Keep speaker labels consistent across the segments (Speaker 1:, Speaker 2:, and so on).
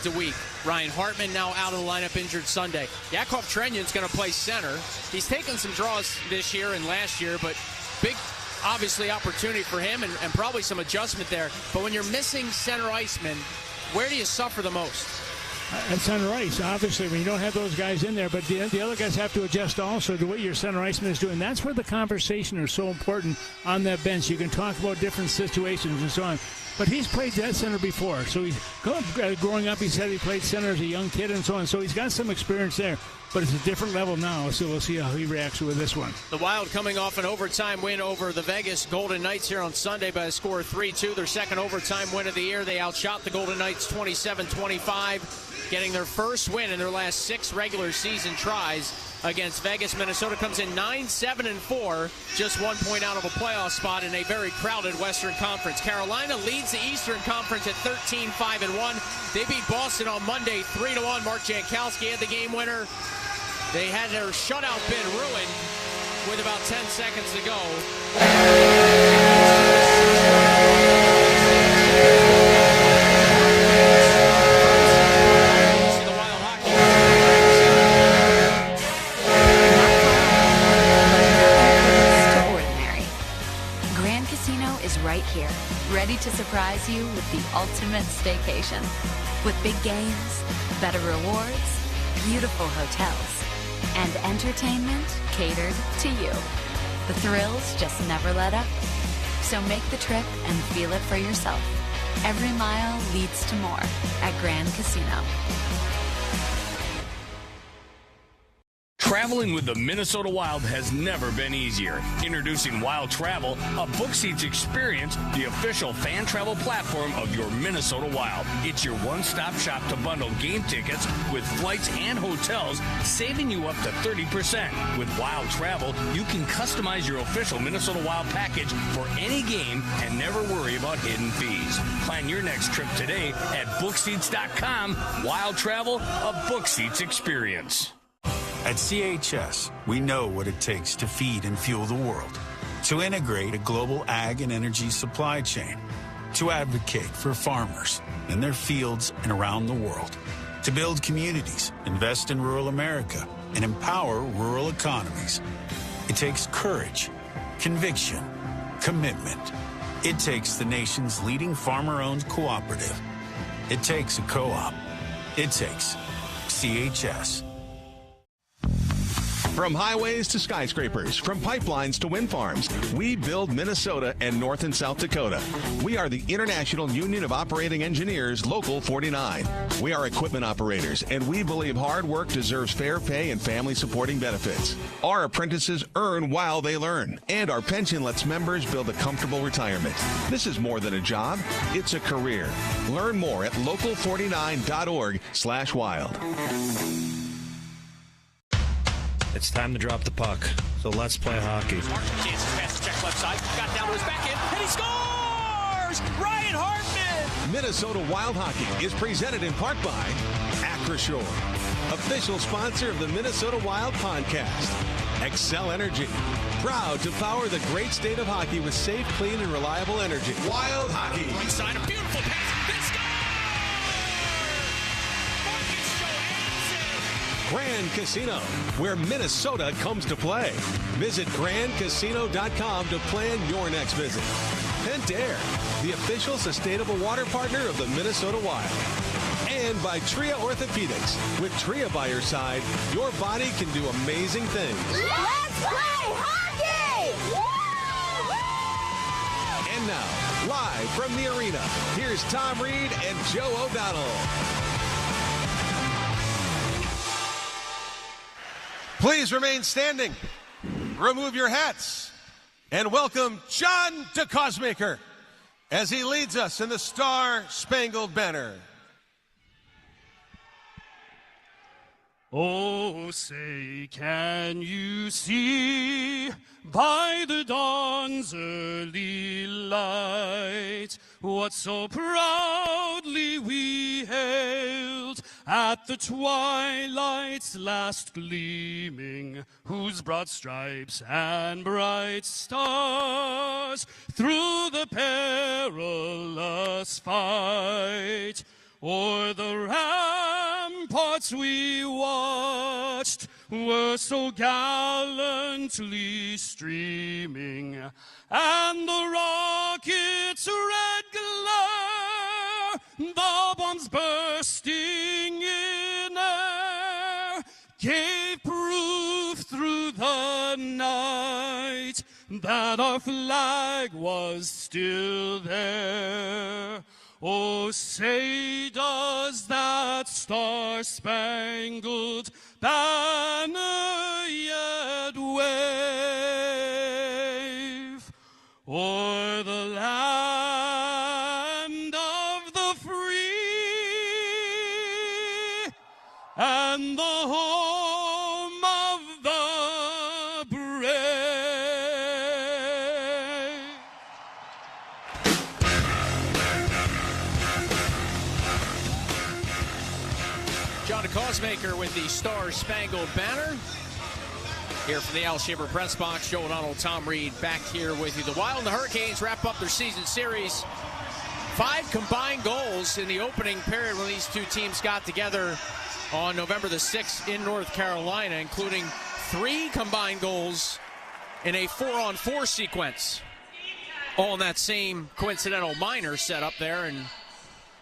Speaker 1: to week. Ryan Hartman now out of the lineup, injured Sunday. Yakov Trenyan's going to play center. He's taken some draws this year and last year, but big, obviously, opportunity for him and probably some adjustment there. But when you're missing center iceman, where do you suffer the most?
Speaker 2: At center ice, obviously, when you don't have those guys in there, but the other guys have to adjust also to what your center iceman is doing. That's where the conversation is so important on that bench. You can talk about different situations and so on. But he's played that center before. So he's growing up, he said he played center as a young kid and so on. So he's got some experience there. But it's a different level now, so we'll see how he reacts with this one.
Speaker 1: The Wild coming off an overtime win over the Vegas Golden Knights here on Sunday by a score of 3-2. Their second overtime win of the year. They outshot the Golden Knights 27-25, getting their first win in their last 6 regular season tries against Vegas. Minnesota comes in 9-7-4, just 1 point out of a playoff spot in a very crowded Western Conference. Carolina leads the Eastern Conference at 13-5-1. They beat Boston on Monday 3-1. Mark Jankowski had the game winner. They had their shutout bid ruined with about 10 seconds to go. See the Wild hockey.
Speaker 3: Extraordinary. Grand Casino is right here, ready to surprise you with the ultimate staycation. With big games, better rewards, beautiful hotels, and entertainment catered to you. The thrills just never let up. So make the trip and feel it for yourself. Every mile leads to more at Grand Casino.
Speaker 4: Traveling with the Minnesota Wild has never been easier. Introducing Wild Travel, a book seats experience, the official fan travel platform of your Minnesota Wild. It's your one-stop shop to bundle game tickets with flights and hotels, saving you up to 30%. With Wild Travel, you can customize your official Minnesota Wild package for any game and never worry about hidden fees. Plan your next trip today at bookseats.com. Wild Travel, a book seats experience.
Speaker 5: At CHS, we know what it takes to feed and fuel the world, to integrate a global ag and energy supply chain, to advocate for farmers in their fields and around the world, to build communities, invest in rural America, and empower rural economies. It takes courage, conviction, commitment. It takes the nation's leading farmer-owned cooperative. It takes a co-op. It takes CHS.
Speaker 6: From highways to skyscrapers, from pipelines to wind farms, we build Minnesota and North and South Dakota. We are the International Union of Operating Engineers, Local 49. We are equipment operators, and we believe hard work deserves fair pay and family-supporting benefits. Our apprentices earn while they learn, and our pension lets members build a comfortable retirement. This is more than a job, it's a career. Learn more at local49.org/wild.
Speaker 7: It's time to drop the puck, so let's play hockey.
Speaker 1: Marshall chances past the check left side, got down to his backhand, and he scores! Ryan Hartman!
Speaker 6: Minnesota Wild Hockey is presented in part by Acrashore, official sponsor of the Minnesota Wild podcast. Excel Energy, proud to power the great state of hockey with safe, clean, and reliable energy. Wild Hockey.
Speaker 1: One side, a beautiful pass, this score! Marcus Johansson!
Speaker 6: Grand Casino, where Minnesota comes to play. Visit grandcasino.com to plan your next visit. Pentair, the official sustainable water partner of the Minnesota Wild. And by Tria Orthopedics. With Tria by your side, your body can do amazing things.
Speaker 8: Let's play hockey!
Speaker 6: And now, live from the arena, here's Tom Reed and Joe O'Donnell.
Speaker 9: Please remain standing. Remove your hats. And welcome John DeCosmaker as he leads us in the Star-Spangled Banner.
Speaker 10: Oh, say, can you see by the dawn's early light what so proudly we hailed at the twilight's last gleaming, whose broad stripes and bright stars through the perilous fight o'er the ramparts we watched were so gallantly streaming, and the rocket's red glare, the bombs bursting in air, gave proof through the night that our flag was still there. Oh, say does that star-spangled banner yet wave o'er the land of the free and the home of the brave?
Speaker 1: John Cosmaker with the Star-Spangled Banner. Here from the Al Shaver Press Box, Joe O'Donnell, Tom Reed back here with you. The Wild and the Hurricanes wrap up their season series. 5 combined goals in the opening period when these two teams got together on November the 6th in North Carolina, including 3 combined goals in a 4-on-4 sequence. All in that same coincidental minor setup there, and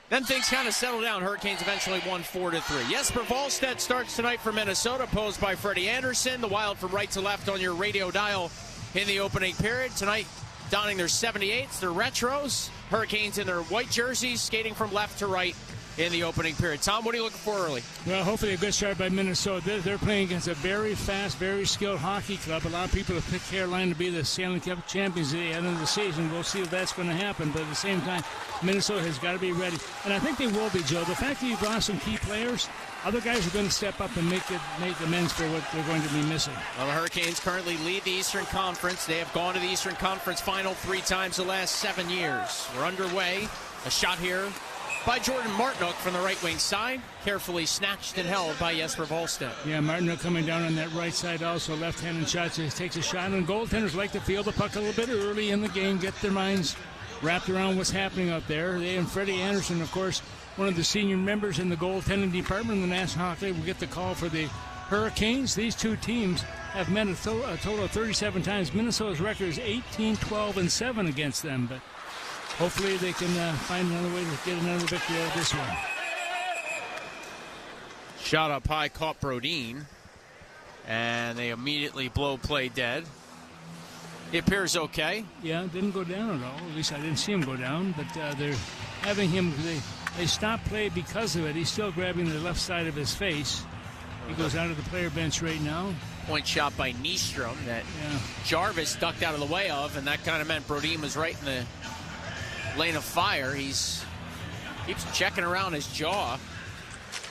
Speaker 1: then things kind of settled down. Hurricanes eventually won 4-3. Jesper Wallstedt starts tonight for Minnesota, posed by Freddie Anderson. The Wild from right to left on your radio dial in the opening period. Tonight, donning their 78s, their retros. Hurricanes in their white jerseys, skating from left to right in the opening period. Tom, what are you looking for early?
Speaker 2: Well, hopefully a good start by Minnesota. They're playing against a very fast, very skilled hockey club. A lot of people have picked Carolina to be the Stanley Cup champions at the end of the season. We'll see if that's going to happen. But at the same time, Minnesota has got to be ready. And I think they will be, Joe. The fact that you've lost some key players, other guys are going to step up and make amends for what they're going to be missing.
Speaker 1: Well, the Hurricanes currently lead the Eastern Conference. They have gone to the Eastern Conference final 3 times the last 7 years. We're underway. A shot here by Jordan Martinook from the right wing side, carefully snatched and held by Jesper Wallstedt.
Speaker 2: Yeah, Martinook coming down on that right side also, left-handed shot, so he takes a shot, and goaltenders like to feel the puck a little bit early in the game, get their minds wrapped around what's happening out there. They and Freddie Anderson, of course, one of the senior members in the goaltending department in the National Hockey League, will get the call for the Hurricanes. These two teams have met a total of 37 times. Minnesota's record is 18-12-7 against them, but hopefully they can find another way to get another victory out of this one.
Speaker 1: Shot up high, caught Brodin, and they immediately blow play dead. He appears okay.
Speaker 2: Yeah, didn't go down at all. At least I didn't see him go down, but they're having him, they stopped play because of it. He's still grabbing the left side of his face. He goes out of the player bench right now.
Speaker 1: Point shot by Nystrom that Jarvis ducked out of the way of, and that kind of meant Brodin was right in the lane of fire. He's keeps checking around his jaw.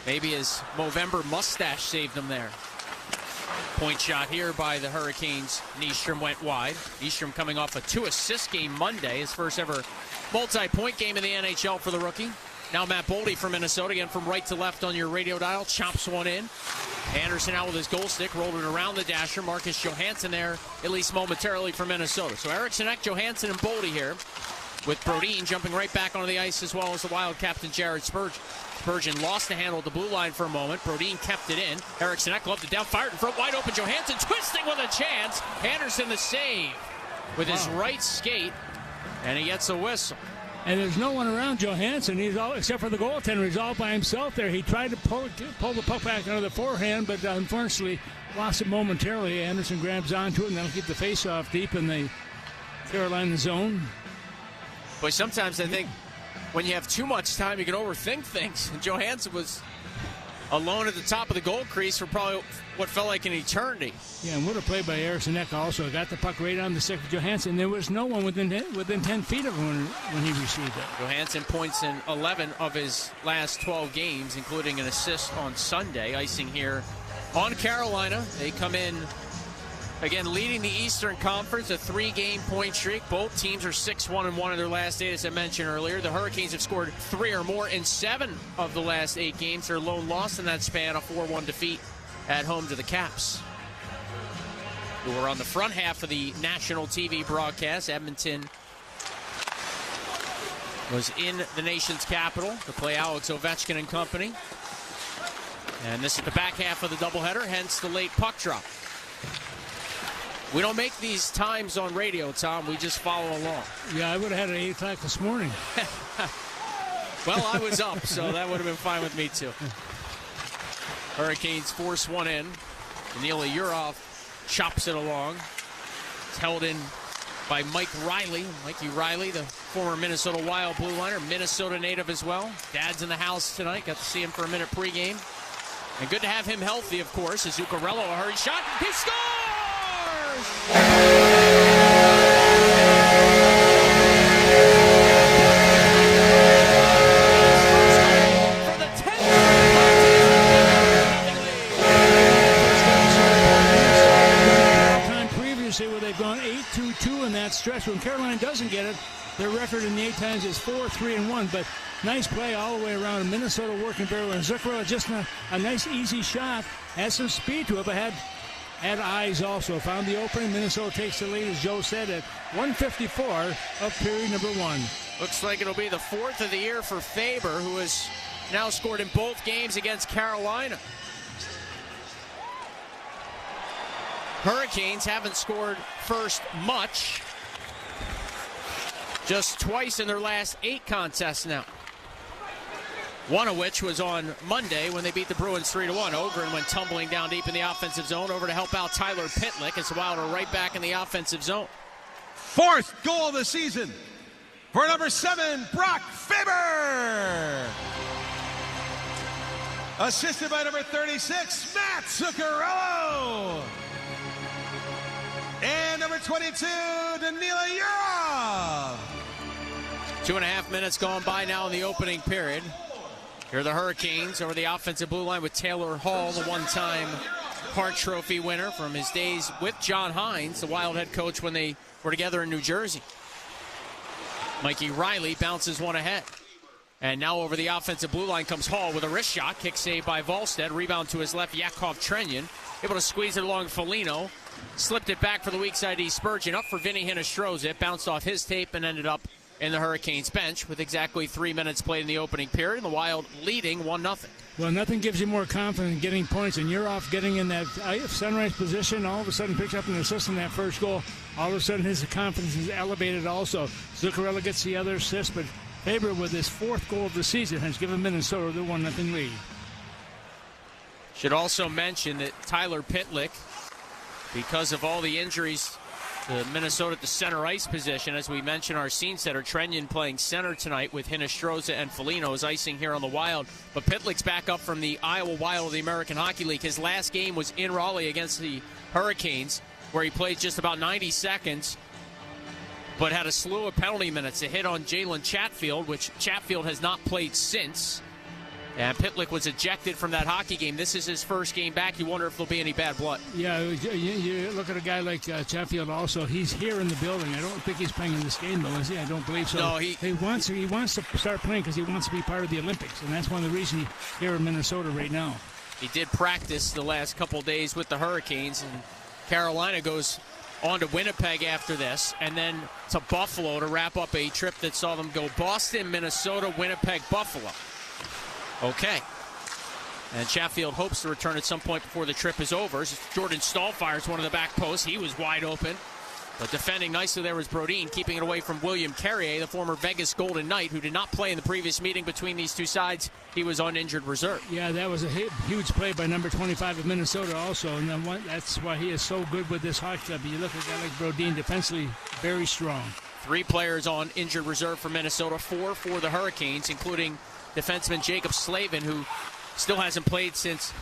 Speaker 1: Maybe his Movember mustache saved him there. Point shot here by the Hurricanes. Nystrom went wide. Nystrom coming off a 2-assist game Monday, his first ever multi-point game in the NHL for the rookie. Now Matt Boldy from Minnesota, again from right to left on your radio dial, chops one in. Anderson out with his goal stick, rolled it around the dasher. Marcus Johansson there, at least momentarily, for Minnesota. So Eriksson Ek, Johansson, and Boldy here, with Brodin jumping right back onto the ice, as well as the Wild captain Jared Spurgeon. Spurgeon lost the handle at the blue line for a moment. Brodin kept it in. Eriksson Ek loved it down, fired in front, wide open. Johansson twisting with a chance. Anderson the save with his right skate, and he gets a whistle.
Speaker 2: And there's no one around Johansson. He's all except for the goaltender. He's all by himself there. He tried to pull the puck back under the forehand, but unfortunately lost it momentarily. Anderson grabs onto it, and that'll keep the face-off deep in the Carolina zone.
Speaker 1: Boy, sometimes I think when you have too much time, you can overthink things. And Johansson was alone at the top of the goal crease for probably what felt like an eternity.
Speaker 2: Yeah, and what a play by Eriksson Ek also. Got the puck right on the stick of Johansson. There was no one within 10 feet of him when he received it.
Speaker 1: Johansson points in 11 of his last 12 games, including an assist on Sunday. Icing here on Carolina. They come in, again, leading the Eastern Conference, a 3-game point streak. Both teams are 6-1-1 in their last 8, as I mentioned earlier. The Hurricanes have scored 3 or more in 7 of the last 8 games. Their lone loss in that span, a 4-1 defeat at home to the Caps, who were on the front half of the national TV broadcast. Edmonton was in the nation's capital to play Alex Ovechkin and company. And this is the back half of the doubleheader, hence the late puck drop. We don't make these times on radio, Tom. We just follow along.
Speaker 2: Yeah, I would have had it at 8 o'clock this morning.
Speaker 1: Well, I was up, so that would have been fine with me, too. Hurricanes force one in. Danila Yurov chops it along. It's held in by Mike Riley. Mikey Riley, the former Minnesota Wild blue liner, Minnesota native as well. Dad's in the house tonight. Got to see him for a minute pregame. And good to have him healthy, of course. Zuccarello, a hurry shot. He scores! For the 10th
Speaker 2: time previously where they've gone 8-2-2 in that stretch. When Carolina doesn't get it, their record in the 8 times is 4-3-1. But nice play all the way around. Minnesota working very well. And Zuccarello just a nice, easy shot. Had some speed to it, but had eyes also. Found the opening. Minnesota takes the lead, as Joe said, at 1:54 of period number 1.
Speaker 1: Looks like it'll be the 4th of the year for Faber, who has now scored in both games against Carolina. Hurricanes haven't scored first much. Just twice in their last 8 contests now. One of which was on Monday when they beat the Bruins 3-1. Ogren went tumbling down deep in the offensive zone over to help out Tyler Pitlick. As the Wild are right back in the offensive zone.
Speaker 9: 4th goal of the season for number 7, Brock Faber. Assisted by number 36, Matt Zuccarello. And number 22, Danila Yurov.
Speaker 1: 2.5 minutes gone by now in the opening period. Here are the Hurricanes over the offensive blue line with Taylor Hall, the one-time Hart Trophy winner from his days with John Hines, the Wild head coach when they were together in New Jersey. Mikey Riley bounces one ahead. And now over the offensive blue line comes Hall with a wrist shot. Kick saved by Volstead. Rebound to his left, Yakov Trenyan. Able to squeeze it along Foligno. Slipped it back for the weak side D. Spurgeon up for Vinny Hinostroza. It bounced off his tape and ended up in the Hurricanes bench with exactly 3 minutes played in the opening period. And the Wild leading 1-0.
Speaker 2: Well, nothing gives you more confidence in getting points, and you're off getting in that sunrise position. All of a sudden picks up an assist in that first goal. All of a sudden his confidence is elevated also. Zuccarello gets the other assist, but Faber with his 4th goal of the season has given Minnesota the 1-0 lead.
Speaker 1: Should also mention that Tyler Pitlick, because of all the injuries to Minnesota at the center ice position, as we mentioned, our scene setter Trenyan playing center tonight with Hinostroza and Foligno is icing here on the Wild. But Pitlick's back up from the Iowa Wild of the American Hockey League. His last game was in Raleigh against the Hurricanes, where he played just about 90 seconds, but had a slew of penalty minutes. A hit on Jalen Chatfield, which Chatfield has not played since. And Pitlick was ejected from that hockey game. This is his first game back. You wonder if there'll be any bad blood.
Speaker 2: Yeah, you look at a guy like Chatfield also. He's here in the building. I don't think he's playing in this game, though, is he? I don't believe so.
Speaker 1: No,
Speaker 2: he wants to start playing because he wants to be part of the Olympics, and that's one of the reasons he's here in Minnesota right now.
Speaker 1: He did practice the last couple days with the Hurricanes, and Carolina goes on to Winnipeg after this, and then to Buffalo to wrap up a trip that saw them go Boston, Minnesota, Winnipeg, Buffalo. Okay. And Chatfield hopes to return at some point before the trip is over. Jordan Stahl fires one of the back posts. He was wide open. But defending nicely there was Brodin, keeping it away from William Carrier, the former Vegas Golden Knight, who did not play in the previous meeting between these two sides. He was on injured reserve.
Speaker 2: Yeah, that was a huge play by number 25 of Minnesota also. And then that's why he is so good with this hockey club. You look at a guy like Brodin, defensively very strong.
Speaker 1: 3 players on injured reserve for Minnesota, 4 for the Hurricanes, including defenseman Jacob Slavin, who still hasn't played since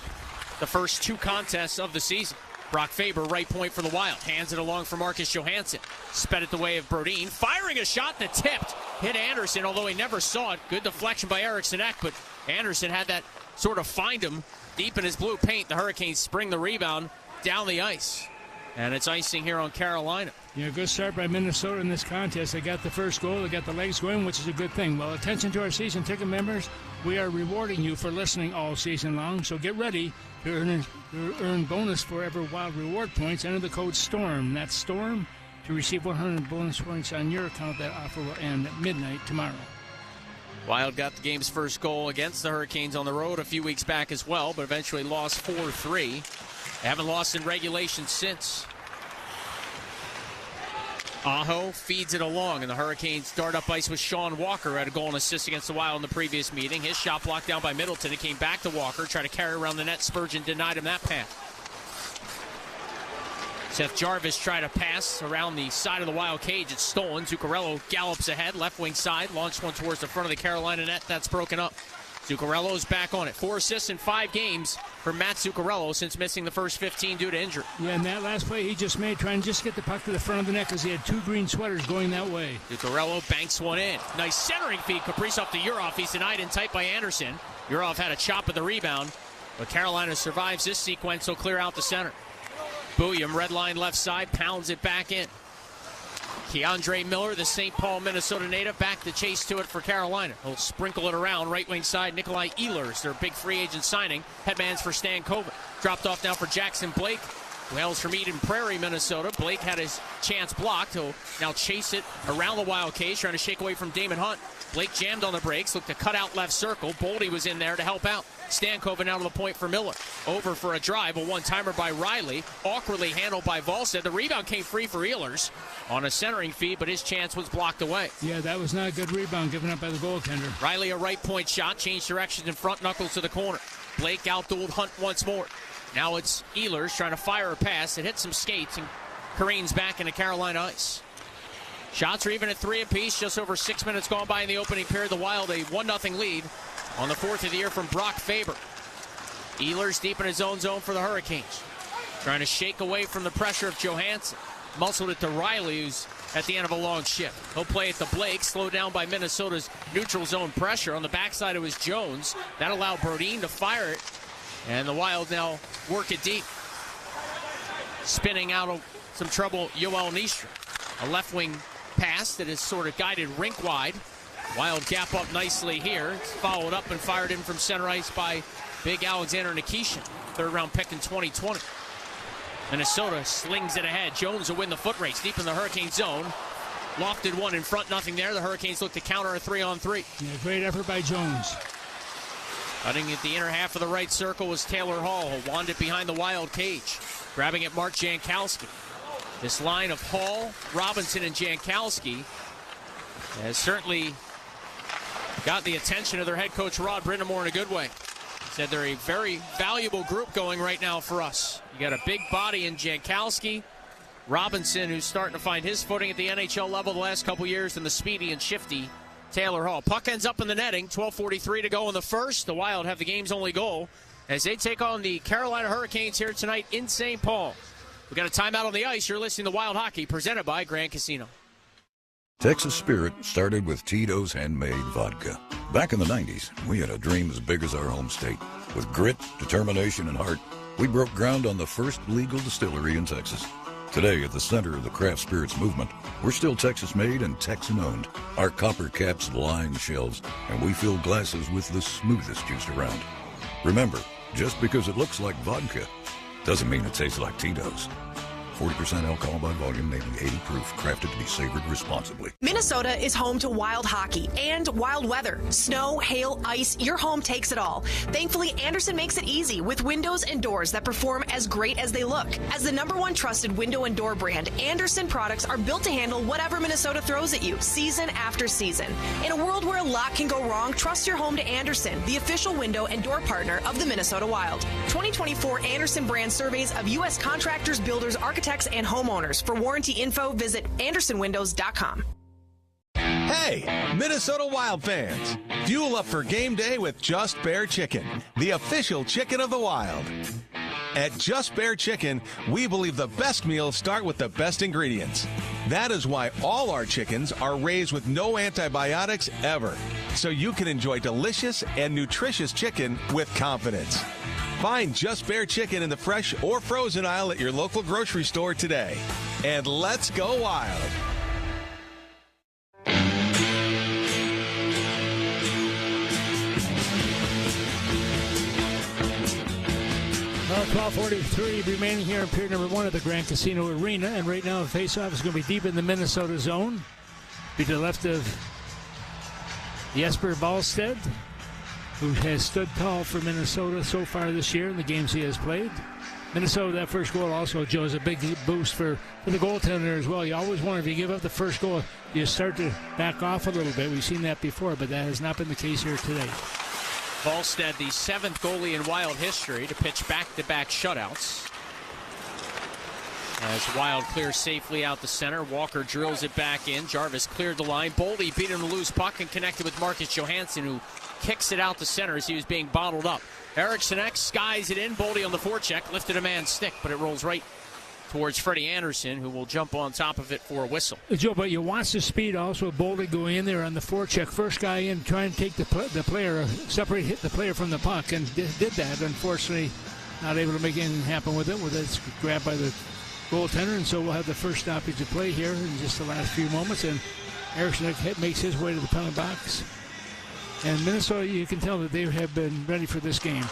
Speaker 1: the first 2 contests of the season. Brock Faber, right point for the Wild. Hands it along for Marcus Johansson. Sped it the way of Brodin. Firing a shot that tipped. Hit Anderson, although he never saw it. Good deflection by Eriksson Ek, but Anderson had that sort of find him deep in his blue paint. The Hurricanes spring the rebound down the ice. And it's icing here on Carolina.
Speaker 2: Yeah, good start by Minnesota in this contest. They got the first goal. They got the legs going, which is a good thing. Well, attention to our season ticket members. We are rewarding you for listening all season long, so get ready to earn bonus Forever Wild reward points. Enter the code STORM. That's STORM to receive 100 bonus points on your account. That offer will end at midnight tomorrow.
Speaker 1: Wild got the game's first goal against the Hurricanes on the road a few weeks back as well, but eventually lost 4-3. They haven't lost in regulation since. Aho feeds it along, and the Hurricanes start up ice with Sean Walker, who had a goal and assist against the Wild in the previous meeting. His shot blocked down by Middleton. It came back to Walker, tried to carry around the net. Spurgeon denied him that pass. Seth Jarvis tried to pass around the side of the Wild cage. It's stolen. Zuccarello gallops ahead, left wing side, launched one towards the front of the Carolina net. That's broken up. Zuccarello's back on it. 4 assists in 5 games for Matt Zuccarello since missing the first 15 due to injury.
Speaker 2: Yeah, and that last play he just made, trying to just get the puck to the front of the net because he had 2 green sweaters going that way.
Speaker 1: Zuccarello banks one in. Nice centering feed. Kaprizov to Urov. He's denied in tight by Anderson. Urov had a chop at the rebound, but Carolina survives this sequence, so clear out the center. Booyam, red line left side, pounds it back in. Keandre Miller, the St. Paul, Minnesota native, back to chase to it for Carolina. He'll sprinkle it around. Right wing side, Nikolai Ehlers, their big free agent signing. Headman's for Stan Koven. Dropped off now for Jackson Blake, who hails from Eden Prairie, Minnesota. Blake had his chance blocked. He'll now chase it around the Wild cage, trying to shake away from Damon Hunt. Blake jammed on the brakes, looked to cut out left circle. Boldy was in there to help out. Stankoven out of the point for Miller. Over for a drive, a one-timer by Riley. Awkwardly handled by Volstead. The rebound came free for Ehlers on a centering feed, but his chance was blocked away.
Speaker 2: Yeah, that was not a good rebound given up by the goaltender.
Speaker 1: Riley, a right point shot, changed directions in front, knuckles to the corner. Blake outdueled Hunt once more. Now it's Ehlers trying to fire a pass. It hits some skates and careens back into Carolina ice. Shots are even at 3 apiece. Just over 6 minutes gone by in the opening period. The Wild a 1-0 lead on the 4th of the year from Brock Faber. Ehlers deep in his own zone for the Hurricanes. Trying to shake away from the pressure of Johansson. Muscled it to Riley, who's at the end of a long shift. He'll play it to Blake, slowed down by Minnesota's neutral zone pressure. On the backside it was Jones. That allowed Brodin to fire it. And the Wild now work it deep. Spinning out of some trouble, Yoel Nystrom. A left wing pass that is sort of guided rink wide. Wild gap up nicely here. It's followed up and fired in from center ice by big Alexander Nikishin. 3rd round pick in 2020. Minnesota slings it ahead. Jones will win the foot race deep in the Hurricane zone. Lofted one in front, nothing there. The Hurricanes look to counter a 3-on-3.
Speaker 2: Yeah, great effort by Jones.
Speaker 1: Cutting at the inner half of the right circle was Taylor Hall, who wand it behind the Wild cage. Grabbing it, Mark Jankowski. This line of Hall, Robinson, and Jankowski has certainly got the attention of their head coach, Rod Brindamore, in a good way. Said they're a very valuable group going right now for us. You got a big body in Jankowski. Robinson, who's starting to find his footing at the NHL level the last couple years, and the speedy and shifty Taylor Hall. Puck ends up in the netting. 12:43 to go in the first. The Wild have the game's only goal as they take on the Carolina Hurricanes here tonight in St. Paul. We got a timeout on the ice. You're listening to Wild Hockey, presented by Grand Casino.
Speaker 11: Texas Spirit started with Tito's Handmade Vodka. Back in the 90s, we had a dream as big as our home state. With grit, determination, and heart, we broke ground on the first legal distillery in Texas. Today, at the center of the craft spirits movement, we're still Texas-made and Texan-owned. Our copper caps line shelves, and we fill glasses with the smoothest juice around. Remember, just because it looks like vodka doesn't mean it tastes like Tito's. 40% alcohol by volume, namely 80 proof, crafted to be savored responsibly.
Speaker 12: Minnesota is home to wild hockey and wild weather. Snow, hail, ice, your home takes it all. Thankfully, Andersen makes it easy with windows and doors that perform as great as they look. As the #1 trusted window and door brand, Andersen products are built to handle whatever Minnesota throws at you, season after season. In a world where a lot can go wrong, trust your home to Andersen, the official window and door partner of the Minnesota Wild. 2024 Andersen brand surveys of U.S. contractors, builders, architects, and homeowners. For warranty info, visit AndersonWindows.com.
Speaker 13: Hey, Minnesota Wild fans. Fuel up for game day with Just Bear Chicken, the official chicken of the Wild. At Just Bear Chicken, we believe the best meals start with the best ingredients. That is why all our chickens are raised with no antibiotics ever, so you can enjoy delicious and nutritious chicken with confidence. Find Just Bear Chicken in the fresh or frozen aisle at your local grocery store today. And let's go wild.
Speaker 2: Well, 12:43 remaining here in period number 1 at the Grand Casino Arena. And right now the faceoff is going to be deep in the Minnesota zone. Be to the left of Jesper Wallstedt, who has stood tall for Minnesota so far this year in the games he has played. Minnesota, that first goal also, Joe, is a big boost for the goaltender as well. You always wonder if you give up the first goal, you start to back off a little bit. We've seen that before, but that has not been the case here today.
Speaker 1: Wallstedt, the 7th goalie in Wild history to pitch back-to-back shutouts. As Wild clears safely out the center, Walker drills it back in. Jarvis cleared the line. Boldy beat him to loose puck and connected with Marcus Johansson, who kicks it out the center as he was being bottled up. Eriksson Ek skies it in. Boldy on the forecheck, lifted a man's stick, but it rolls right towards Freddie Anderson, who will jump on top of it for a whistle.
Speaker 2: Joe, but you watch the speed also of Boldy going in there on the forecheck. First guy in, trying to take the player, hit the player from the puck, and did that. Unfortunately, not able to make anything happen with it. It's grabbed by the goaltender, and so we'll have the first stoppage of play here in just the last few moments. And Eriksson makes his way to the penalty box. And Minnesota, you can tell that they have been ready for this game.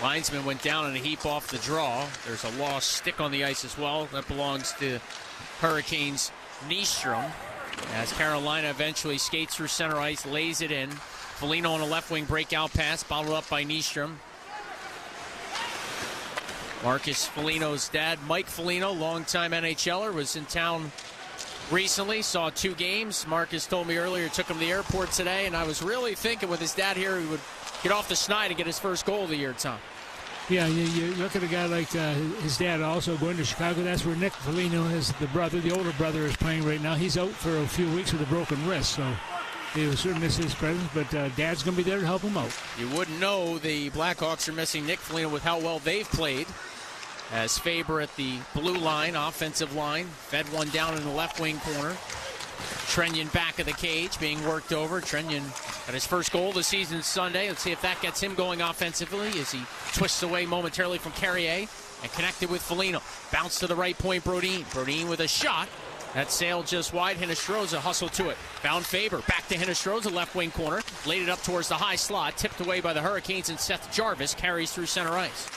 Speaker 1: Linesman went down in a heap off the draw. There's a lost stick on the ice as well. That belongs to Hurricanes' Nystrom. As Carolina eventually skates through center ice, lays it in. Foligno on a left wing breakout pass, bottled up by Nystrom. Marcus Foligno's dad, Mike Foligno, longtime NHLer, was in town recently, saw 2 games. Marcus told me earlier took him to the airport today, and I was really thinking with his dad here he would get off the schneid and get his first goal of the year, Tom.
Speaker 2: Yeah, you look at a guy like his dad also going to Chicago. That's where Nick Foligno, the older brother, is playing right now. He's out for a few weeks with a broken wrist, so he will certainly miss his presence, but Dad's going to be there to help him out.
Speaker 1: You wouldn't know the Blackhawks are missing Nick Foligno with how well they've played. As Faber at the blue line, offensive line, fed one down in the left wing corner. Trenyon back of the cage, being worked over. Trenyon got his first goal of the season Sunday. Let's see if that gets him going offensively as he twists away momentarily from Carrier and connected with Foligno. Bounce to the right point, Brodin. Brodin with a shot. That sailed just wide. Hinostroza hustled to it. Found Faber. Back to Hinostroza, left wing corner. Laid it up towards the high slot. Tipped away by the Hurricanes, and Seth Jarvis carries through center ice.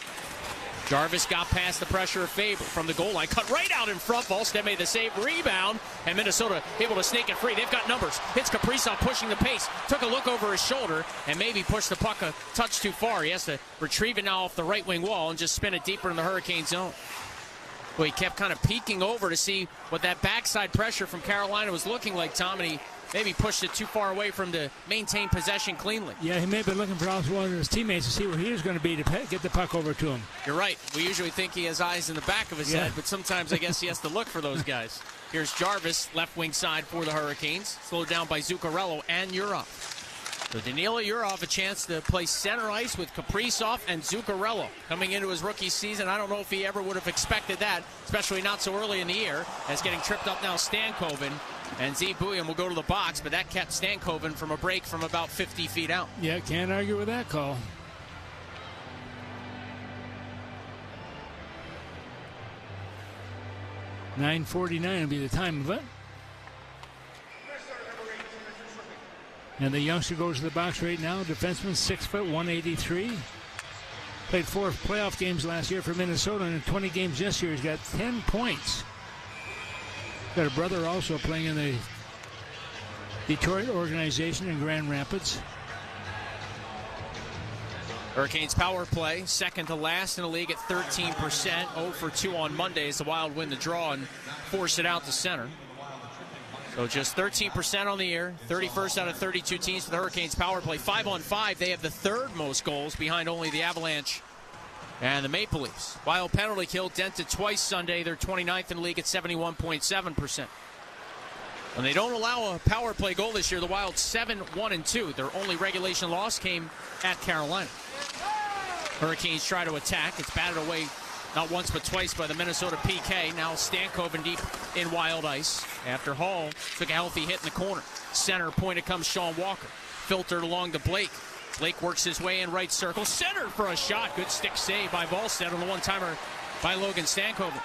Speaker 1: Jarvis got past the pressure of Faber from the goal line. Cut right out in front. Wallstedt made the save. Rebound. And Minnesota able to snake it free. They've got numbers. It's Kaprizov pushing the pace. Took a look over his shoulder and maybe pushed the puck a touch too far. He has to retrieve it now off the right wing wall and just spin it deeper in the Hurricane zone. Well, he kept kind of peeking over to see what that backside pressure from Carolina was looking like, Tom, and he maybe pushed it too far away from to maintain possession cleanly.
Speaker 2: Yeah, he may have been looking for also one of his teammates to see where he was going to be to get the puck over to him.
Speaker 1: You're right. We usually think he has eyes in the back of his head, but sometimes I guess he has to look for those guys. Here's Jarvis, left wing side for the Hurricanes, slowed down by Zuccarello and Yurov. So Danila Yurov a chance to play center ice with Kaprizov and Zuccarello coming into his rookie season. I don't know if he ever would have expected that, especially not so early in the year, as getting tripped up now Stankoven. And Z Buium will go to the box, but that kept Stankoven from a break from about 50 feet out.
Speaker 2: Yeah, can't argue with that call. $9:49 will be the time of it. And the youngster goes to the box right now. Defenseman, 6 foot, 183. Played 4 playoff games last year for Minnesota, and in 20 games this year, he's got 10 points. Got a brother also playing in the Detroit organization in Grand Rapids.
Speaker 1: Hurricanes power play, second to last in the league at 13%. 0 for 2 on Monday as the Wild win the draw and force it out to center. So just 13% on the year, 31st out of 32 teams for the Hurricanes power play. 5 on 5, they have the 3rd most goals behind only the Avalanche and the Maple Leafs. Wild penalty kill dented twice Sunday. They're 29th in the league at 71.7%. When they don't allow a power play goal this year, the Wild 7-1-2. Their only regulation loss came at Carolina. Hurricanes try to attack. It's batted away not once but twice by the Minnesota PK. Now Stankoven deep in Wild ice after Hall took a healthy hit in the corner. Center point, it comes Sean Walker. Filtered along to Blake. Blake works his way in right circle. Center for a shot. Good stick save by Wallstedt on the one-timer by Logan Stankoven.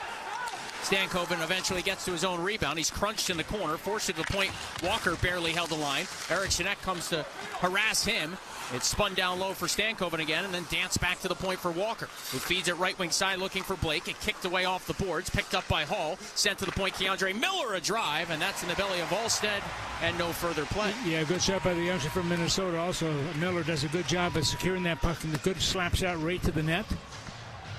Speaker 1: Stankoven eventually gets to his own rebound. He's crunched in the corner, forced it to the point. Walker barely held the line. Eriksson Ek comes to harass him. It's spun down low for Stankoven again, and then danced back to the point for Walker, who feeds it right wing side looking for Blake. It kicked away off the boards, picked up by Hall, sent to the point. Keandre Miller a drive, and that's in the belly of Volstead, and no further play.
Speaker 2: Yeah, good shot by the youngster from Minnesota. Also, Miller does a good job of securing that puck, and a good slap shot right to the net.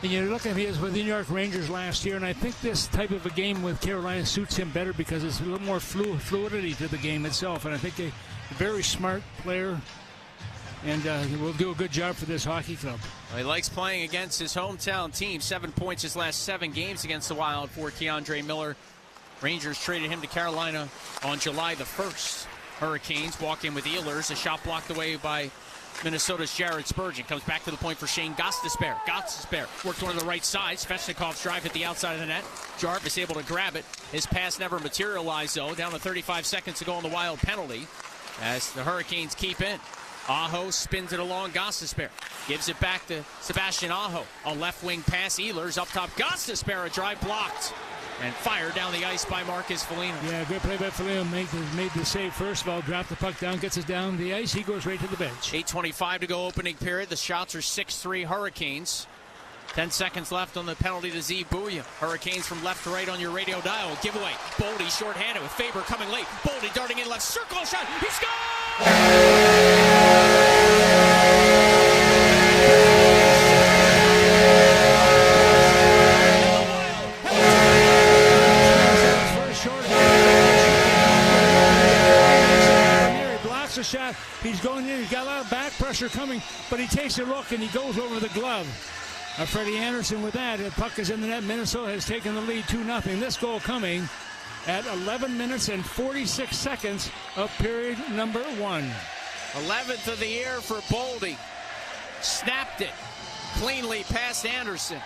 Speaker 2: And you look at him, he was with the New York Rangers last year, and I think this type of a game with Carolina suits him better because it's a little more fluidity to the game itself. And I think a very smart player, and will do a good job for this hockey club.
Speaker 1: Well, he likes playing against his hometown team. 7 points his last 7 games against the Wild for Keandre Miller. Rangers traded him to Carolina on July the 1st. Hurricanes walk in with Ehlers. A shot blocked away by Minnesota's Jared Spurgeon. Comes back to the point for Shane Gostisbehere. Worked one to the right side. Svechnikov's drive hit the outside of the net. Jarvis able to grab it. His pass never materialized, though. Down to 35 seconds to go on the Wild penalty as the Hurricanes keep in. Aho spins it along Gostisbehere. Gives it back to Sebastian Aho. A left wing pass. Ehlers up top. Gostisbehere, a drive blocked. And fired down the ice by Marcus Foligno.
Speaker 2: Yeah, good play by Foligno. Made the save first of all. Dropped the puck down, gets us down the ice. He goes right to the bench.
Speaker 1: 8:25 to go opening period. The shots are 6-3 Hurricanes. 10 seconds left on the penalty to Z Bouya. Hurricanes from left to right on your radio dial. Giveaway. Boldy shorthanded with Faber coming late. Boldy darting in left circle shot. He scores!
Speaker 2: A shot. He's going in. He's got a lot of back pressure coming, but he takes a look and he goes over the glove. Freddie Anderson with that. The puck is in the net. Minnesota has taken the lead 2-0. This goal coming at 11 minutes and 46 seconds of period number 1.
Speaker 1: 11th of the year for Boldy. Snapped it cleanly past Anderson.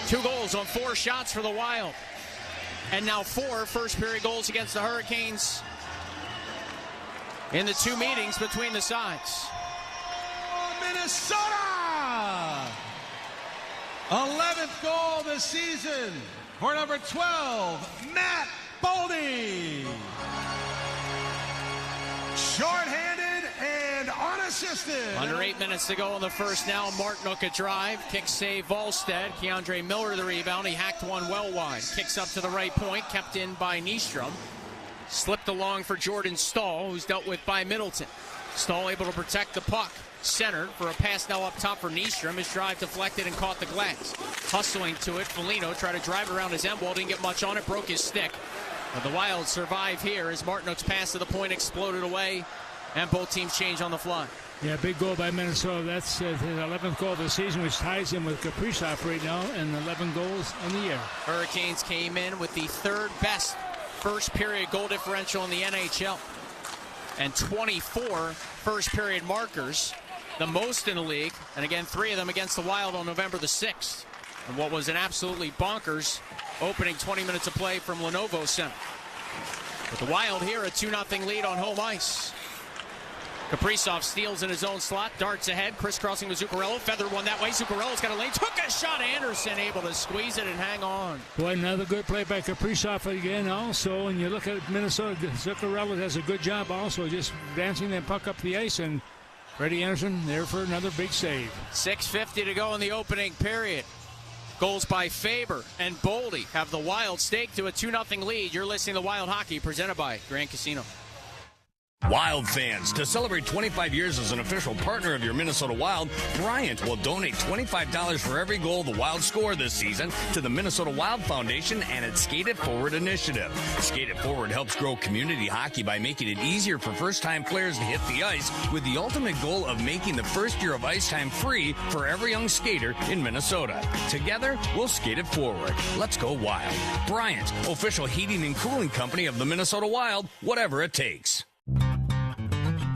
Speaker 1: 2 goals on 4 shots for the Wild. And now 4 first period goals against the Hurricanes in the 2 meetings between the sides.
Speaker 9: Minnesota! 11th goal this season for number 12, Matt Boldy. Short-handed and unassisted.
Speaker 1: Under 8 minutes to go in the first now. Martinook a drive. Kick save Volstead. Keandre Miller the rebound. He hacked one well wide. Kicks up to the right point. Kept in by Nystrom. Slipped along for Jordan Stahl, who's dealt with by Middleton. Stahl able to protect the puck. Centered for a pass now up top for Nystrom. His drive deflected and caught the glass. Hustling to it, Foligno tried to drive around his end wall. Didn't get much on it, broke his stick. But the Wild survive here as Martinook's pass to the point exploded away, and both teams change on the fly.
Speaker 2: Yeah, big goal by Minnesota. That's his 11th goal of the season, which ties him with Kaprizov right now, and 11 goals in the year.
Speaker 1: Hurricanes came in with the 3rd best first period goal differential in the NHL and 24 first period markers, the most in the league, and again 3 of them against the Wild on November the 6th, and what was an absolutely bonkers opening 20 minutes of play from Lenovo Center. But the Wild here a 2-0 lead on home ice. Kaprizov steals in his own slot, darts ahead, crisscrossing with Zuccarello. Feather one that way. Zuccarello's got a lane. Took a shot. Anderson able to squeeze it and hang on.
Speaker 2: Boy, another good play by Kaprizov again also. And you look at Minnesota, Zuccarello does a good job also, just dancing that puck up the ice. And Freddie Anderson there for another big save.
Speaker 1: 6:50 to go in the opening period. Goals by Faber and Boldy have the Wild stake to a 2-0 lead. You're listening to Wild Hockey, presented by Grand Casino.
Speaker 4: Wild fans, to celebrate 25 years as an official partner of your Minnesota Wild, Bryant will donate $25 for every goal the Wild score this season to the Minnesota Wild Foundation and its Skate It Forward initiative. Skate It Forward helps grow community hockey by making it easier for first-time players to hit the ice, with the ultimate goal of making the first year of ice time free for every young skater in Minnesota. Together, we'll skate it forward. Let's go Wild. Bryant, official heating and cooling company of the Minnesota Wild, whatever it takes.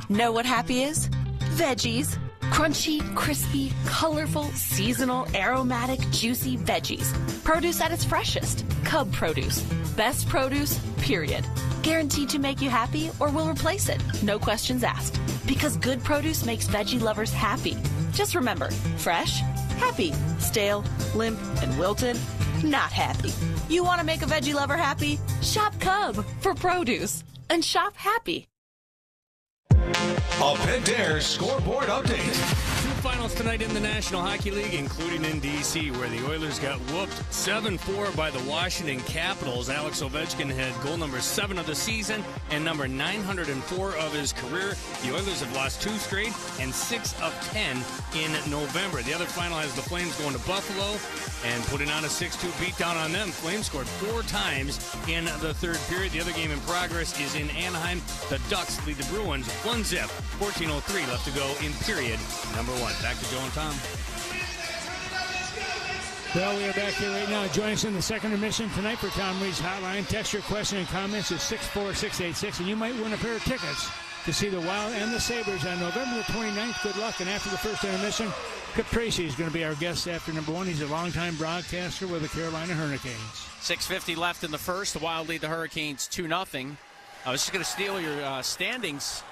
Speaker 14: Know what happy is? Veggies. Crunchy, crispy, colorful, seasonal, aromatic, juicy veggies. Produce at its freshest. Cub produce. Best produce, period. Guaranteed to make you happy or will replace it. No questions asked. Because good produce makes veggie lovers happy. Just remember, fresh, happy. Stale, limp, and wilted, not happy. You want to make a veggie lover happy? Shop Cub for produce. And shop happy.
Speaker 13: A Pentair scoreboard update.
Speaker 4: Two finals tonight in the National Hockey League, including in D.C., where the Oilers got whooped 7-4 by the Washington Capitals. Alex Ovechkin had goal number 7 of the season and number 904 of his career. The Oilers have lost 2 straight and 6 of 10 in November. The other final has the Flames going to Buffalo and putting on a 6-2 beatdown on them. Flames scored 4 times in the third period. The other game in progress is in Anaheim. The Ducks lead the Bruins 1-0. 14:03 left to go in period number 1. Back to Joe and Tom.
Speaker 2: Well, we are back here right now. Join us in the second intermission tonight for Tom Reed's Hotline. Text your question and comments at 64686, and you might win a pair of tickets to see the Wild and the Sabres on November the 29th. Good luck. And after the first intermission, Kip Tracy is going to be our guest after number 1. He's a longtime broadcaster with the Carolina Hurricanes.
Speaker 1: 6:50 left in the first. The Wild lead the Hurricanes 2-0. I was just going to steal your standings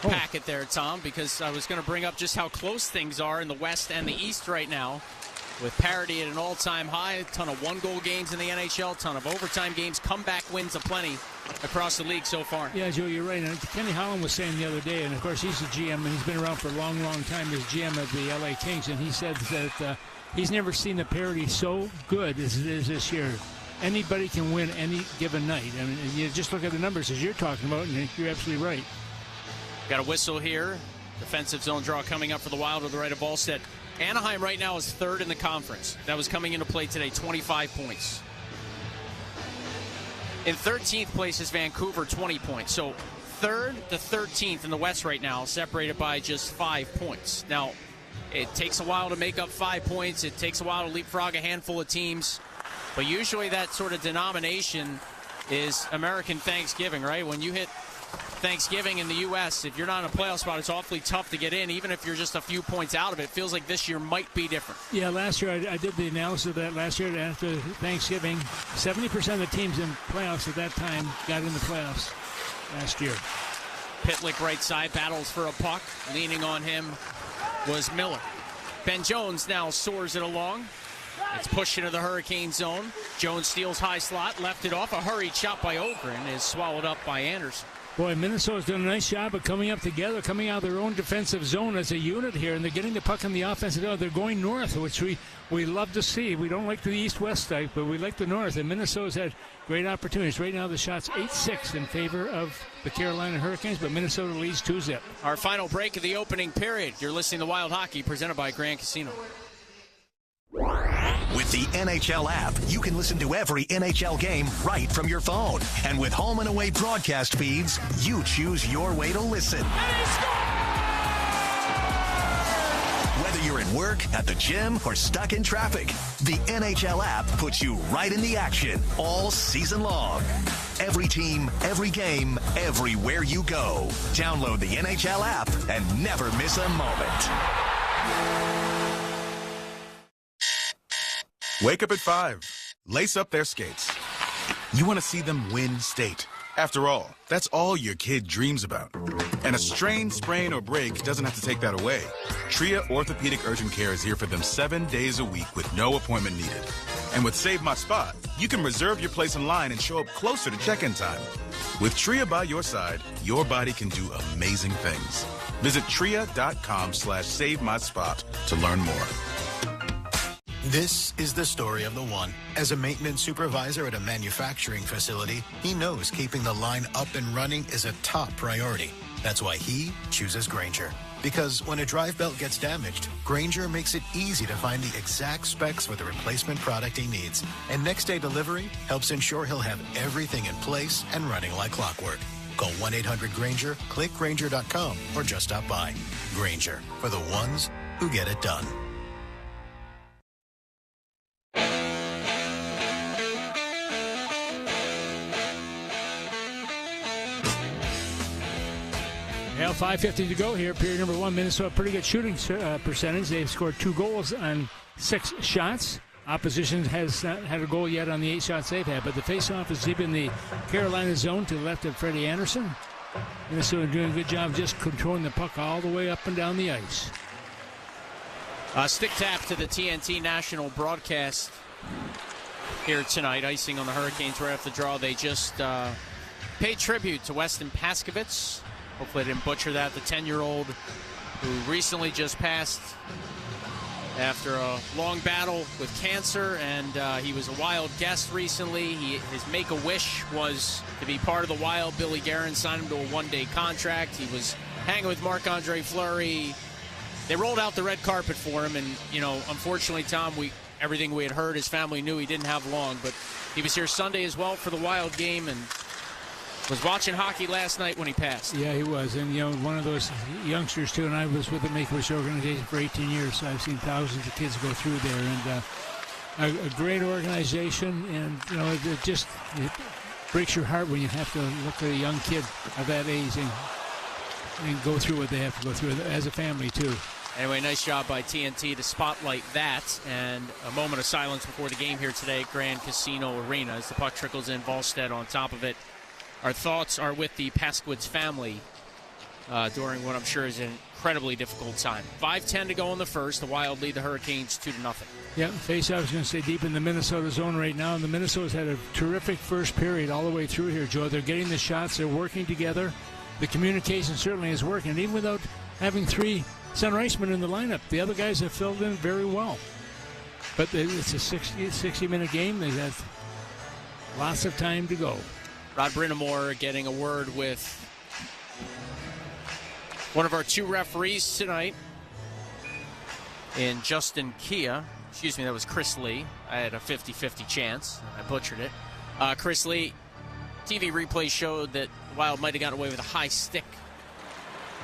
Speaker 1: packet there, Tom, because I was going to bring up just how close things are in the West and the East right now, with parity at an all-time high. A ton of one-goal games in the NHL, ton of overtime games, comeback wins aplenty across the league so far.
Speaker 2: Yeah, Joe, you're right. And Kenny Holland was saying the other day, and of course he's a GM, and he's been around for a long, long time as GM of the LA Kings, and he said that he's never seen the parity so good as it is this year. Anybody can win any given night. I mean, you just look at the numbers as you're talking about, and you're absolutely right.
Speaker 1: Got a whistle here. Defensive zone draw coming up for the Wild to the right of Volstead. Anaheim right now is 3rd in the conference. That was coming into play today, 25 points. In 13th place is Vancouver, 20 points. So 3rd to 13th in the West right now, separated by just 5 points. Now, it takes a while to make up 5 points. It takes a while to leapfrog a handful of teams. But usually that sort of denomination is American Thanksgiving, right? When you hit Thanksgiving in the U.S., if you're not in a playoff spot, it's awfully tough to get in, even if you're just a few points out of it. It feels like this year might be different.
Speaker 2: Yeah, last year I did the analysis of that. Last year after Thanksgiving, 70% of the teams in playoffs at that time got in the playoffs last year.
Speaker 1: Pitlick right side, battles for a puck. Leaning on him was Miller. Ben Jones now soars it along. It's pushed into the Hurricane zone. Jones steals high slot, left it off. A hurried shot by Ogren is swallowed up by Anderson.
Speaker 2: Boy, Minnesota's done a nice job of coming up together, coming out of their own defensive zone as a unit here, and they're getting the puck in the offensive zone. They're going north, which we love to see. We don't like the east-west type, but we like the north, and Minnesota's had great opportunities. Right now the shot's 8-6 in favor of the Carolina Hurricanes, but Minnesota leads 2-0.
Speaker 1: Our final break of the opening period. You're listening to Wild Hockey, presented by Grand Casino.
Speaker 15: With the NHL app, you can listen to every NHL game right from your phone. And with home and away broadcast feeds, you choose your way to listen. Whether you're at work, at the gym, or stuck in traffic, the NHL app puts you right in the action all season long. Every team, every game, everywhere you go. Download the NHL app and never miss a moment.
Speaker 16: Wake up at 5. Lace up their skates. You want to see them win state. After all, that's all your kid dreams about. And a strain, sprain, or break doesn't have to take that away. Tria Orthopedic Urgent Care is here for them 7 days a week with no appointment needed. And with Save My Spot, you can reserve your place in line and show up closer to check-in time. With Tria by your side, your body can do amazing things. Visit tria.com/SaveMySpot to learn more.
Speaker 17: This is the story of the one. As a maintenance supervisor at a manufacturing facility, he knows keeping the line up and running is a top priority. That's why he chooses Grainger. Because when a drive belt gets damaged, Grainger makes it easy to find the exact specs for the replacement product he needs. And next day delivery helps ensure he'll have everything in place and running like clockwork. Call 1-800-GRAINGER, click Grainger.com, or just stop by. Grainger, for the ones who get it done.
Speaker 2: Well, 5:50 to go here. Period number 1. Minnesota, pretty good shooting percentage. They've scored 2 goals on 6 shots. Opposition has not had a goal yet on the 8 shots they've had, but the faceoff is deep in the Carolina zone to the left of Freddie Anderson. Minnesota doing a good job just controlling the puck all the way up and down the ice.
Speaker 1: Stick tap to the TNT national broadcast here tonight. Icing on the Hurricanes right off the draw. They just paid tribute to Weston Paskovitz Hopefully I didn't butcher that. The 10-year-old who recently just passed after a long battle with cancer, and he was a Wild guest recently. His make-a-wish was to be part of the Wild. Billy Guerin signed him to a one-day contract. He was hanging with Marc-Andre Fleury. They rolled out the red carpet for him, and, unfortunately, Tom, everything we had heard, his family knew he didn't have long, but he was here Sunday as well for the Wild game, and was watching hockey last night when he passed.
Speaker 2: Yeah, he was. And, one of those youngsters, too, and I was with the Make-A-Wish organization for 18 years, so I've seen thousands of kids go through there. And a great organization, and, it breaks your heart when you have to look at a young kid of that age and go through what they have to go through as a family, too.
Speaker 1: Anyway, nice job by TNT to spotlight that. And a moment of silence before the game here today at Grand Casino Arena as the puck trickles in. Volstead on top of it. Our thoughts are with the Paskowitz family during what I'm sure is an incredibly difficult time. 5:10 to go in the first. The Wild lead the Hurricanes 2-0.
Speaker 2: Yeah, face-off, I was going to say, deep in the Minnesota zone right now. And the Minnesota's had a terrific first period all the way through here, Joe. They're getting the shots. They're working together. The communication certainly is working. Even without having three center icemen in the lineup, the other guys have filled in very well. But it's a 60-minute game. They've had lots of time to go.
Speaker 1: Rod Brindamore getting a word with one of our two referees tonight in Justin Kia. Excuse me, that was Chris Lee. I had a 50-50 chance. I butchered it. Chris Lee, TV replay showed that Wild might have gotten away with a high stick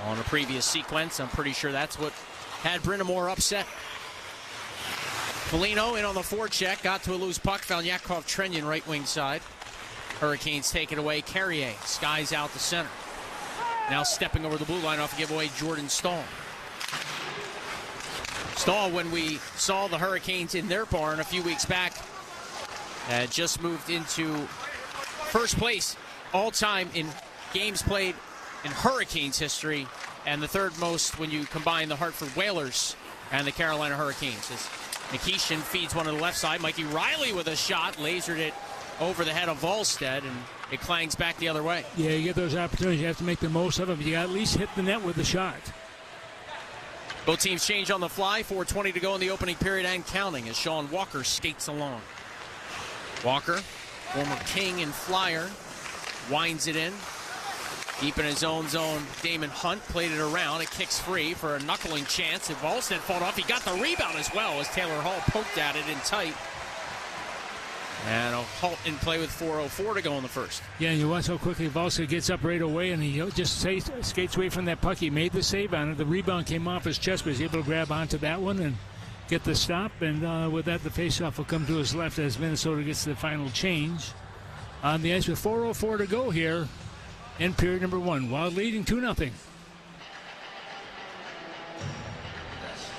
Speaker 1: on a previous sequence. I'm pretty sure that's what had Brindamore upset. Foligno in on the forecheck, got to a loose puck, found Yakov Trenyan right wing side. Hurricanes take it away. Carrier skies out the center. Now stepping over the blue line off a giveaway, Jordan Stahl. Stahl, when we saw the Hurricanes in their barn a few weeks back, had just moved into first place all-time in games played in Hurricanes history, and the third most when you combine the Hartford Whalers and the Carolina Hurricanes. As Nikishin feeds one to the left side, Mikey Riley with a shot, lasered it over the head of Volstead, and it clangs back the other way.
Speaker 2: Yeah, you get those opportunities. You have to make the most of them. You got to at least hit the net with the shot.
Speaker 1: Both teams change on the fly. 4:20 to go in the opening period and counting as Sean Walker skates along. Walker, former King and Flyer, winds it in. Deep in his own zone, Damon Hunt played it around. It kicks free for a knuckling chance. If Volstead fought off, he got the rebound as well as Taylor Hall poked at it in tight. And a halt in play with 4:04 to go in the first.
Speaker 2: Yeah, and you watch how quickly Volstead gets up right away, and he just skates away from that puck. He made the save on it. The rebound came off his chest, but he was able to grab onto that one and get the stop. And with that, the faceoff will come to his left as Minnesota gets the final change on the ice with 4:04 to go here in period number one. Wild leading 2-0.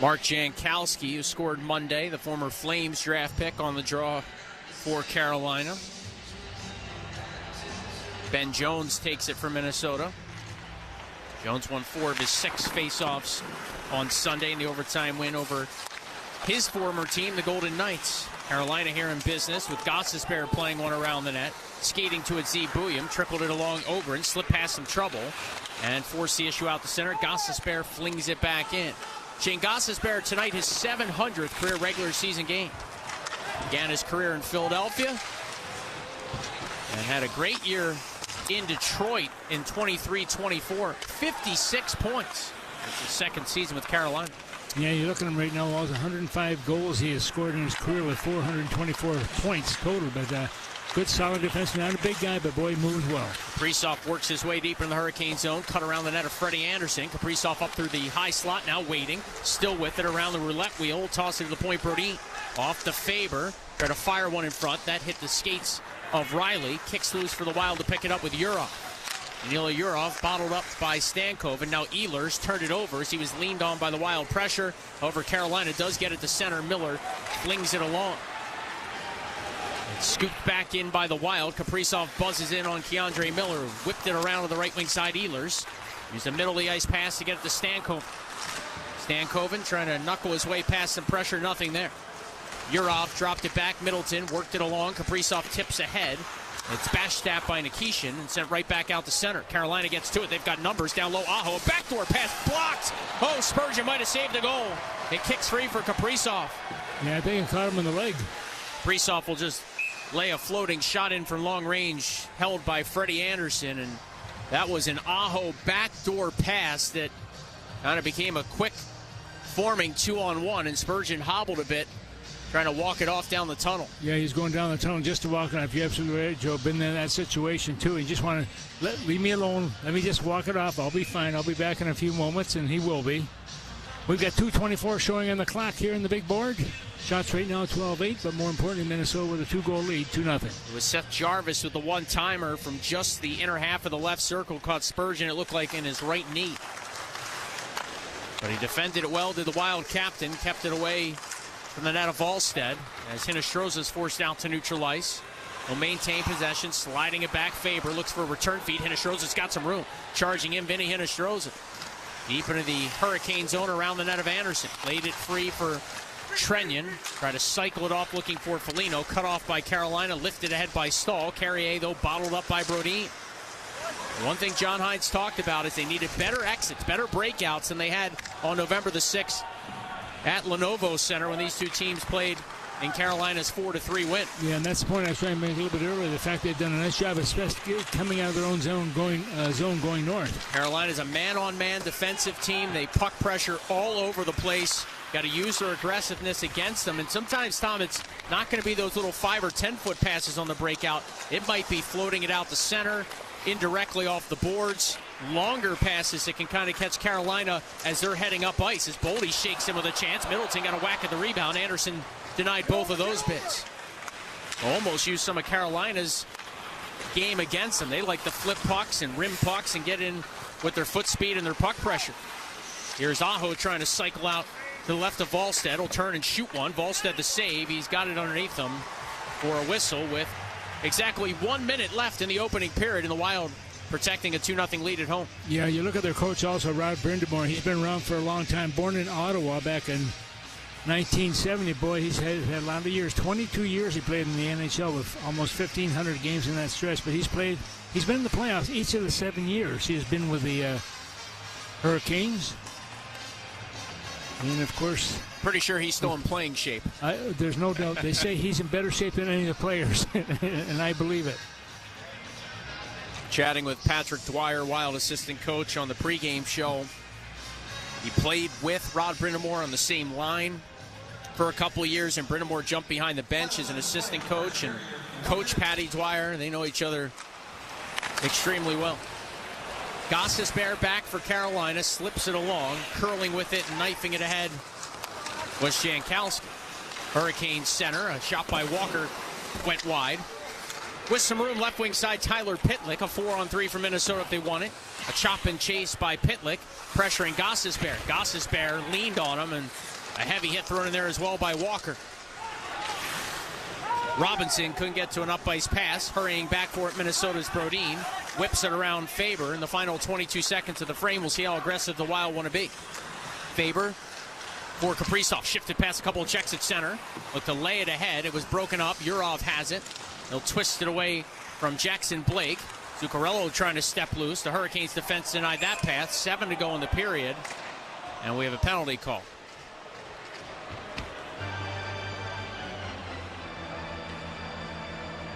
Speaker 1: Mark Jankowski, who scored Monday, the former Flames draft pick on the draw for Carolina. Ben Jones takes it for Minnesota. Jones won 4 of his 6 faceoffs on Sunday in the overtime win over his former team, the Golden Knights. Carolina here in business with Gostisbehere playing one around the net. Skating to it, Z. Bouillon, trickled it along Ogren, slipped past some trouble, and forced the issue out the center. Gostisbehere flings it back in. Shane Gostisbehere tonight, his 700th career regular season game. Began his career in Philadelphia and had a great year in Detroit in 23-24. 56 points. It's his second season with Carolina.
Speaker 2: Yeah, you look at him right now, all 105 goals he has scored in his career with 424 points total. But good, solid defense. Not a big guy, but boy, moves well.
Speaker 1: Kaprizov works his way deeper in the Hurricane zone. Cut around the net of Freddie Anderson. Kaprizov up through the high slot, now waiting. Still with it around the roulette wheel. Toss it to the point, Brodin. Off to Faber. Tried to fire one in front. That hit the skates of Riley. Kicks loose for the Wild to pick it up with Yurov. Danila Yurov bottled up by Stankov, and now Ehlers turned it over as he was leaned on by the Wild pressure. However, Carolina does get it to center. Miller flings it along. It's scooped back in by the Wild. Kaprizov buzzes in on Keandre Miller. Whipped it around to the right wing side. Ehlers used a middle of the ice pass to get it to Stankoven. Stankoven trying to knuckle his way past some pressure. Nothing there. Urov dropped it back. Middleton worked it along. Kaprizov tips ahead. It's bashed at by Nikishin and sent right back out to center. Carolina gets to it. They've got numbers down low. Aho, a backdoor pass blocked. Oh, Spurgeon might have saved the goal. It kicks free for Kaprizov.
Speaker 2: Yeah, I think it caught him in the leg.
Speaker 1: Kaprizov will just lay a floating shot in from long range, held by Freddie Anderson. And that was an Aho backdoor pass that kind of became a quick forming 2-on-1. And Spurgeon hobbled a bit, trying to walk it off down the tunnel.
Speaker 2: Yeah, he's going down the tunnel just to walk it off. You're absolutely right, Joe. Been in that situation, too. You just want to leave me alone. Let me just walk it off. I'll be fine. I'll be back in a few moments, and he will be. We've got 2:24 showing on the clock here in the big board. Shots right now 12-8, but more importantly, Minnesota with a 2-goal lead, 2-0.
Speaker 1: It was Seth Jarvis with the one-timer from just the inner half of the left circle. Caught Spurgeon, it looked like, in his right knee. But he defended it well, did the Wild captain, kept it away from the net of Volstead as Hinostroza is forced out to neutral ice. He'll maintain possession, sliding it back. Faber looks for a return feed. Hinostroza's got some room. Charging in, Vinny Hinostroza. Deep into the Hurricane zone around the net of Anderson. Laid it free for Trenyon. Try to cycle it off looking for Foligno. Cut off by Carolina. Lifted ahead by Stahl. Carrier, though, bottled up by Brodin. One thing John Hines talked about is they needed better exits, better breakouts than they had on November the 6th at Lenovo Center when these two teams played in Carolina's 4-3 win.
Speaker 2: Yeah, and that's the point I was trying to make a little bit earlier. The fact they've done a nice job, especially coming out of their own zone, going north.
Speaker 1: Carolina's a man-on-man defensive team. They puck pressure all over the place. Got to use their aggressiveness against them. And sometimes, Tom, it's not going to be those little 5 or 10-foot passes on the breakout. It might be floating it out the center, indirectly off the boards. Longer passes that can kind of catch Carolina as they're heading up ice. As Boldy shakes him with a chance. Middleton got a whack at the rebound. Anderson denied both of those bits. Almost used some of Carolina's game against them. They like to flip pucks and rim pucks and get in with their foot speed and their puck pressure. Here's Aho trying to cycle out to the left of Volstead. He'll turn and shoot one. Volstead the save. He's got it underneath him for a whistle with exactly 1 minute left in the opening period, in the Wild protecting a 2-0 lead at home.
Speaker 2: Yeah, you look at their coach also, Rod Brindamore. He's been around for a long time. Born in Ottawa back in 1970. Boy, he's had a lot of years. 22 years he played in the NHL with almost 1,500 games in that stretch. But he's been in the playoffs each of the 7 years. He has been with the Hurricanes. And, of course,
Speaker 1: pretty sure he's still in playing shape.
Speaker 2: There's no doubt. They say he's in better shape than any of the players, and I believe it.
Speaker 1: Chatting with Patrick Dwyer, Wild assistant coach, on the pregame show. He played with Rod Brindamore on the same line for a couple of years, and Brindamore jumped behind the bench as an assistant coach, and Coach Patty Dwyer, they know each other extremely well. Gostisbehere back for Carolina, slips it along, curling with it and knifing it ahead was Jankowski. Hurricane center, a shot by Walker went wide. With some room, left wing side, Tyler Pitlick, a 4-on-3 for Minnesota if they want it. A chop and chase by Pitlick, pressuring Gostisbehere. Gostisbehere leaned on him, and a heavy hit thrown in there as well by Walker. Robinson couldn't get to an up-ice pass. Hurrying back for it, Minnesota's Brodin. Whips it around Faber. In the final 22 seconds of the frame, we'll see how aggressive the Wild want to be. Faber for Kaprizov. Shifted past a couple of checks at center. Looked to lay it ahead. It was broken up. Urov has it. They'll twist it away from Jackson Blake. Zuccarello trying to step loose. The Hurricanes defense denied that pass. 7 to go in the period. And we have a penalty call.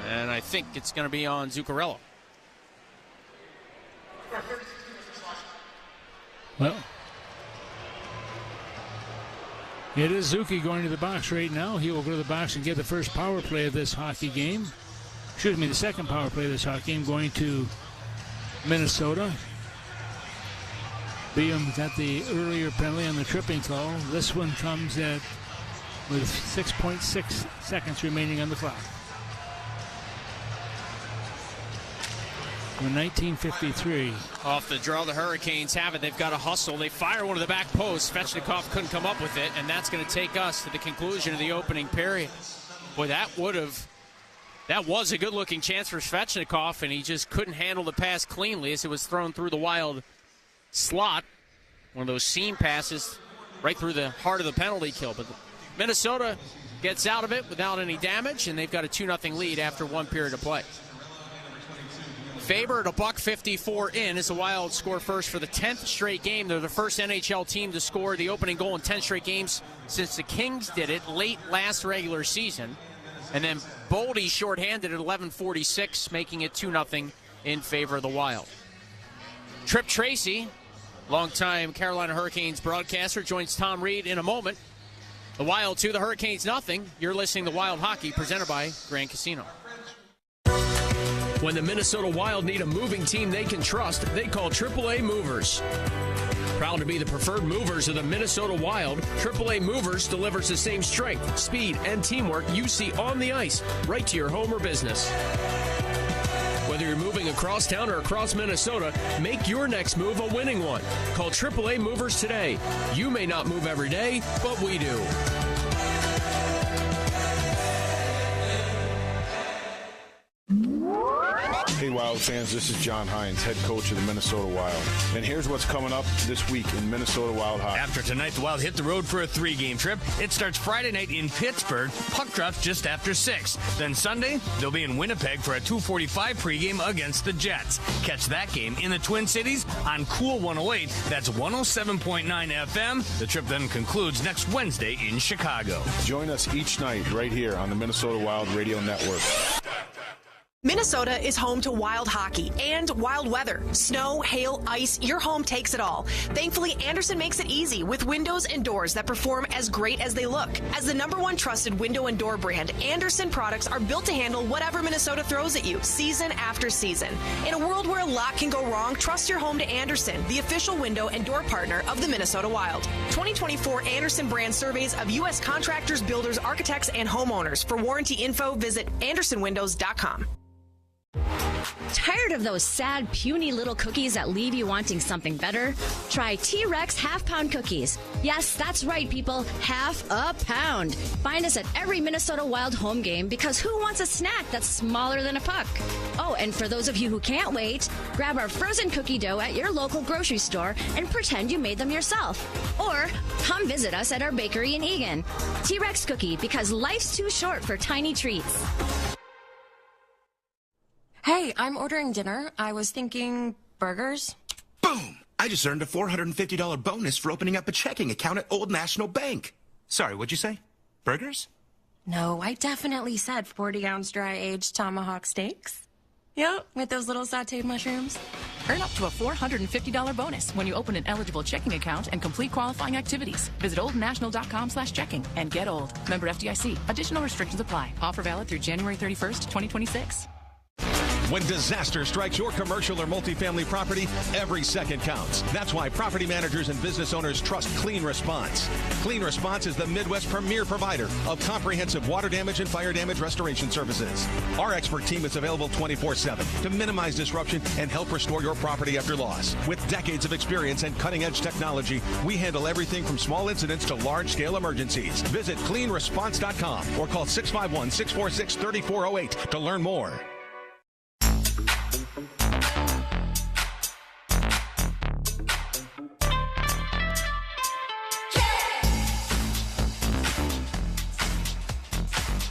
Speaker 1: And I think it's going to be on Zuccarello.
Speaker 2: Well, it is Zuki going to the box right now. He will go to the box and get the first power play of this hockey game. Excuse me, the second power play of this hockey game going to Minnesota. Beam got the earlier penalty on the tripping call. This one comes at with 6.6 seconds remaining on the clock. In 1953.
Speaker 1: Off the draw, the Hurricanes have it. They've got to hustle. They fire one of the back posts. Svechnikov couldn't come up with it, and that's going to take us to the conclusion of the opening period. Boy, that was a good-looking chance for Svechnikov, and he just couldn't handle the pass cleanly as it was thrown through the Wild slot. One of those seam passes right through the heart of the penalty kill. But Minnesota gets out of it without any damage, and they've got a 2-0 lead after 1 period of play. Faber at $1.54 in as the Wild score first for the 10th straight game. They're the first NHL team to score the opening goal in 10 straight games since the Kings did it late last regular season. And then Boldy shorthanded at 11:46, making it 2-0 in favor of the Wild. Trip Tracy, longtime Carolina Hurricanes broadcaster, joins Tom Reed in a moment. The Wild 2, the Hurricanes nothing. You're listening to Wild Hockey, presented by Grand Casino. When the Minnesota Wild need a moving team they can trust, they call AAA Movers. Proud to be the preferred movers of the Minnesota Wild, AAA Movers delivers the same strength, speed, and teamwork you see on the ice, right to your home or business. Whether you're moving across town or across Minnesota, make your next move a winning one. Call AAA Movers today. You may not move every day, but we do.
Speaker 18: Hey Wild fans, this is John Hines, head coach of the Minnesota Wild. And here's what's coming up this week in Minnesota Wild hockey.
Speaker 4: After tonight, the Wild hit the road for a 3-game trip. It starts Friday night in Pittsburgh. Puck drops just after 6. Then Sunday, they'll be in Winnipeg for a 2:45 pregame against the Jets. Catch that game in the Twin Cities on Cool 108. That's 107.9 FM. The trip then concludes next Wednesday in Chicago.
Speaker 18: Join us each night right here on the Minnesota Wild Radio Network.
Speaker 12: Minnesota is home to wild hockey and wild weather. Snow, hail, ice, your home takes it all. Thankfully, Andersen makes it easy with windows and doors that perform as great as they look. As the #1 trusted window and door brand, Andersen products are built to handle whatever Minnesota throws at you, season after season. In a world where a lot can go wrong, trust your home to Andersen, the official window and door partner of the Minnesota Wild. 2024 Andersen brand surveys of U.S. contractors, builders, architects, and homeowners. For warranty info, visit andersenwindows.com.
Speaker 19: Tired of those sad, puny little cookies that leave you wanting something better? Try T-Rex half-pound cookies. Yes, that's right, people. Half a pound. Find us at every Minnesota Wild home game because who wants a snack that's smaller than a puck? Oh, and for those of you who can't wait, grab our frozen cookie dough at your local grocery store and pretend you made them yourself. Or come visit us at our bakery in Eagan. T-Rex cookie, because life's too short for tiny treats.
Speaker 20: Hey, I'm ordering dinner. I was thinking burgers.
Speaker 21: Boom! I just earned a $450 bonus for opening up a checking account at Old National Bank. Sorry, what'd you say? Burgers?
Speaker 20: No, I definitely said 40-ounce dry-aged tomahawk steaks. Yep, with those little sauteed mushrooms.
Speaker 22: Earn up to a $450 bonus when you open an eligible checking account and complete qualifying activities. Visit oldnational.com/checking and get old. Member FDIC. Additional restrictions apply. Offer valid through January 31st, 2026.
Speaker 23: When disaster strikes your commercial or multifamily property, every second counts. That's why property managers and business owners trust Clean Response. Clean Response is the Midwest premier provider of comprehensive water damage and fire damage restoration services. Our expert team is available 24/7 to minimize disruption and help restore your property after loss. With decades of experience and cutting-edge technology, we handle everything from small incidents to large-scale emergencies. Visit cleanresponse.com or call 651-646-3408 to learn more.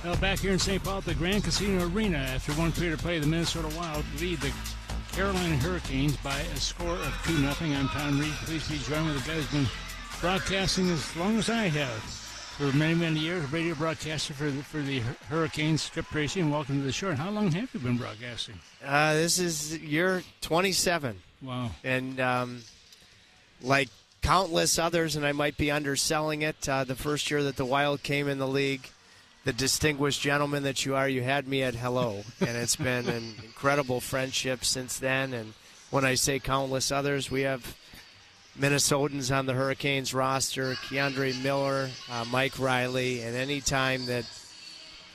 Speaker 2: Well, back here in St. Paul at the Grand Casino Arena, after 1 period of play, the Minnesota Wild lead the Carolina Hurricanes by a score of 2-0. I'm Tom Reed. Please be joined with the guy who's been broadcasting as long as I have. For many, many years, radio broadcaster for the Hurricanes, Trip Tracy, and welcome to the show. And how long have you been broadcasting?
Speaker 24: This is year 27.
Speaker 2: Wow.
Speaker 24: And like countless others, and I might be underselling it, the first year that the Wild came in the league, the distinguished gentleman that you are, you had me at hello. And it's been an incredible friendship since then. And when I say countless others, we have Minnesotans on the Hurricanes roster, Keandre Miller, Mike Riley, and any time that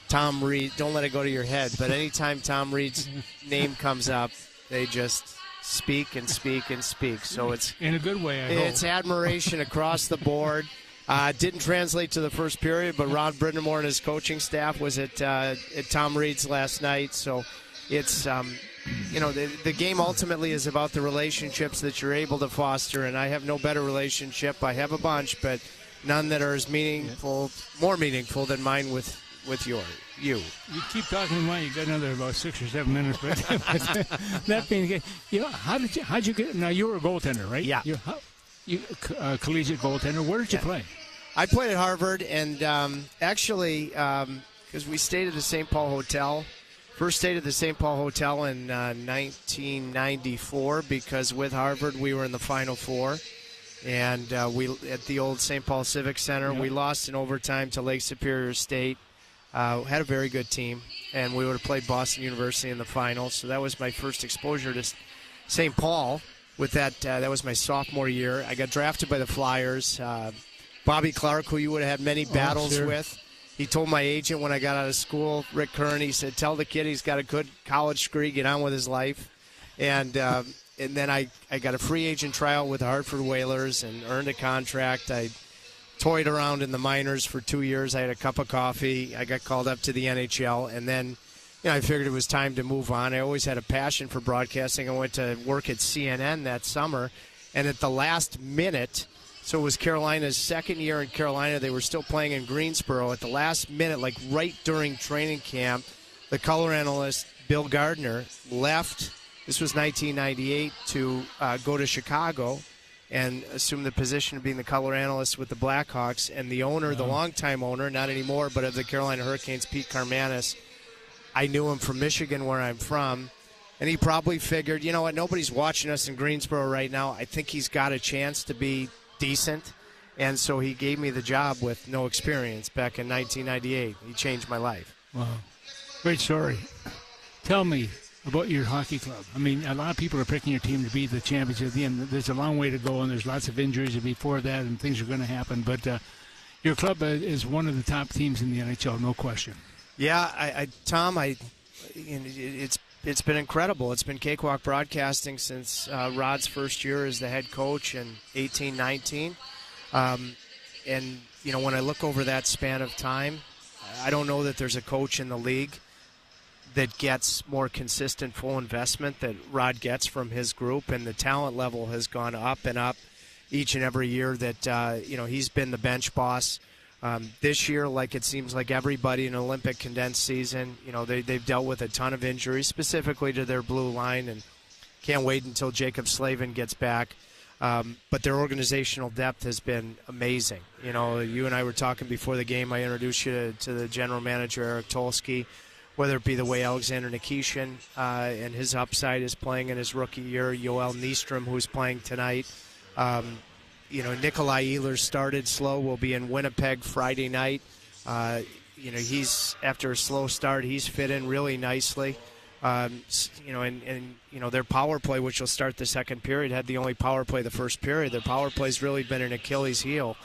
Speaker 24: Tom Reed, don't let it go to your head, but anytime Tom Reed's name comes up, they just speak and speak and speak. So it's
Speaker 2: in a good way, I hope.
Speaker 24: It's admiration across the board. Didn't translate to the first period, but Ron Brindamore and his coaching staff was at Tom Reed's last night. So it's, the game ultimately is about the relationships that you're able to foster, and I have no better relationship. I have a bunch, but none that are as meaningful, more meaningful than mine with you.
Speaker 2: You keep talking about you got another about 6 or 7 minutes, but that being the case, how'd you get? Now you were a goaltender, right?
Speaker 24: Yeah.
Speaker 2: You collegiate goaltender. Where did you play?
Speaker 24: I played at Harvard, and actually, because we stayed at the St. Paul Hotel. First stayed at the St. Paul Hotel in 1994 because with Harvard we were in the Final Four, and we at the old St. Paul Civic Center. We lost in overtime to Lake Superior State. Had a very good team, and we would have played Boston University in the finals. So that was my first exposure to St. Paul. With that, that was my sophomore year. I got drafted by the Flyers. Bobby Clark, who you would have had many battles with, he told my agent when I got out of school, Rick Kern, he said, "Tell the kid he's got a good college degree, get on with his life." And then I got a free agent tryout with the Hartford Whalers and earned a contract. I toyed around in the minors for 2 years. I had a cup of coffee. I got called up to the NHL, and then I figured it was time to move on. I always had a passion for broadcasting. I went to work at CNN that summer, and at the last minute, so it was Carolina's second year in Carolina. They were still playing in Greensboro. At the last minute, like right during training camp, the color analyst, Bill Gardner, left. This was 1998 to go to Chicago and assume the position of being the color analyst with the Blackhawks. And the owner, the longtime owner, not anymore, but of the Carolina Hurricanes, Pete Carmanis, I knew him from Michigan, where I'm from. And he probably figured, you know what, nobody's watching us in Greensboro right now. I think he's got a chance to be decent. And so he gave me the job with no experience back in 1998. He changed my life.
Speaker 2: Wow. Great story. Tell me about your hockey club. I mean, a lot of people are picking your team to be the champions at the end. There's a long way to go, and there's lots of injuries before that, and things are going to happen. But your club is one of the top teams in the NHL, no question.
Speaker 24: Yeah, Tom, it's been incredible. It's been cakewalk broadcasting since Rod's first year as the head coach in 18-19. And, when I look over that span of time, I don't know that there's a coach in the league that gets more consistent full investment that Rod gets from his group, and the talent level has gone up and up each and every year that, he's been the bench boss. This year, like it seems like everybody in an Olympic condensed season, they've dealt with a ton of injuries, specifically to their blue line, and can't wait until Jacob Slavin gets back. But their organizational depth has been amazing. You and I were talking before the game. I introduced you to the general manager, Eric Tolsky, whether it be the way Alexander Nikishin and his upside is playing in his rookie year, Yoel Nystrom, who's playing tonight. Nikolai Ehlers started slow. Will be in Winnipeg Friday night. He's after a slow start. He's fit in really nicely. Their power play, which will start the second period, had the only power play the first period. Their power play's really been an Achilles heel,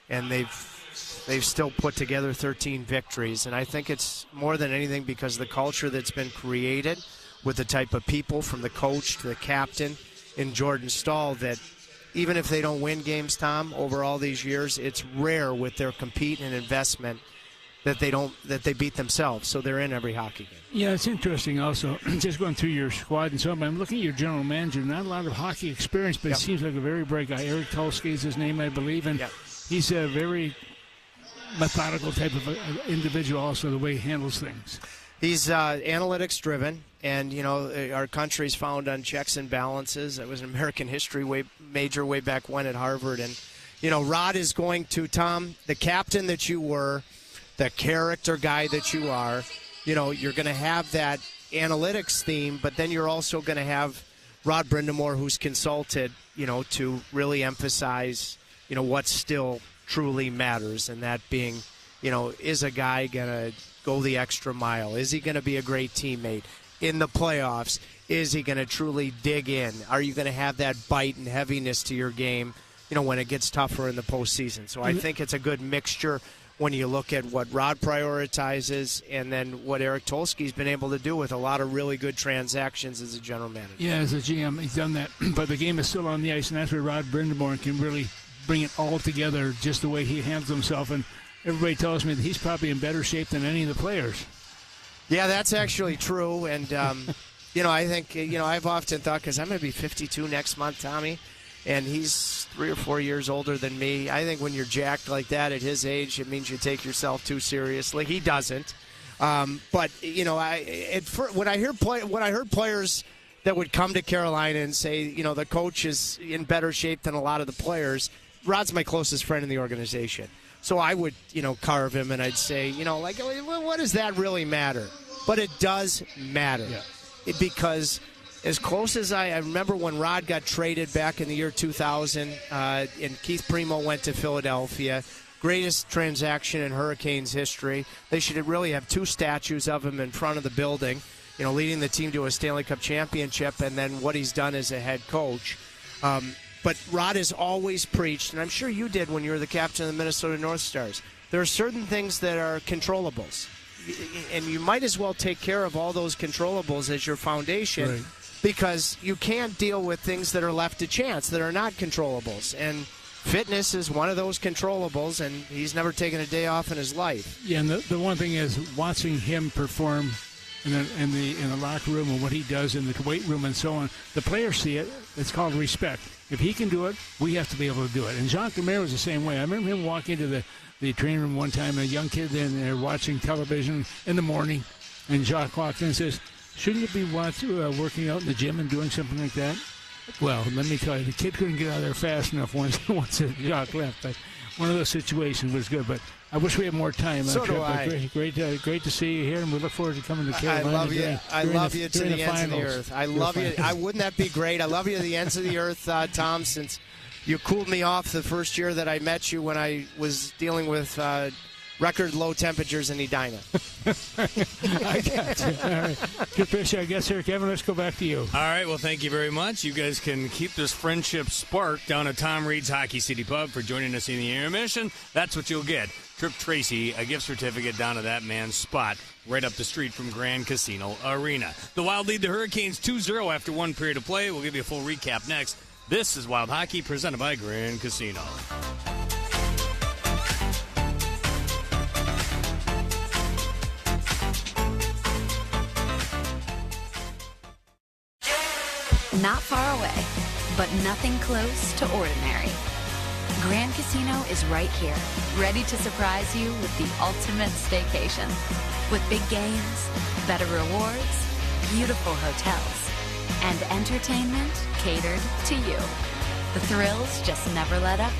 Speaker 24: and they've still put together 13 victories. And I think it's more than anything because the culture that's been created with the type of people, from the coach to the captain in Jordan Stahl, that even if they don't win games, Tom, over all these years, it's rare with their compete and investment that they beat themselves. So they're in every hockey game.
Speaker 2: Yeah, it's interesting also, just going through your squad and so on. I'm looking at your general manager, not a lot of hockey experience, but he seems like a very bright guy. Eric Tolsky is his name, I believe, and he's a very methodical type of individual also, the way he handles things.
Speaker 24: He's analytics driven, and our country's found on checks and balances. It was an American history major way back when at Harvard, and Rod is going to, Tom, the captain that you were, the character guy that you are. You're going to have that analytics theme, but then you're also going to have Rod Brindamore, who's consulted, to really emphasize, what still truly matters, and that being, is a guy going to go the extra mile? Is he going to be a great teammate in the playoffs? Is he going to truly dig in? Are you going to have that bite and heaviness to your game, when it gets tougher in the postseason? So I think it's a good mixture when you look at what Rod prioritizes and then what Eric Tolsky's been able to do with a lot of really good transactions as a general manager.
Speaker 2: Yeah, as a GM, he's done that. But the game is still on the ice, and that's where Rod Brindamore can really bring it all together, just the way he handles himself. And everybody tells me that he's probably in better shape than any of the players.
Speaker 24: Yeah, that's actually true. And, I think, I've often thought, because I'm going to be 52 next month, Tommy, and he's 3 or 4 years older than me. I think when you're jacked like that at his age, it means you take yourself too seriously. He doesn't. But when I heard players that would come to Carolina and say, the coach is in better shape than a lot of the players, Rod's my closest friend in the organization. So I would, carve him and I'd say, what does that really matter? But it does matter. Yeah. Because as close as I remember when Rod got traded back in the year 2000 and Keith Primo went to Philadelphia, greatest transaction in Hurricanes history. They should really have 2 statues of him in front of the building, leading the team to a Stanley Cup championship and then what he's done as a head coach. But Rod has always preached, and I'm sure you did when you were the captain of the Minnesota North Stars, there are certain things that are controllables. And you might as well take care of all those controllables as your foundation, right, because you can't deal with things that are left to chance, that are not controllables. And fitness is one of those controllables, and he's never taken a day off in his life.
Speaker 2: Yeah, and the one thing is watching him perform in the locker room and what he does in the weight room and so on, the players see it. It's called respect. If he can do it, we have to be able to do it. And Jacques Lemaire was the same way. I remember him walking into the training room one time, a young kid in there watching television in the morning, and Jacques walked in and says, shouldn't you be working out in the gym and doing something like that? Well, let me tell you, the kid couldn't get out of there fast enough once Jacques left. But one of those situations was good. But I wish we had more time.
Speaker 24: So do I.
Speaker 2: Great to see you here, and we look forward to coming to Carolina.
Speaker 24: I love you to the ends of the earth. I love you. Wouldn't that be great? I love you to the ends of the earth, Tom, since you cooled me off the first year that I met you when I was dealing with record low temperatures in Edina.
Speaker 2: I got you. All right. Good fish, I guess, here. Kevin, let's go back to you.
Speaker 4: All right, well, thank you very much. You guys can keep this friendship spark down at Tom Reed's Hockey City Pub for joining us in the intermission. That's what you'll get. Trip Tracy, a gift certificate down to that man's spot right up the street from Grand Casino Arena. The Wild lead the Hurricanes 2-0 after 1 period of play. We'll give you a full recap next. This is Wild Hockey presented by Grand Casino.
Speaker 3: Not far away, but nothing close to ordinary. Grand Casino is right here, ready to surprise you with the ultimate staycation. With big games, better rewards, beautiful hotels, and entertainment catered to you. The thrills just never let up.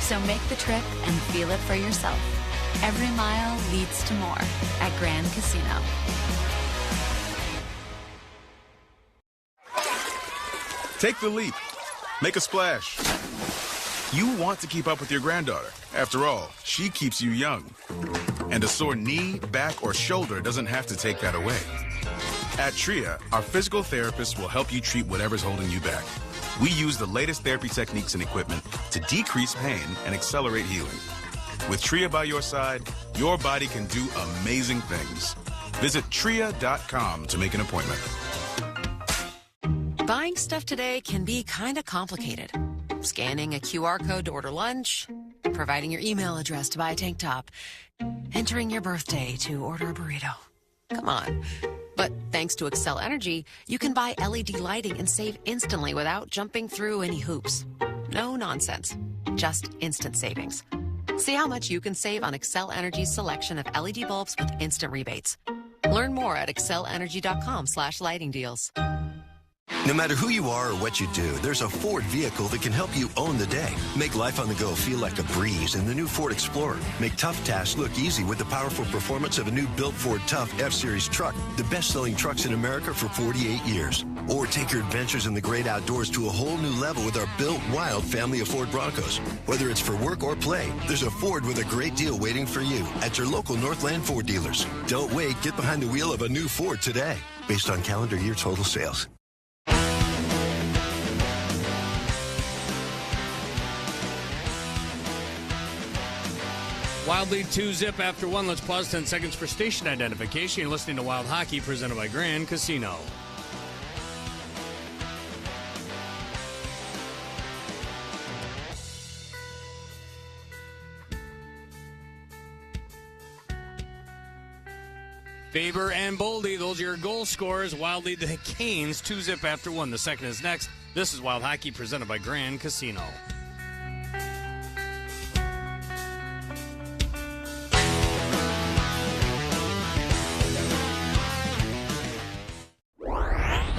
Speaker 3: So make the trip and feel it for yourself. Every mile leads to more at Grand Casino.
Speaker 16: Take the leap. Make a splash. You want to keep up with your granddaughter. After all, she keeps you young. And a sore knee, back, or shoulder doesn't have to take that away. At TRIA, our physical therapists will help you treat whatever's holding you back. We use the latest therapy techniques and equipment to decrease pain and accelerate healing. With TRIA by your side, your body can do amazing things. Visit TRIA.com to make an appointment.
Speaker 5: Buying stuff today can be kind of complicated. Scanning a QR code to order lunch, providing your email address to buy a tank top, entering your birthday to order a burrito. Come on. But thanks to Xcel Energy, you can buy LED lighting and save instantly without jumping through any hoops. No nonsense. Just instant savings. See how much you can save on Xcel Energy's selection of LED bulbs with instant rebates. Learn more at XcelEnergy.com/lighting deals.
Speaker 7: No matter who you are or what you do, there's a Ford vehicle that can help you own the day. Make life on the go feel like a breeze in the new Ford Explorer. Make tough tasks look easy with the powerful performance of a new built Ford Tough F-Series truck, the best-selling trucks in America for 48 years. Or take your adventures in the great outdoors to a whole new level with our built wild family of Ford Broncos. Whether it's for work or play, there's a Ford with a great deal waiting for you at your local Northland Ford dealers. Don't wait. Get behind the wheel of a new Ford today. Based on calendar year total sales.
Speaker 4: Wild lead 2-0 after 1. Let's pause 10 seconds for station identification. You're listening to Wild Hockey presented by Grand Casino. Faber and Boldy, those are your goal scorers. Wild lead the Canes 2-0 after 1. The second is next.
Speaker 6: This is Wild Hockey presented by Grand Casino.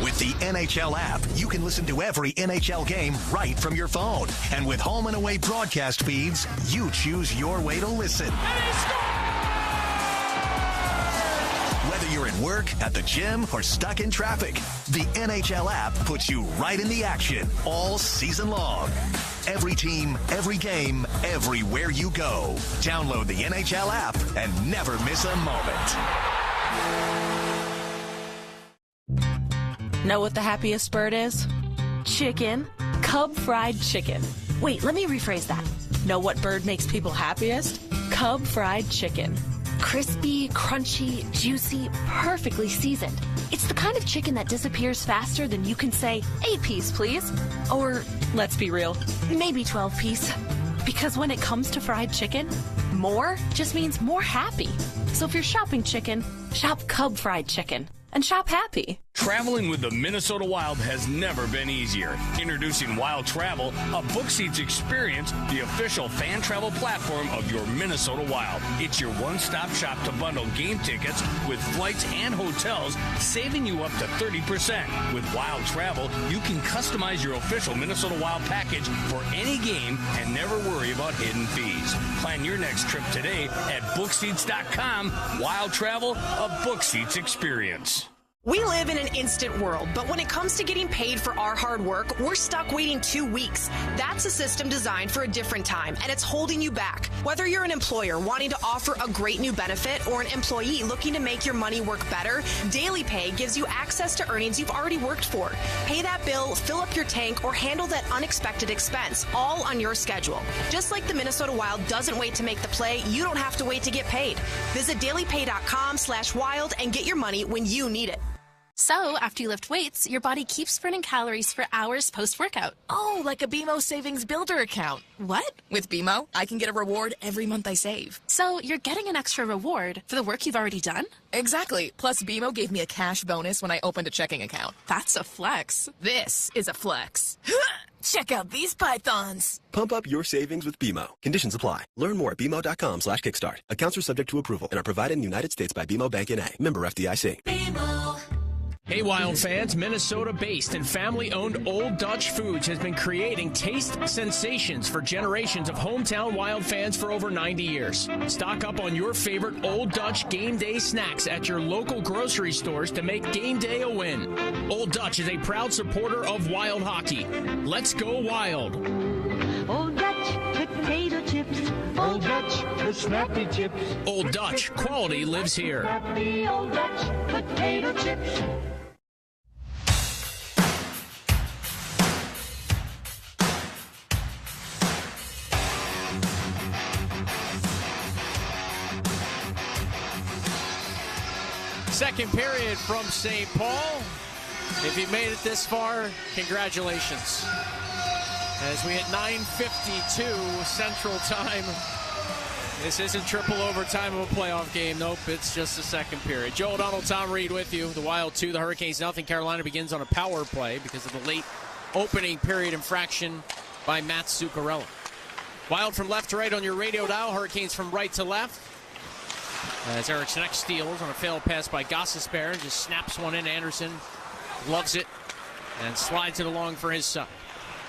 Speaker 15: With the NHL app, you can listen to every NHL game right from your phone. And with home and away broadcast feeds, you choose your way to listen. Whether you're at work, at the gym, or stuck in traffic, the NHL app puts you right in the action all season long. Every team, every game, everywhere you go. Download the NHL app and never miss a moment.
Speaker 14: Know what the happiest bird is? Chicken. Cub fried chicken. Wait, let me rephrase that. Know what bird makes people happiest? Cub fried chicken. Crispy, crunchy, juicy, perfectly seasoned. It's the kind of chicken that disappears faster than you can say, 8 piece, please. Or, let's be real, maybe 12 piece. Because when it comes to fried chicken, more just means more happy. So if you're shopping chicken, shop Cub fried chicken. And shop happy.
Speaker 4: Traveling with the Minnesota Wild has never been easier. Introducing Wild Travel, a book seats experience, the official fan travel platform of your Minnesota Wild. It's your one-stop shop to bundle game tickets with flights and hotels, saving you up to 30%. With Wild Travel, you can customize your official Minnesota Wild package for any game and never worry about hidden fees. Plan your next trip today at bookseats.com. Wild Travel, a book seats experience.
Speaker 12: We live in an instant world, but when it comes to getting paid for our hard work, we're stuck waiting 2 weeks. That's a system designed for a different time, and it's holding you back. Whether you're an employer wanting to offer a great new benefit or an employee looking to make your money work better, Daily Pay gives you access to earnings you've already worked for. Pay that bill, fill up your tank, or handle that unexpected expense, all on your schedule. Just like the Minnesota Wild doesn't wait to make the play, you don't have to wait to get paid. Visit dailypay.com/wild and get your money when you need it.
Speaker 8: So, after you lift weights, your body keeps burning calories for hours post-workout.
Speaker 10: Oh, like a BMO Savings Builder account.
Speaker 8: What?
Speaker 10: With BMO, I can get a reward every month I save.
Speaker 8: So, you're getting an extra reward for the work you've already done?
Speaker 10: Exactly. Plus, BMO gave me a cash bonus when I opened a checking account.
Speaker 8: That's a flex.
Speaker 10: This is a flex. Check out these pythons.
Speaker 11: Pump up your savings with BMO. Conditions apply. Learn more at BMO.com/kickstart. Accounts are subject to approval and are provided in the United States by BMO Bank N.A. Member FDIC.
Speaker 8: BMO.
Speaker 1: Hey, Wild fans, Minnesota-based and family-owned Old Dutch Foods has been creating taste sensations for generations of hometown Wild fans for over 90 years. Stock up on your favorite Old Dutch game day snacks at your local grocery stores to make game day a win. Old Dutch is a proud supporter of Wild hockey. Let's go Wild.
Speaker 25: Old Dutch potato chips. Old Dutch the snappy chips.
Speaker 1: Old Dutch, quality lives here.
Speaker 25: Snappy Old Dutch potato chips.
Speaker 1: Second period from St. Paul. If you made it this far, congratulations. As we hit 9:52 Central Time. This isn't triple overtime of a playoff game. Nope, it's just the second period. Joe O'Donnell, Tom Reed with you. The Wild 2, the Hurricanes nothing. Carolina begins on a power play because of the late opening period infraction by Matt Zuccarello. Wild from left to right on your radio dial. Hurricanes from right to left. As Eriksson steals on a failed pass by Gostisbehere and just snaps one in. Anderson loves it and slides it along for his son.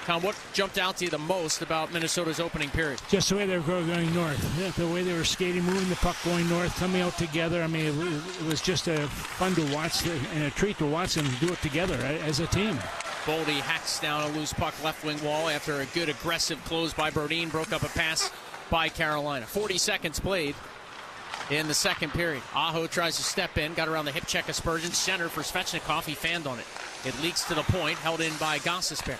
Speaker 1: Tom, what jumped out to you the most about Minnesota's opening period?
Speaker 2: Just the way they were going north. Yeah, the way they were skating, moving the puck going north, coming out together. I mean, it was just fun to watch and a treat to watch them do it together as a team.
Speaker 1: Boldy hacks down a loose puck left wing wall after a good aggressive close by Brodin. Broke up a pass by Carolina. 40 seconds played in the second period. Aho tries to step in, got around the hip check of Spurgeon. Center for Svechnikov. He fanned on it. It leaks to the point, held in by Gostisbehere.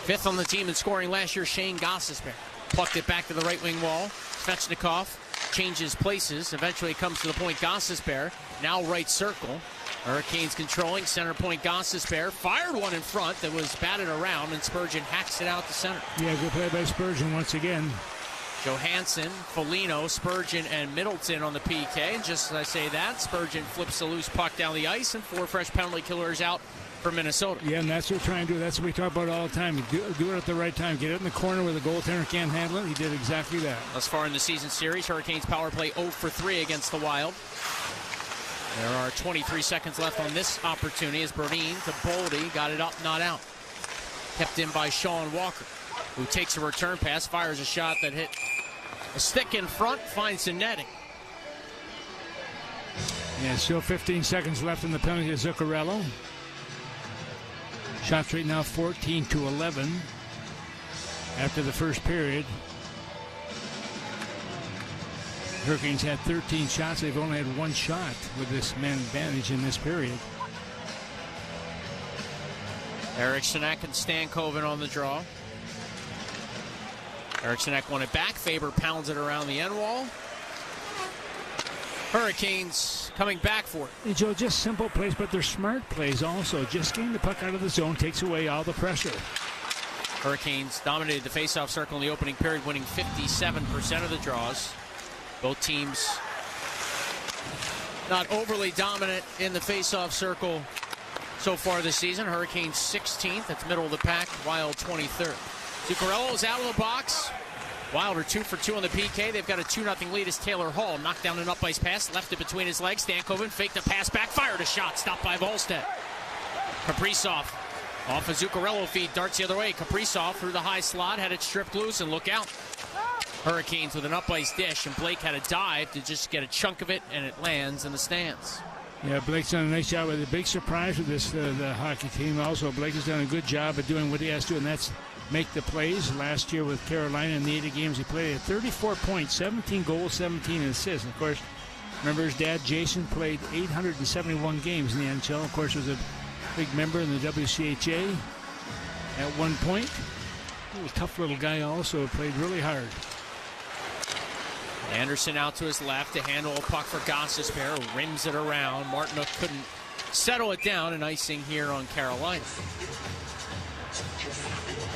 Speaker 1: Fifth on the team in scoring last year, Shane Gostisbehere. Plucked it back to the right wing wall. Svechnikov changes places. Eventually comes to the point. Gostisbehere now right circle. Hurricanes controlling. Center point Gostisbehere. Fired one in front that was batted around, and Spurgeon hacks it out to center.
Speaker 2: Yeah, good play by Spurgeon once again.
Speaker 1: Johansson, Foligno, Spurgeon, and Middleton on the PK. And just as I say that, Spurgeon flips the loose puck down the ice, and 4 fresh penalty killers out for Minnesota.
Speaker 2: Yeah, and that's what we're trying to do. That's what we talk about all the time. Do it at the right time. Get it in the corner where the goaltender can't handle it. He did exactly that.
Speaker 1: Thus far in the season series, Hurricanes power play 0 for 3 against the Wild. There are 23 seconds left on this opportunity as Brodin to Boldy. Got it up, not out. Kept in by Sean Walker, who takes a return pass, fires a shot that hit a stick in front, finds the netting.
Speaker 2: Yeah, still 15 seconds left in the penalty to Zuccarello. Shots right now 14-11 after the first period. Hurricanes had 13 shots. They've only had one shot with this man advantage in this period.
Speaker 1: Eriksson and Stankoven on the draw. Eriksson won it back. Faber pounds it around the end wall. Hurricanes coming back for it.
Speaker 2: Hey, Joe, just simple plays, but they're smart plays also. Just getting the puck out of the zone takes away all the pressure.
Speaker 1: Hurricanes dominated the faceoff circle in the opening period, winning 57% of the draws. Both teams not overly dominant in the faceoff circle so far this season. Hurricanes 16th. That's middle of the pack. Wild 23rd. Zuccarello is out of the box. Wild are 2 for 2 on the PK. They've got a 2-0 lead as Taylor Hall knocked down an up-ice pass, left it between his legs. Stankoven faked a pass back, fired a shot, stopped by Volstead. Kaprizov off a Zuccarello feed, darts the other way. Kaprizov through the high slot, had it stripped loose, and look out. Hurricanes with an up-ice dish, and Blake had a dive to just get a chunk of it, and it lands in the stands.
Speaker 2: Yeah, Blake's done a nice job with a big surprise with this the hockey team. Also, Blake has done a good job of doing what he has to do, and that's make the plays. Last year with Carolina in the 80 games he played, at 34 points, 17 goals, 17 assists. And of course, remember his dad, Jason, played 871 games in the NHL. Of course, was a big member in the WCHA at one point. He was a tough little guy also, played really hard.
Speaker 1: Anderson out to his left to handle a puck for Gostisbehere, rims it around. Martinook couldn't settle it down, and icing here on Carolina.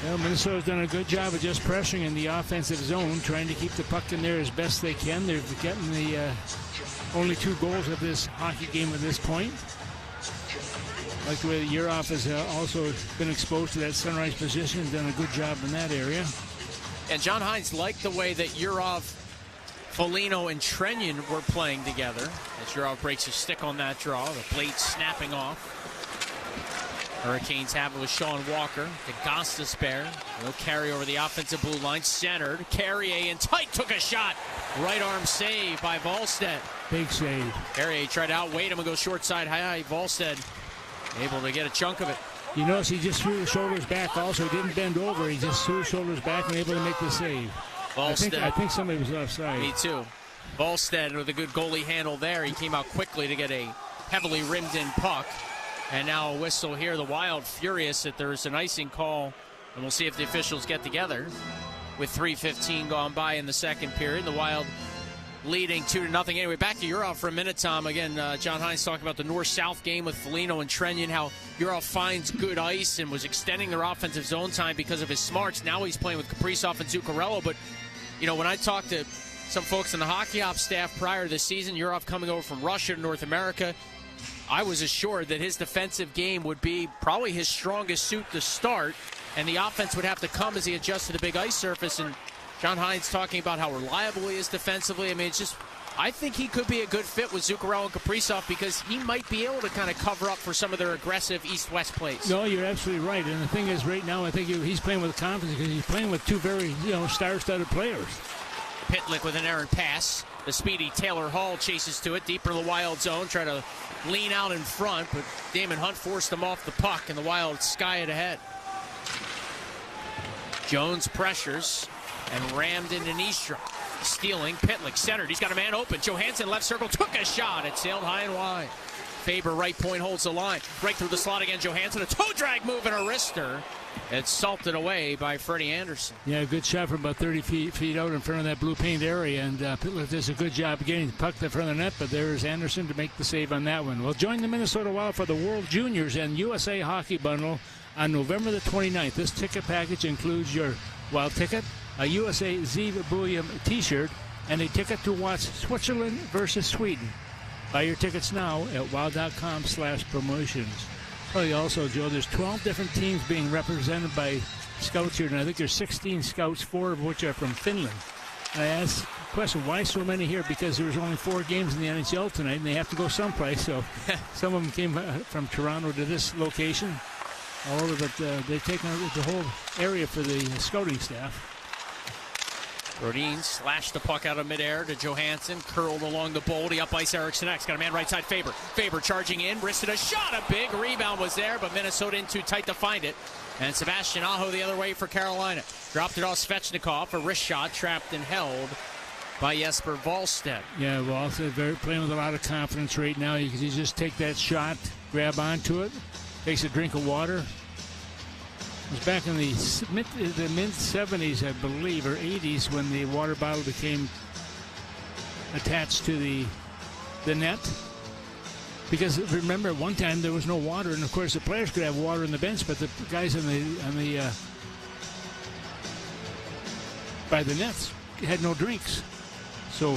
Speaker 2: Well, Minnesota's done a good job of just pressuring in the offensive zone, trying to keep the puck in there as best they can. They're getting the only 2 goals of this hockey game at this point. Like the way that Urov has also been exposed to that Sunrise position and done a good job in that area.
Speaker 1: And John Hines liked the way that Urov, Foligno, and Trenyon were playing together. As Urov breaks his stick on that draw, the blade snapping off. Hurricanes have it with Sean Walker to Gostisbehere. No carry over the offensive blue line. Centered. Carrier in tight. Took a shot. Right arm save by Volstead.
Speaker 2: Big save.
Speaker 1: Carrier tried to outweight him and go short side high. Volstead able to get a chunk of it.
Speaker 2: You notice he just threw his shoulders back also. He didn't bend over. He just threw his shoulders back and able to make the save.
Speaker 1: Volstead.
Speaker 2: I think somebody was offside.
Speaker 1: Me too. Volstead with a good goalie handle there. He came out quickly to get a heavily rimmed in puck. And now a whistle here. The Wild furious that there's an icing call. And we'll see if the officials get together. With 3:15 gone by in the second period. The Wild leading 2-0. Anyway, back to Urov for a minute, Tom. Again, John Hines talking about the North-South game with Foligno and Trenyon, how Urov finds good ice and was extending their offensive zone time because of his smarts. Now he's playing with Kaprizov and Zuccarello. But, you know, when I talked to some folks in the hockey ops staff prior to this season, Urov coming over from Russia to North America, I was assured that his defensive game would be probably his strongest suit to start, and the offense would have to come as he adjusts to the big ice surface. And John Hines talking about how reliable he is defensively. I mean, it's just, I think he could be a good fit with Zuccarello and Kaprizov because he might be able to kind of cover up for some of their aggressive east-west plays.
Speaker 2: No, you're absolutely right. And the thing is, right now, I think he's playing with confidence because he's playing with 2 very, star-studded players.
Speaker 1: Pitlick with an errant pass. The speedy Taylor Hall chases to it, deeper in the Wild zone, try to lean out in front, but Damon Hunt forced him off the puck, and the Wild sky it ahead. Jones pressures and rammed into Nystrom. Stealing, Pitlick centered. He's got a man open. Johansson left circle, took a shot. It sailed high and wide. Faber right point holds the line. Right through the slot again, Johansson. A toe drag move and a wrister. It's salted away by Freddie Anderson.
Speaker 2: Yeah, good shot from about 30 feet out in front of that blue paint area. And Pitlick does a good job getting the puck in front of the net, but there's Anderson to make the save on that one. We'll join the Minnesota Wild for the World Juniors and USA Hockey Bundle on November the 29th. This ticket package includes your Wild ticket, a USA Zeev Bulliam t-shirt, and a ticket to watch Switzerland versus Sweden. Buy your tickets now at wild.com/promotions. Well, also, Joe, there's 12 different teams being represented by scouts here, and I think there's 16 scouts, 4 of which are from Finland. And I asked the question, why so many here? Because there was only 4 games in the NHL tonight, and they have to go someplace. So some of them came from Toronto to this location, all over, but they've taken the whole area for the scouting staff.
Speaker 1: Rodin slashed the puck out of midair to Johansson, curled along the Boldy, up ice Eriksson X, got a man right side, Faber. Faber charging in, wristed a shot, a big rebound was there, but Minnesota in too tight to find it. And Sebastian Aho the other way for Carolina. Dropped it off Svechnikov, a wrist shot, trapped and held by Jesper Wallstedt.
Speaker 2: Yeah, Wallstedt playing with a lot of confidence right now. You just take that shot, grab onto it, takes a drink of water. It was back in the mid-70s, I believe, or 80s, when the water bottle became attached to the net. Because remember, one time there was no water, and of course the players could have water on the bench, but the guys by the nets had no drinks. So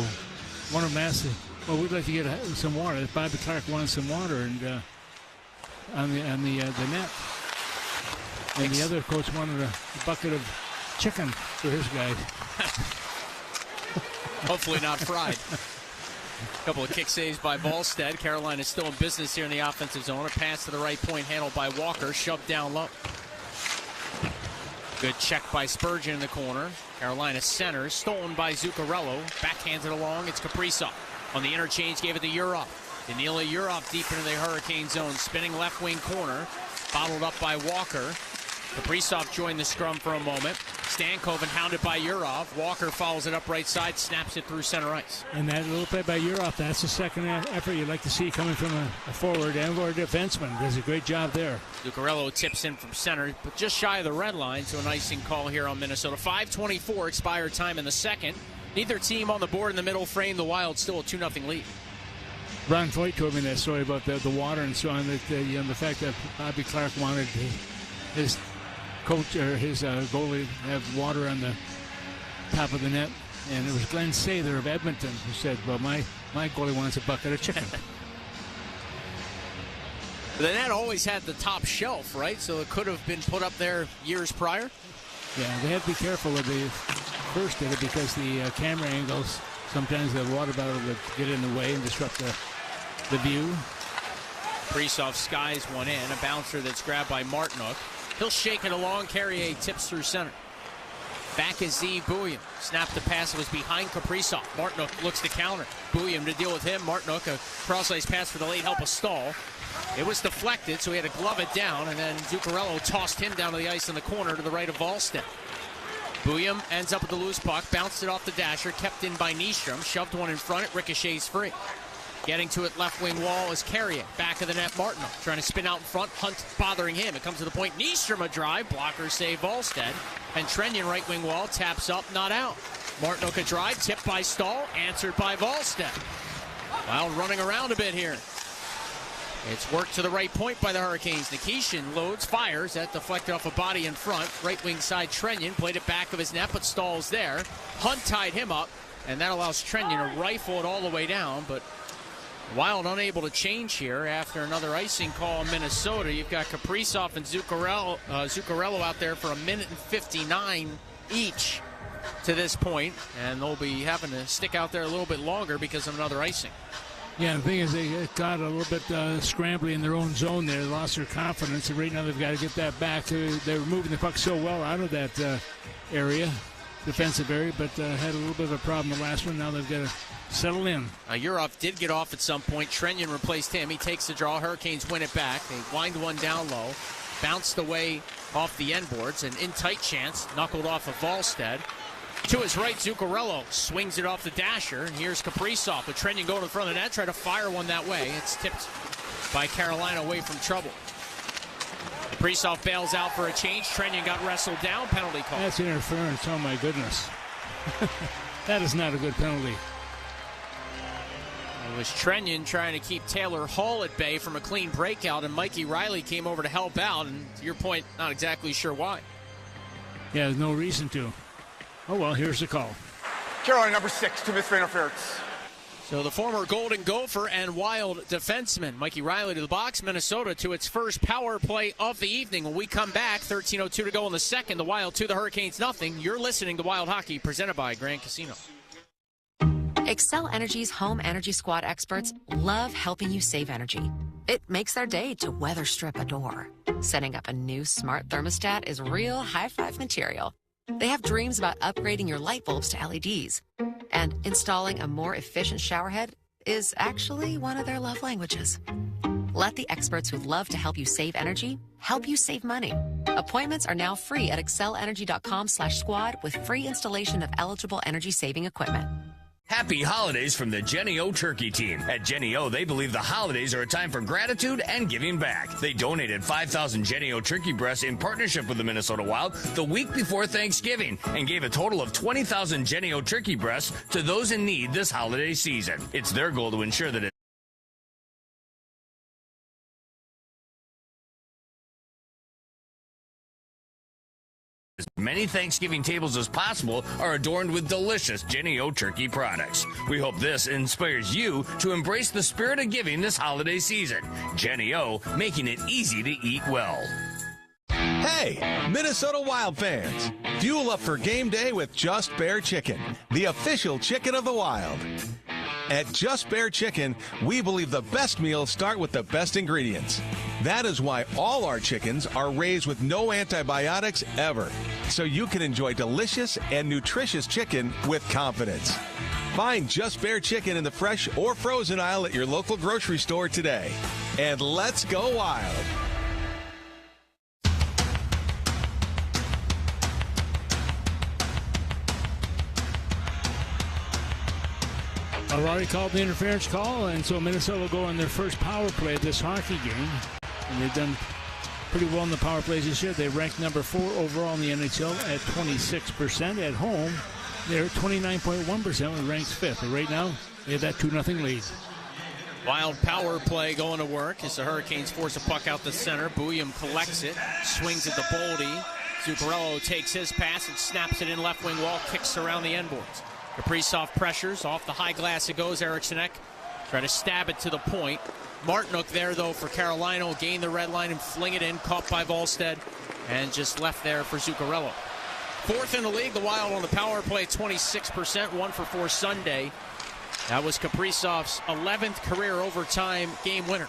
Speaker 2: one of them asked, "Well, we'd like to get some water." Bobby Clark wanted some water, and on the net. And the other coach wanted a bucket of chicken for his guy.
Speaker 1: Hopefully not fried. A couple of kick saves by Wallstedt. Carolina is still in business here in the offensive zone. A pass to the right point handled by Walker. Shoved down low. Good check by Spurgeon in the corner. Carolina center. Stolen by Zuccarello. Backhanded along. It's Kaprizov. On the interchange, gave it to Urov. Danila Urov deep into the Hurricane zone. Spinning left wing corner. Bottled up by Walker. Kaprizov joined the scrum for a moment. Stankoven hounded by Urov. Walker follows it up right side, snaps it through center ice.
Speaker 2: And that little play by Urov, that's the second effort you'd like to see coming from a forward and or a defenseman. Does a great job there.
Speaker 1: Zuccarello tips in from center, but just shy of the red line, so an icing call here on Minnesota. 5:24 expired time in the second. Neither team on the board in the middle frame. The Wild still a 2-0 lead.
Speaker 2: Ron Voigt told me that story about the water and so on. That the fact that Bobby Clark wanted his coach or his goalie have water on the top of the net, and it was Glenn Sather of Edmonton who said, "Well, my goalie wants a bucket of chicken."
Speaker 1: The net always had the top shelf, right? So it could have been put up there years prior.
Speaker 2: Yeah, they had to be careful of the first did it because the camera angles, sometimes the water bottle would get in the way and disrupt the view.
Speaker 1: Kaprizov skies one in, a bouncer that's grabbed by Martinook. He'll shake it along. Carrier tips through center. Back is Z. Bouillon. Snapped the pass. It was behind Kaprizov. Martinook looks to counter. Bouillon to deal with him. Martinook, a cross-ice pass for the late help of Stahl. It was deflected, so he had to glove it down, and then Zuccarello tossed him down to the ice in the corner to the right of Wallstedt. Bouillon ends up with the loose puck, bounced it off the dasher, kept in by Nystrom, shoved one in front, it ricochets free. Getting to it, left wing wall is Carrier. Back of the net, Martinook trying to spin out in front. Hunt bothering him. It comes to the point. Nystrom a drive. Blocker save Wallstedt. And Trenyon right wing wall taps up, not out. Martinook a drive. Tipped by Stahl. Answered by Wallstedt. Wild running around a bit here. It's worked to the right point by the Hurricanes. Nikishin loads, fires. That deflected off a body in front. Right wing side, Trenyon played it back of his net, but Stahl's there. Hunt tied him up, and that allows Trenyon to rifle it all the way down, but Wild unable to change here after another icing call in Minnesota. You've got Kaprizov and Zuccarello out there for 1:59 each to this point, and they'll be having to stick out there a little bit longer because of another icing.
Speaker 2: Yeah, the thing is they got a little bit scrambly in their own zone there. They lost their confidence, and right now they've got to get that back. They were moving the puck so well out of that area, defensive area, but had a little bit of a problem the last one. Now they've got to settle in.
Speaker 1: Urov did get off at some point. Trenyon replaced him. He takes the draw. Hurricanes win it back. They wind one down low. Bounced away off the end boards. An in-tight chance. Knuckled off of Wallstedt. To his right, Zuccarello swings it off the dasher. And here's Kaprizov. With Trenyon going to the front of the net. Try to fire one that way. It's tipped by Carolina away from trouble. Kaprizov bails out for a change. Trenyon got wrestled down. Penalty call.
Speaker 2: That's interference. Oh, my goodness. That is not a good penalty.
Speaker 1: It was Trenyon trying to keep Taylor Hall at bay from a clean breakout, and Mikey Riley came over to help out, and to your point, not exactly sure why.
Speaker 2: Yeah, there's no reason to. Oh, well, here's the call.
Speaker 9: Carolina number 6, 2 minutes for interference.
Speaker 1: So the former Golden Gopher and Wild defenseman, Mikey Riley to the box, Minnesota to its first power play of the evening. When we come back, 13:02 to go in the second, the Wild 2, the Hurricanes nothing. You're listening to Wild Hockey, presented by Grand Casino.
Speaker 5: Xcel Energy's Home Energy Squad experts love helping you save energy. It makes their day to weather strip a door. Setting up a new smart thermostat is real high-five material. They have dreams about upgrading your light bulbs to LEDs. And installing a more efficient showerhead is actually one of their love languages. Let the experts who love to help you save energy help you save money. Appointments are now free at excelenergy.com/squad with free installation of eligible energy-saving equipment.
Speaker 4: Happy holidays from the Jenny O Turkey Team. At Jenny O, they believe the holidays are a time for gratitude and giving back. They donated 5,000 Jenny O turkey breasts in partnership with the Minnesota Wild the week before Thanksgiving and gave a total of 20,000 Jenny O turkey breasts to those in need this holiday season. It's their goal to ensure that as many Thanksgiving tables as possible are adorned with delicious Jenny O turkey products. We hope this inspires you to embrace the spirit of giving this holiday season. Jenny O, making it easy to eat well.
Speaker 23: Hey, Minnesota Wild fans, fuel up for game day with Just Bear Chicken, the official chicken of the Wild. At Just Bear Chicken, we believe the best meals start with the best ingredients. That is why all our chickens are raised with no antibiotics ever, so you can enjoy delicious and nutritious chicken with confidence. Find Just Bear Chicken in the fresh or frozen aisle at your local grocery store today. And let's go wild.
Speaker 2: I've already called the interference call, and so Minnesota will go on their first power play of this hockey game. And they've done pretty well in the power plays this year. They ranked number 4 overall in the NHL at 26%. At home, they're at 29.1% and ranked 5th. And right now, they have that 2-0 lead.
Speaker 1: Wild power play going to work as the Hurricanes force a puck out the center. Bouillon collects it, swings it to Boldy. Zuccarello takes his pass and snaps it in left wing wall, kicks around the end boards. Kaprizov pressures. Off the high glass it goes. Eriksson try to stab it to the point. Martinook there, though, for Carolina. Will gain the red line and fling it in. Caught by Volstead. And just left there for Zuccarello. 4th in the league. The Wild on the power play, 26%. 1 for 4 Sunday. That was Kaprizov's 11th career overtime game winner,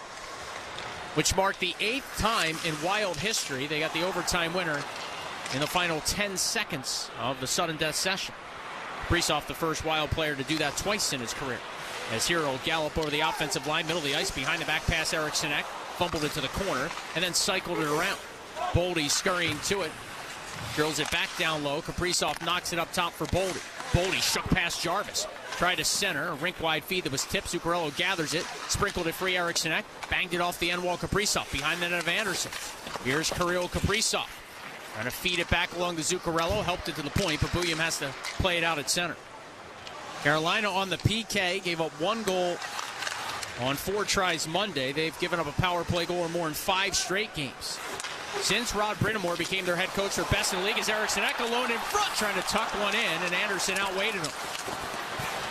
Speaker 1: which marked the 8th time in Wild history they got the overtime winner in the final 10 seconds of the sudden death session. Kaprizov, the first Wild player to do that twice in his career. As Hero will gallop over the offensive line, middle of the ice, behind the back pass, Eriksson fumbled it to the corner, and then cycled it around. Boldy scurrying to it, drills it back down low. Kaprizov knocks it up top for Boldy. Boldy shook past Jarvis. Tried to center, a rink-wide feed that was tipped. Zuccarello gathers it, sprinkled it free. Eriksson banged it off the end wall. Kaprizov behind the net of Anderson. Here's Kirill Kaprizov. Trying to feed it back along to Zuccarello. Helped it to the point, but Bouillon has to play it out at center. Carolina on the PK gave up 1 goal on 4 tries Monday. They've given up a power play goal or more in 5 straight games. Since Rod Brind'Amour became their head coach, their best in the league is Eriksson alone in front, trying to tuck one in, and Anderson outweighted him.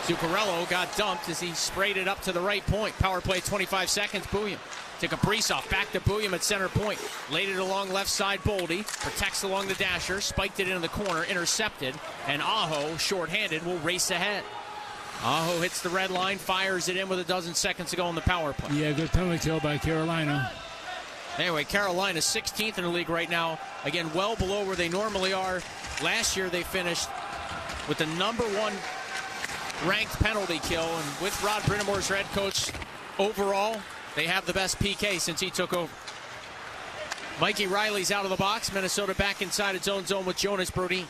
Speaker 1: Zuccarello got dumped as he sprayed it up to the right point. Power play, 25 seconds. Bouillon to Kaprizov, back to Bouillon at center point. Laid it along left side. Boldy protects along the dasher, spiked it into the corner, intercepted, and Aho, shorthanded, will race ahead. Aho hits the red line, fires it in with 12 seconds to go on the power play.
Speaker 2: Yeah, good penalty kill by Carolina.
Speaker 1: Anyway, Carolina 16th in the league right now. Again, well below where they normally are. Last year they finished with the number 1 ranked penalty kill, and with Rod Brind'Amour's head coach overall, they have the best PK since he took over. Mikey Riley's out of the box. Minnesota back inside its own zone with Jonas Brodin.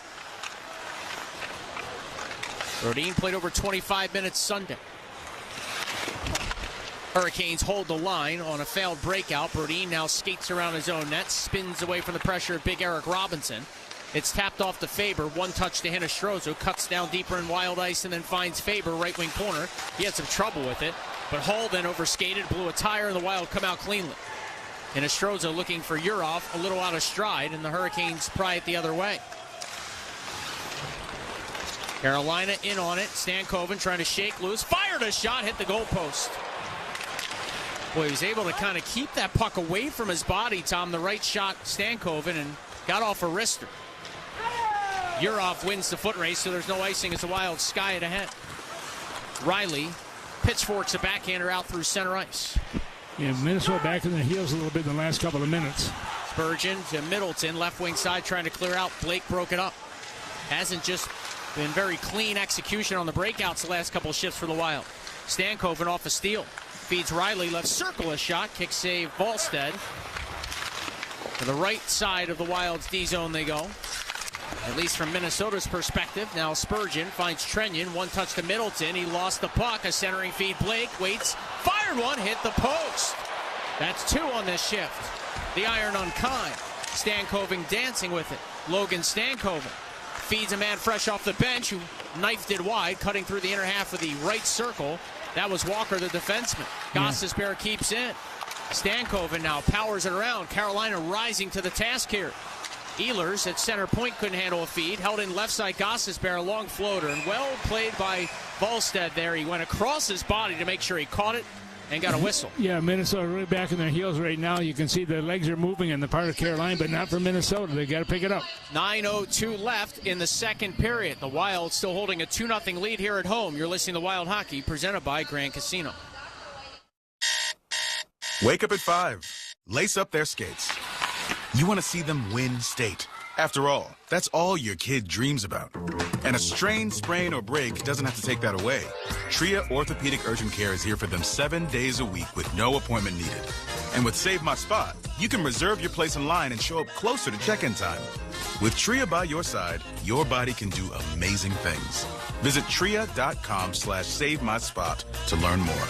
Speaker 1: Brodin played over 25 minutes Sunday. Hurricanes hold the line on a failed breakout. Brodin now skates around his own net, spins away from the pressure of big Eric Robinson. It's tapped off to Faber. 1 touch to Hinostroza, cuts down deeper in wild ice and then finds Faber, right wing corner. He had some trouble with it, but Hull then overskated, blew a tire, and the Wild come out cleanly. Hinostroza looking for Urov, a little out of stride, and the Hurricanes pry it the other way. Carolina in on it. Stankoven trying to shake loose. Fired a shot, hit the goalpost. Boy, he was able to kind of keep that puck away from his body, Tom. The right shot, Stankoven, and got off a wrister. Urov wins the foot race, so there's no icing as the Wild sky it ahead. Riley pitchforks a backhander out through center ice.
Speaker 2: Yeah, Minnesota back in their heels a little bit in the last couple of minutes.
Speaker 1: Spurgeon to Middleton, left wing side trying to clear out. Blake broke it up. Hasn't just been very clean execution on the breakouts the last couple of shifts for the Wild. Stankoven off a steal. Feeds Riley, left circle a shot. Kick save, Volstead. To the right side of the Wild's D zone they go. At least from Minnesota's perspective. Now Spurgeon finds Trenyon. One touch to Middleton. He lost the puck. A centering feed. Blake waits. Fired one. Hit the post. That's 2 on this shift. The iron unkind. Stankoven dancing with it. Logan Stankoven feeds a man fresh off the bench who knifed it wide, cutting through the inner half of the right circle. That was Walker, the defenseman. Gostisbehere keeps in. Stankoven now powers it around. Carolina rising to the task here. Ehlers at center point couldn't handle a feed. Held in left side Gostisbehere, a long floater. And well played by Volstead there. He went across his body to make sure he caught it and got a whistle.
Speaker 2: Yeah, Minnesota really back in their heels right now. You can see the legs are moving in the part of Carolina, but not for Minnesota. They got to pick it up.
Speaker 1: 9:02 left in the second period. The Wild still holding a 2-0 lead here at home. You're listening to Wild Hockey, presented by Grand Casino.
Speaker 16: Wake up at 5. Lace up their skates. You want to see them win state. After all, that's all your kid dreams about. And a strain, sprain, or break doesn't have to take that away. Tria Orthopedic Urgent Care is here for them 7 days a week with no appointment needed. And with Save My Spot, you can reserve your place in line and show up closer to check-in time. With Tria by your side, your body can do amazing things. Visit tria.com/SaveMySpot to learn more.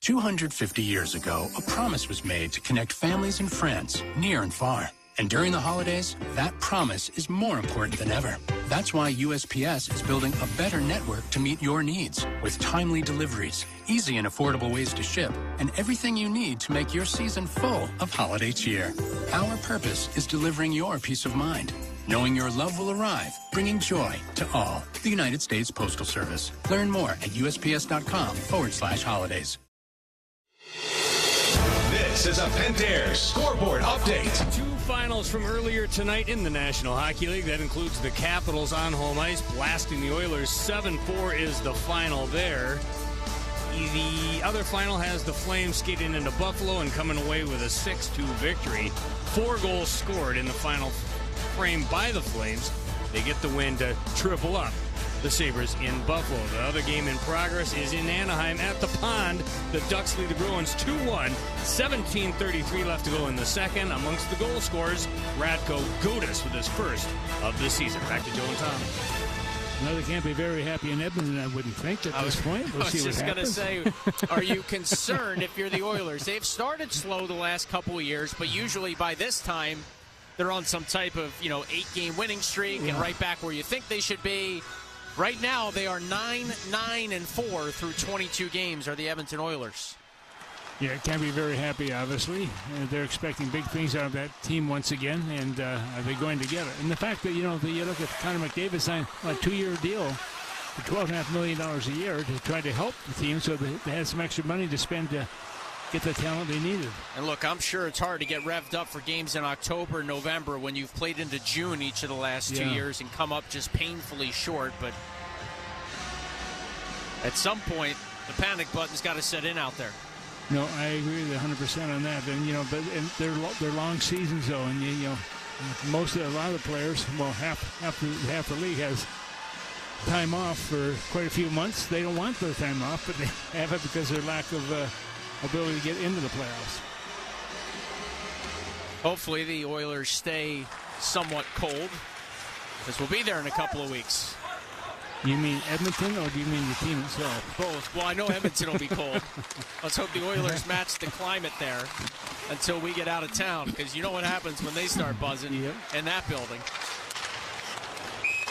Speaker 9: 250 years ago, a promise was made to connect families and friends near and far. And during the holidays, that promise is more important than ever. That's why USPS is building a better network to meet your needs with timely deliveries, easy and affordable ways to ship, and everything you need to make your season full of holiday cheer. Our purpose is delivering your peace of mind, knowing your love will arrive, bringing joy to all. The United States Postal Service. Learn more at USPS.com/holidays.
Speaker 23: This is a Pentair scoreboard update.
Speaker 6: 2 finals from earlier tonight in the National Hockey League. That includes the Capitals on home ice blasting the Oilers. 7-4 is the final there. The other final has the Flames skating into Buffalo and coming away with a 6-2 victory. 4 goals scored in the final frame by the Flames. They get the win to triple up the Sabres in Buffalo. The other game in progress is in Anaheim at the Pond. The Ducks lead the Bruins 2-1. 17:33 left to go in the second. Amongst the goal scorers, Radko Gudas with his first of the season. Back to Joe and Tom.
Speaker 2: No, they can't be very happy in Edmonton, I wouldn't think, at this point. We'll
Speaker 1: I was just going to say, are you concerned if you're the Oilers? They've started slow the last couple of years, but usually by this time, they're on some type of, 8-game winning streak and right back where you think they should be. Right now, they are 9-9-4 through 22 games, are the Edmonton Oilers.
Speaker 2: Yeah, can't be very happy, obviously. They're expecting big things out of that team once again, and are they going to get it? And the fact that, you look at Connor McDavid signed a 2-year deal for $12.5 million a year to try to help the team so they had some extra money to spend to get the talent they needed.
Speaker 1: And look, I'm sure it's hard to get revved up for games in October and November when you've played into June each of the last 2 years and come up just painfully short. But at some point, the panic button's got to set in out there.
Speaker 2: No, I agree with 100% on that. And but they're long seasons though, and a lot of the players, well, half the league has time off for quite a few months. They don't want their time off, but they have it because of their lack of ability to get into the playoffs.
Speaker 1: Hopefully the Oilers stay somewhat cold, because we'll be there in a couple of weeks.
Speaker 2: You mean Edmonton, or do you mean the team itself?
Speaker 1: Both. Well, I know Edmonton will be cold. Let's hope the Oilers match the climate there until we get out of town, because you know what happens when they start buzzing in that building.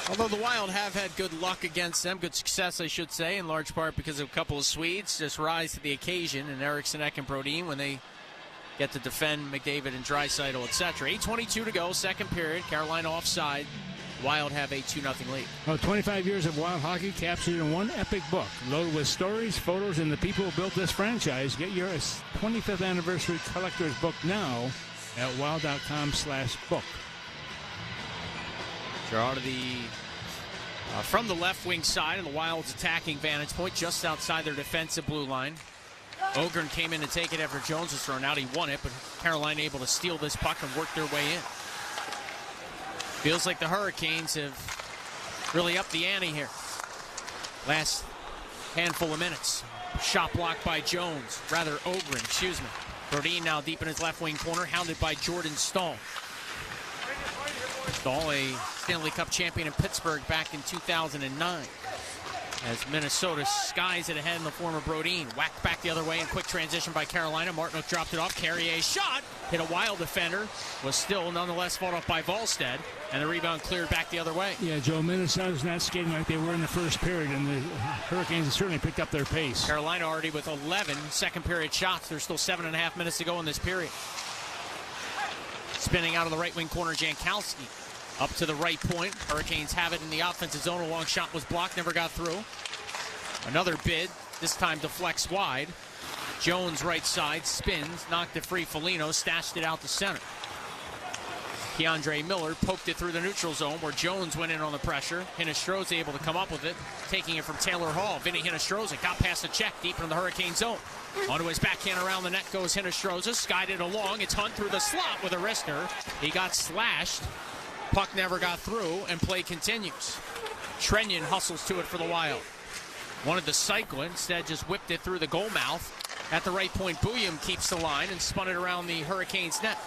Speaker 1: Although the Wild have had good luck against them, good success, I should say, in large part because of a couple of Swedes just rise to the occasion, and Eriksson, Ek, and Brodin when they get to defend McDavid and Draisaitl, etc. 8:22 to go, second period. Carolina offside. Wild have a 2-0 lead.
Speaker 2: Well, 25 years of Wild hockey captured in one epic book, loaded with stories, photos, and the people who built this franchise. Get your 25th anniversary collector's book now at wild.com/book.
Speaker 1: Draw to the from the left wing side and the Wild's attacking vantage point just outside their defensive blue line. Ogren came in to take it after Jones was thrown out. He won it, but Carolina able to steal this puck and work their way in. Feels like the Hurricanes have really upped the ante here. Last handful of minutes. Shot blocked by Jones. Rather, Ogren, excuse me. Brodin now deep in his left wing corner, hounded by Jordan Stahl. Stahl, a Stanley Cup champion in Pittsburgh back in 2009. As Minnesota skies it ahead in the form of Brodin. Whacked back the other way in quick transition by Carolina. Martinook dropped it off. Carrier's shot. Hit a Wild defender. Was still nonetheless fought off by Volstead. And the rebound cleared back the other way.
Speaker 2: Yeah, Joe, Minnesota's not skating like they were in the first period. And the Hurricanes have certainly picked up their pace.
Speaker 1: Carolina already with 11 second period shots. There's still 7.5 minutes to go in this period. Spinning out of the right wing corner, Jankowski. Up to the right point. Hurricanes have it in the offensive zone. A long shot was blocked, never got through. Another bid, this time deflects wide. Jones right side, spins, knocked it free. Foligno stashed it out to center. Keandre Miller poked it through the neutral zone where Jones went in on the pressure. Hinostroza able to come up with it, taking it from Taylor Hall. Vinny Hinostroza got past the check deep into the Hurricane zone. Onto his backhand around the net goes Hinostroza, skied it along. It's Hunt through the slot with a wrister. He got slashed. Puck never got through, and play continues. Trenyon hustles to it for the Wild. Wanted to cycle it, instead just whipped it through the goal mouth. At the right point, Bouillon keeps the line and spun it around the Hurricanes' net.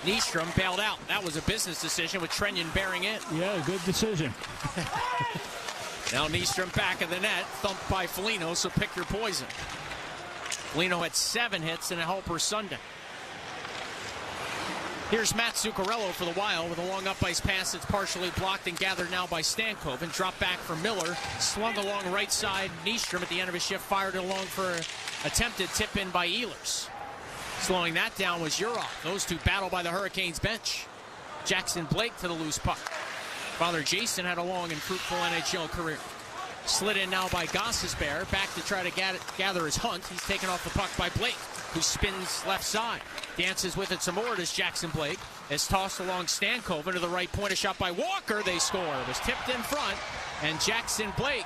Speaker 1: Nystrom bailed out. That was a business decision with Trenyon bearing it.
Speaker 2: Yeah, good decision.
Speaker 1: Now Nystrom back of the net, thumped by Foligno, so pick your poison. Foligno had 7 hits and a helper Sunday. Here's Matt Zuccarello for the Wild with a long up-ice pass that's partially blocked and gathered now by Stankoven. Drop back for Miller. Slung along right side. Nystrom at the end of his shift fired it along for an attempted tip-in by Ehlers. Slowing that down was Urov. Those two battle by the Hurricanes bench. Jackson Blake to the loose puck. Father Jason had a long and fruitful NHL career. Slid in now by Gostisbehere. Back to try to gather his Hunt. He's taken off the puck by Blake, who spins left side. Dances with it some more as Jackson Blake is tossed along Stankoven to the right point. A shot by Walker. They score. It was tipped in front. And Jackson Blake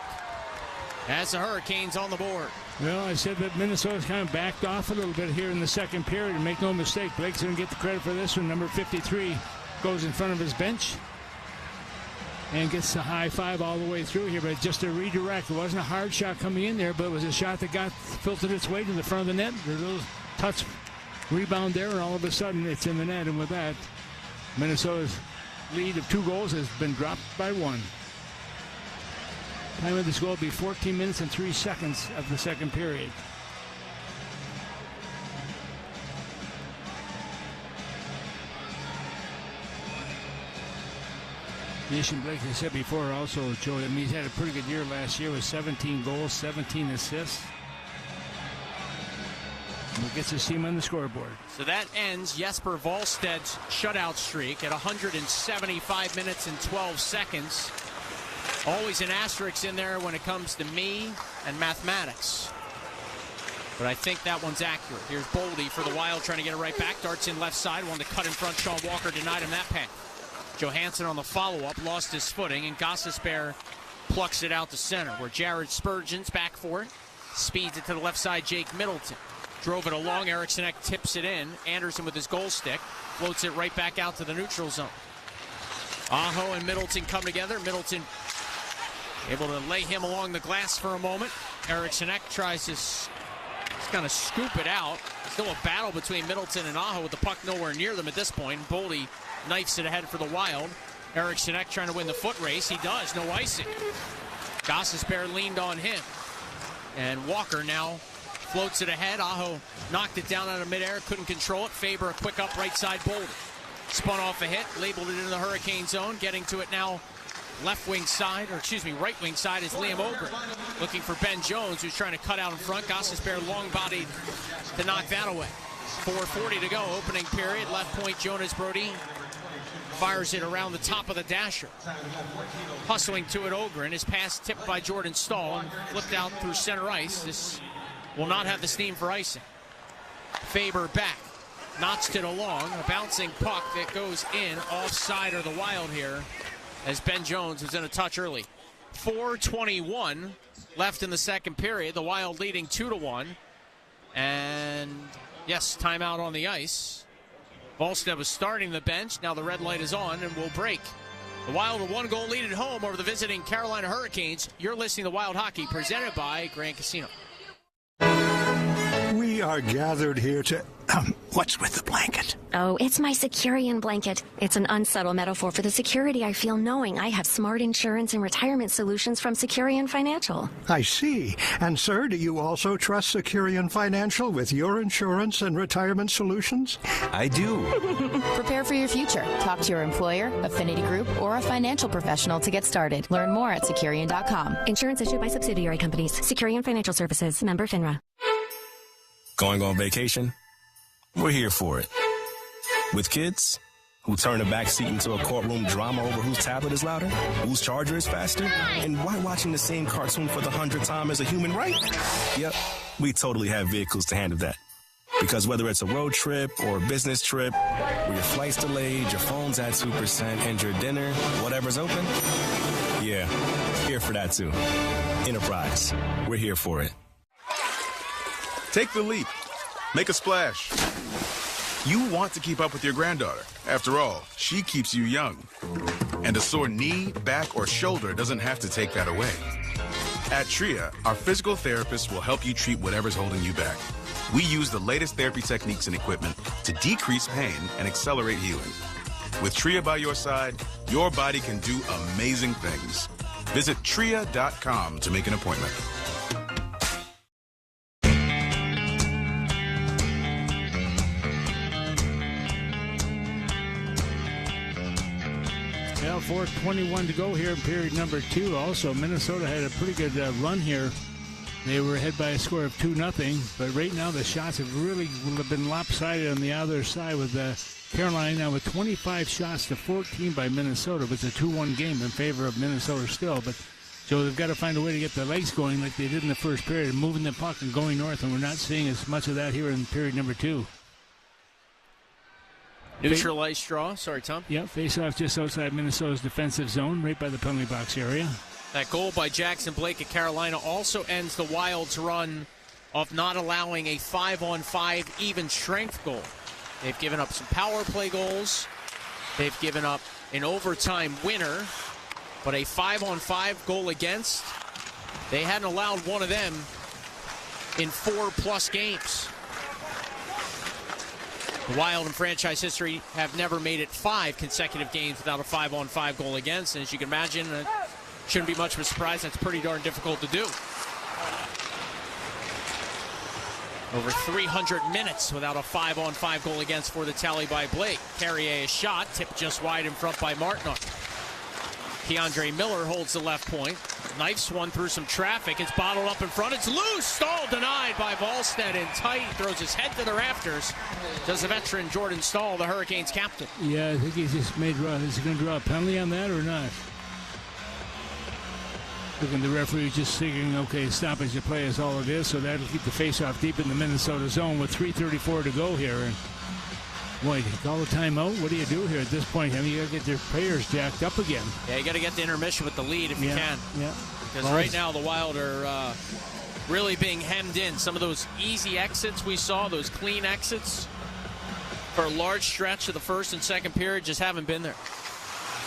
Speaker 1: has the Hurricanes on the board.
Speaker 2: Well, I said that Minnesota's kind of backed off a little bit here in the second period. And make no mistake, Blake's going to get the credit for this one. Number 53 goes in front of his bench and gets the high five all the way through here, but just a redirect. It wasn't a hard shot coming in there, but it was a shot that got filtered its way to the front of the net. There's a little touch rebound there, and all of a sudden it's in the net. And with that, Minnesota's lead of 2 goals has been dropped by 1. Time of this goal will be 14 minutes and 3 seconds of the second period. Jason Blake, I said before also, Joe, I mean, he's had a pretty good year last year with 17 goals, 17 assists. And we'll get to see him on the scoreboard.
Speaker 1: So that ends Jesper Volsted's shutout streak at 175 minutes and 12 seconds. Always an asterisk in there when it comes to me and mathematics. But I think that one's accurate. Here's Boldy for the Wild trying to get it right back. Darts in left side, wanted to cut in front. Sean Walker denied him that pass. Johansson on the follow-up lost his footing, and Gostisbehere plucks it out to center, where Jared Spurgeon's back for it. Speeds it to the left side, Jake Middleton. Drove it along, Eriksson tips it in. Anderson with his goal stick floats it right back out to the neutral zone. Aho and Middleton come together. Middleton able to lay him along the glass for a moment. Eriksson tries to kind of scoop it out. Still a battle between Middleton and Aho with the puck nowhere near them at this point. Boldy knifes it ahead for the Wild. Eriksson trying to win the foot race. He does, no icing. Gostisbehere leaned on him. And Walker now floats it ahead. Aho knocked it down out of midair, couldn't control it. Faber a quick up right side Boldy. Spun off a hit, labeled it into the Hurricane zone. Getting to it now right wing side is Liam Ogren. Looking for Ben Jones, who's trying to cut out in front. Gostisbehere long-bodied to knock that away. 4:40 to go, opening period. Left point, Jonas Brodin. Fires it around the top of the dasher. Hustling to it, Ogren. His pass tipped by Jordan Stahl and flipped out through center ice. This will not have the steam for icing. Faber back. Notched it along. A bouncing puck that goes in offside of the Wild here as Ben Jones was in a touch early. 4:21 left in the second period. The Wild leading 2-1. And yes, timeout on the ice. Volstead was starting the bench. Now the red light is on and will break. The Wild a 1-goal lead at home over the visiting Carolina Hurricanes. You're listening to Wild Hockey presented by Grand Casino.
Speaker 13: We are gathered here to... what's with the blanket?
Speaker 17: Oh, it's my Securian blanket. It's an unsubtle metaphor for the security I feel knowing I have smart insurance and retirement solutions from Securian Financial.
Speaker 13: I see. And, sir, do you also trust Securian Financial with your insurance and retirement solutions?
Speaker 18: I do.
Speaker 19: Prepare for your future. Talk to your employer, affinity group, or a financial professional to get started. Learn more at Securian.com.
Speaker 17: Insurance issued by subsidiary companies. Securian Financial Services. Member FINRA.
Speaker 18: Going on vacation? We're here for it. With kids who turn the back seat into a courtroom drama over whose tablet is louder, whose charger is faster, and why watching the same cartoon for the 100th time is a human right? Yep, we totally have vehicles to handle that. Because whether it's a road trip or a business trip, where your flight's delayed, your phone's at 2%, and your dinner, whatever's open, yeah, here for that too. Enterprise, we're here for it.
Speaker 16: Take the leap. Make a splash. You want to keep up with your granddaughter. After all, she keeps you young. And a sore knee, back, or shoulder doesn't have to take that away. At TRIA, our physical therapists will help you treat whatever's holding you back. We use the latest therapy techniques and equipment to decrease pain and accelerate healing. With TRIA by your side, your body can do amazing things. Visit TRIA.com to make an appointment.
Speaker 2: Well, 4:21 to go here in period number 2. Also, Minnesota had a pretty good run here. They were ahead by a score of 2-0, but right now the shots have really been lopsided on the other side with Carolina now with 25 shots to 14 by Minnesota. But it's a 2-1 game in favor of Minnesota still. But so they've got to find a way to get the legs going like they did in the first period, moving the puck and going north, and we're not seeing as much of that here in period number 2.
Speaker 1: Neutral ice draw. Sorry, Tom.
Speaker 2: Yep, face-off just outside Minnesota's defensive zone, right by the penalty box area.
Speaker 1: That goal by Jackson Blake at Carolina also ends the Wild's run of not allowing a 5-on-5 even strength goal. They've given up some power play goals. They've given up an overtime winner. But a 5-on-5 goal against, they hadn't allowed one of them in 4+ games. The Wild in franchise history have never made it 5 consecutive games without a 5-on-5 goal against. And as you can imagine, it shouldn't be much of a surprise. That's pretty darn difficult to do. Over 300 minutes without a 5-on-5 goal against for the tally by Blake. Carrier's shot tipped just wide in front by Martinook. Keandre Miller holds the left point. Knifes one through some traffic. It's bottled up in front. It's loose. Stahl denied by Volstead in tight. Throws his head to the rafters. Does the veteran Jordan Stahl, the Hurricanes captain.
Speaker 2: Yeah, I think he's just made. Is he going to draw a penalty on that or not? Looking, the referee just thinking, okay, stoppage of play is all it is, so that'll keep the faceoff deep in the Minnesota zone with 3:34 to go here. And boy, call a timeout. What do you do here at this point? I mean, you got to get their players jacked up again.
Speaker 1: Yeah, you got to get the intermission with the lead if you can.
Speaker 2: Yeah.
Speaker 1: Because right now the Wild are really being hemmed in. Some of those easy exits we saw, those clean exits for a large stretch of the first and second period just haven't been there.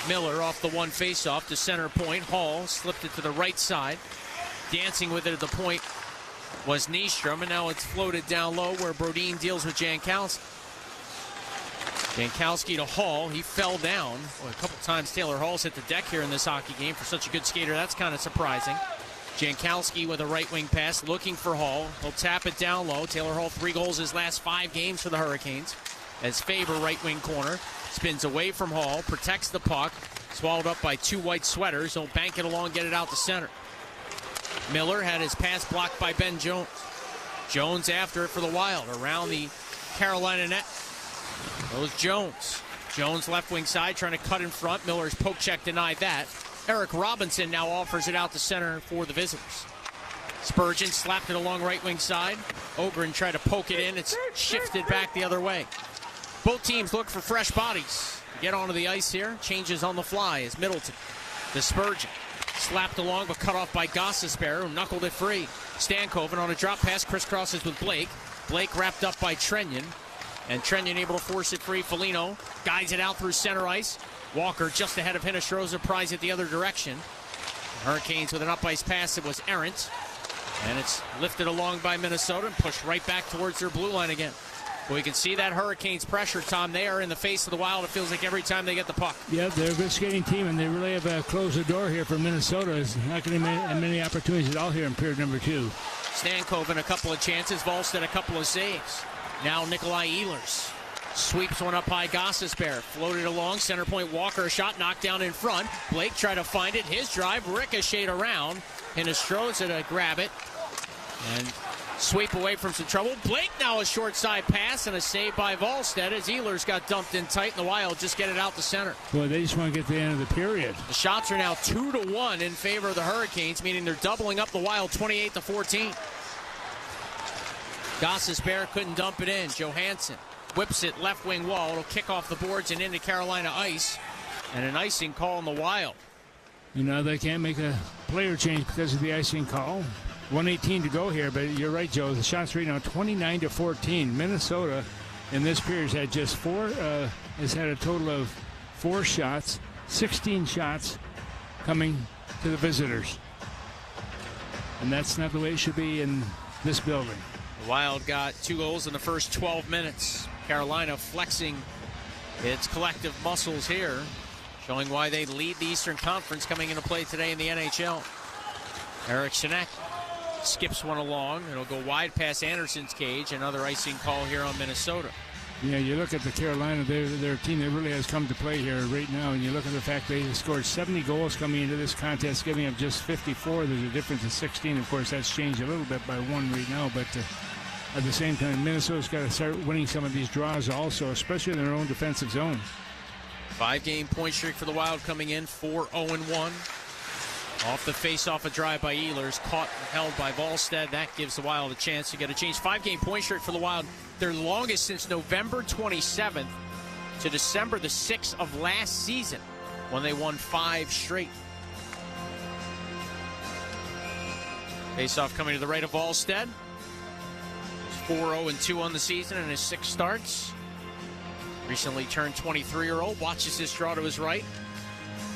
Speaker 1: Miller off the one faceoff to center point. Hall slipped it to the right side. Dancing with it at the point was Nystrom, and now it's floated down low where Brodin deals with Jankowski. Jankowski to Hall. He fell down. Well, a couple times Taylor Hall's hit the deck here in this hockey game. For such a good skater, that's kind of surprising. Jankowski with a right wing pass looking for Hall. He'll tap it down low. Taylor Hall 3 goals his last 5 games for the Hurricanes. As Faber right wing corner spins away from Hall, protects the puck, swallowed up by 2 white sweaters. He'll bank it along, get it out to center. Miller had his pass blocked by Ben Jones. Jones after it for the Wild around the Carolina net. Goes Jones. Jones left wing side trying to cut in front. Miller's poke check denied that. Eric Robinson now offers it out to center for the visitors. Spurgeon slapped it along right wing side. Ogren tried to poke it in. It's shifted back the other way. Both teams look for fresh bodies. Get onto the ice here. Changes on the fly as Middleton to Spurgeon. Slapped along but cut off by Gossesbear, who knuckled it free. Stankoven on a drop pass crisscrosses with Blake. Blake wrapped up by Trenyon. And Trenyon able to force it free. Foligno guides it out through center ice. Walker just ahead of Hinostroza, prize it the other direction. Hurricanes with an up ice pass that was errant. And it's lifted along by Minnesota and pushed right back towards their blue line again. Well, we can see that Hurricanes pressure, Tom. They are in the face of the Wild, it feels like, every time they get the puck.
Speaker 2: Yeah, they're a good skating team, and they really have closed the door here for Minnesota. It's not going to be many opportunities at all here in period number 2.
Speaker 1: Stankoven a couple of chances. Volstead a couple of saves. Now Nikolai Ehlers sweeps one up high. Gossesbear floated along. Center point Walker, a shot knocked down in front. Blake tried to find it. His drive ricocheted around. Hinostroza to grab it. And sweep away from some trouble. Blake now a short side pass and a save by Volstead as Ehlers got dumped in tight, and the Wild just get it out to center.
Speaker 2: Boy, they just want to get to the end of the period.
Speaker 1: The shots are now 2-1 in favor of the Hurricanes, meaning they're doubling up the Wild 28-14. Gossesbear couldn't dump it in. Johansson whips it left wing wall. It'll kick off the boards and into Carolina ice. And an icing call on the Wild.
Speaker 2: You know, they can't make a player change because of the icing call. 1:18 to go here, but you're right, Joe. The shots right now 29-14. Minnesota in this period has had a total of 4 shots, 16 shots coming to the visitors. And that's not the way it should be in this building.
Speaker 1: The Wild got 2 goals in the first 12 minutes. Carolina flexing its collective muscles here, showing why they lead the Eastern Conference coming into play today in the NHL. Eric Shinek skips one along. It'll go wide past Anderson's cage. Another icing call here on Minnesota.
Speaker 2: Yeah, you look at the Carolina, their team that really has come to play here right now, and you look at the fact they scored 70 goals coming into this contest, giving up just 54. There's a difference of 16. Of course, that's changed a little bit by 1 right now, but at the same time, Minnesota's got to start winning some of these draws also, especially in their own defensive zone.
Speaker 1: 5-game point streak for the Wild coming in, 4-0-1. Off the face-off, a drive by Ehlers, caught and held by Volstead. That gives the Wild a chance to get a change. 5-game point streak for the Wild, their longest since November 27th to December the 6th of last season, when they won 5 straight. Face-off coming to the right of Volstead. 4-0-2 on the season in his 6 starts. Recently turned 23-year-old, watches this draw to his right.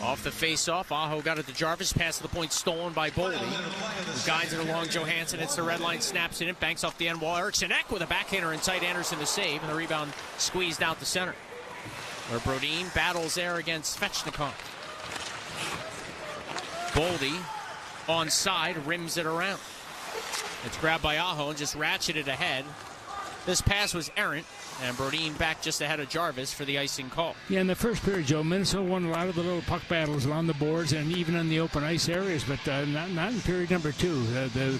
Speaker 1: Off the face-off, Aho got it to Jarvis, pass to the point stolen by Boldy. Who guides it along Johansson, hits the red line, snaps it in, banks off the end wall. Eriksson Ek with a backhander in tight, Anderson to save, and the rebound squeezed out the center. Where Brodin battles there against Svechnikov. Boldy onside, rims it around. It's grabbed by Aho and just ratcheted ahead. This pass was errant, and Brodin back just ahead of Jarvis for the icing call.
Speaker 2: Yeah, in the first period, Joe, Minnesota won a lot of the little puck battles along the boards and even on the open ice areas, but not in period number 2. The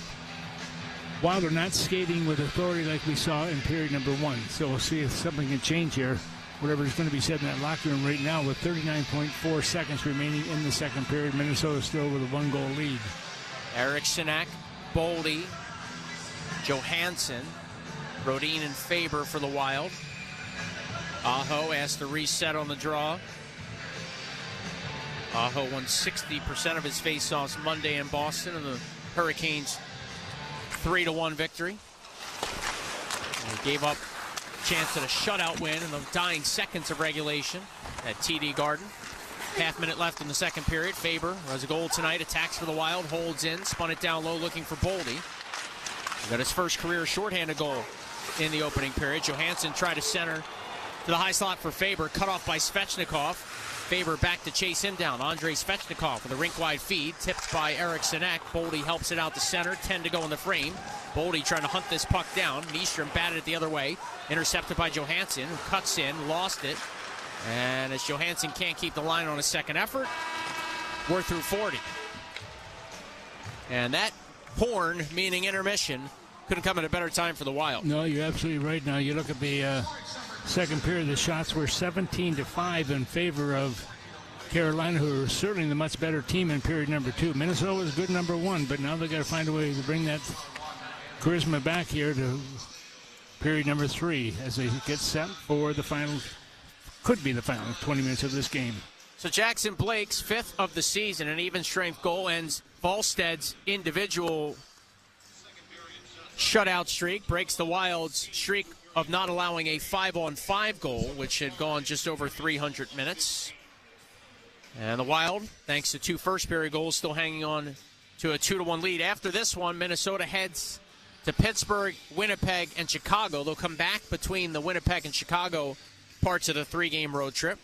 Speaker 2: Wild are not skating with authority like we saw in period number 1. So we'll see if something can change here. Whatever is going to be said in that locker room right now, with 39.4 seconds remaining in the second period, Minnesota still with a 1-goal lead.
Speaker 1: Eriksson Ek, Boldy, Johansson, Brodin and Faber for the Wild. Aho asked to reset on the draw. Aho won 60% of his faceoffs Monday in Boston in the Hurricanes' 3-1 victory. And he gave up a chance at a shutout win in the dying seconds of regulation at TD Garden. Half-minute left in the second period. Faber has a goal tonight, attacks for the Wild, holds in, spun it down low looking for Boldy. He got his first career shorthanded goal in the opening period. Johansson tried to center to the high slot for Faber, cut off by Svechnikov. Faber back to chase him down. Andrei Svechnikov with a rink-wide feed, tipped by Eriksson Ek. Boldy helps it out to center, 10 to go in the frame. Boldy trying to hunt this puck down. Nystrom batted it the other way, intercepted by Johansson, who cuts in, lost it. And as Johansson can't keep the line on a second effort, we're through 40. And that horn, meaning intermission, couldn't come at a better time for the Wild.
Speaker 2: No, you're absolutely right. Now, you look at the second period, the shots were 17-5 in favor of Carolina, who are certainly the much better team in period number 2. Minnesota was good number 1, but now they've got to find a way to bring that charisma back here to period number 3 as they get set for the final, could be the final 20 minutes of this game.
Speaker 1: So Jackson Blake's 5th of the season, an even-strength goal, ends Volsted's individual shutout streak, breaks the Wild's streak of not allowing a 5-on-5 goal, which had gone just over 300 minutes. And the Wild, thanks to 2 first-period goals, still hanging on to a 2-1 lead. After this one, Minnesota heads to Pittsburgh, Winnipeg, and Chicago. They'll come back between the Winnipeg and Chicago parts of the 3-game road trip.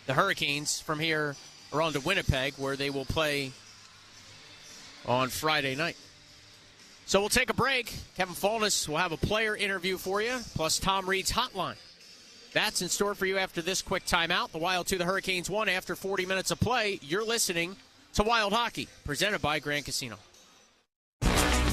Speaker 1: The Hurricanes from here are on to Winnipeg, where they will play on Friday night. So we'll take a break. Kevin Fulness will have a player interview for you, plus Tom Reed's hotline. That's in store for you after this quick timeout. The Wild 2, the Hurricanes 1 after 40 minutes of play. You're listening to Wild Hockey, presented by Grand Casino.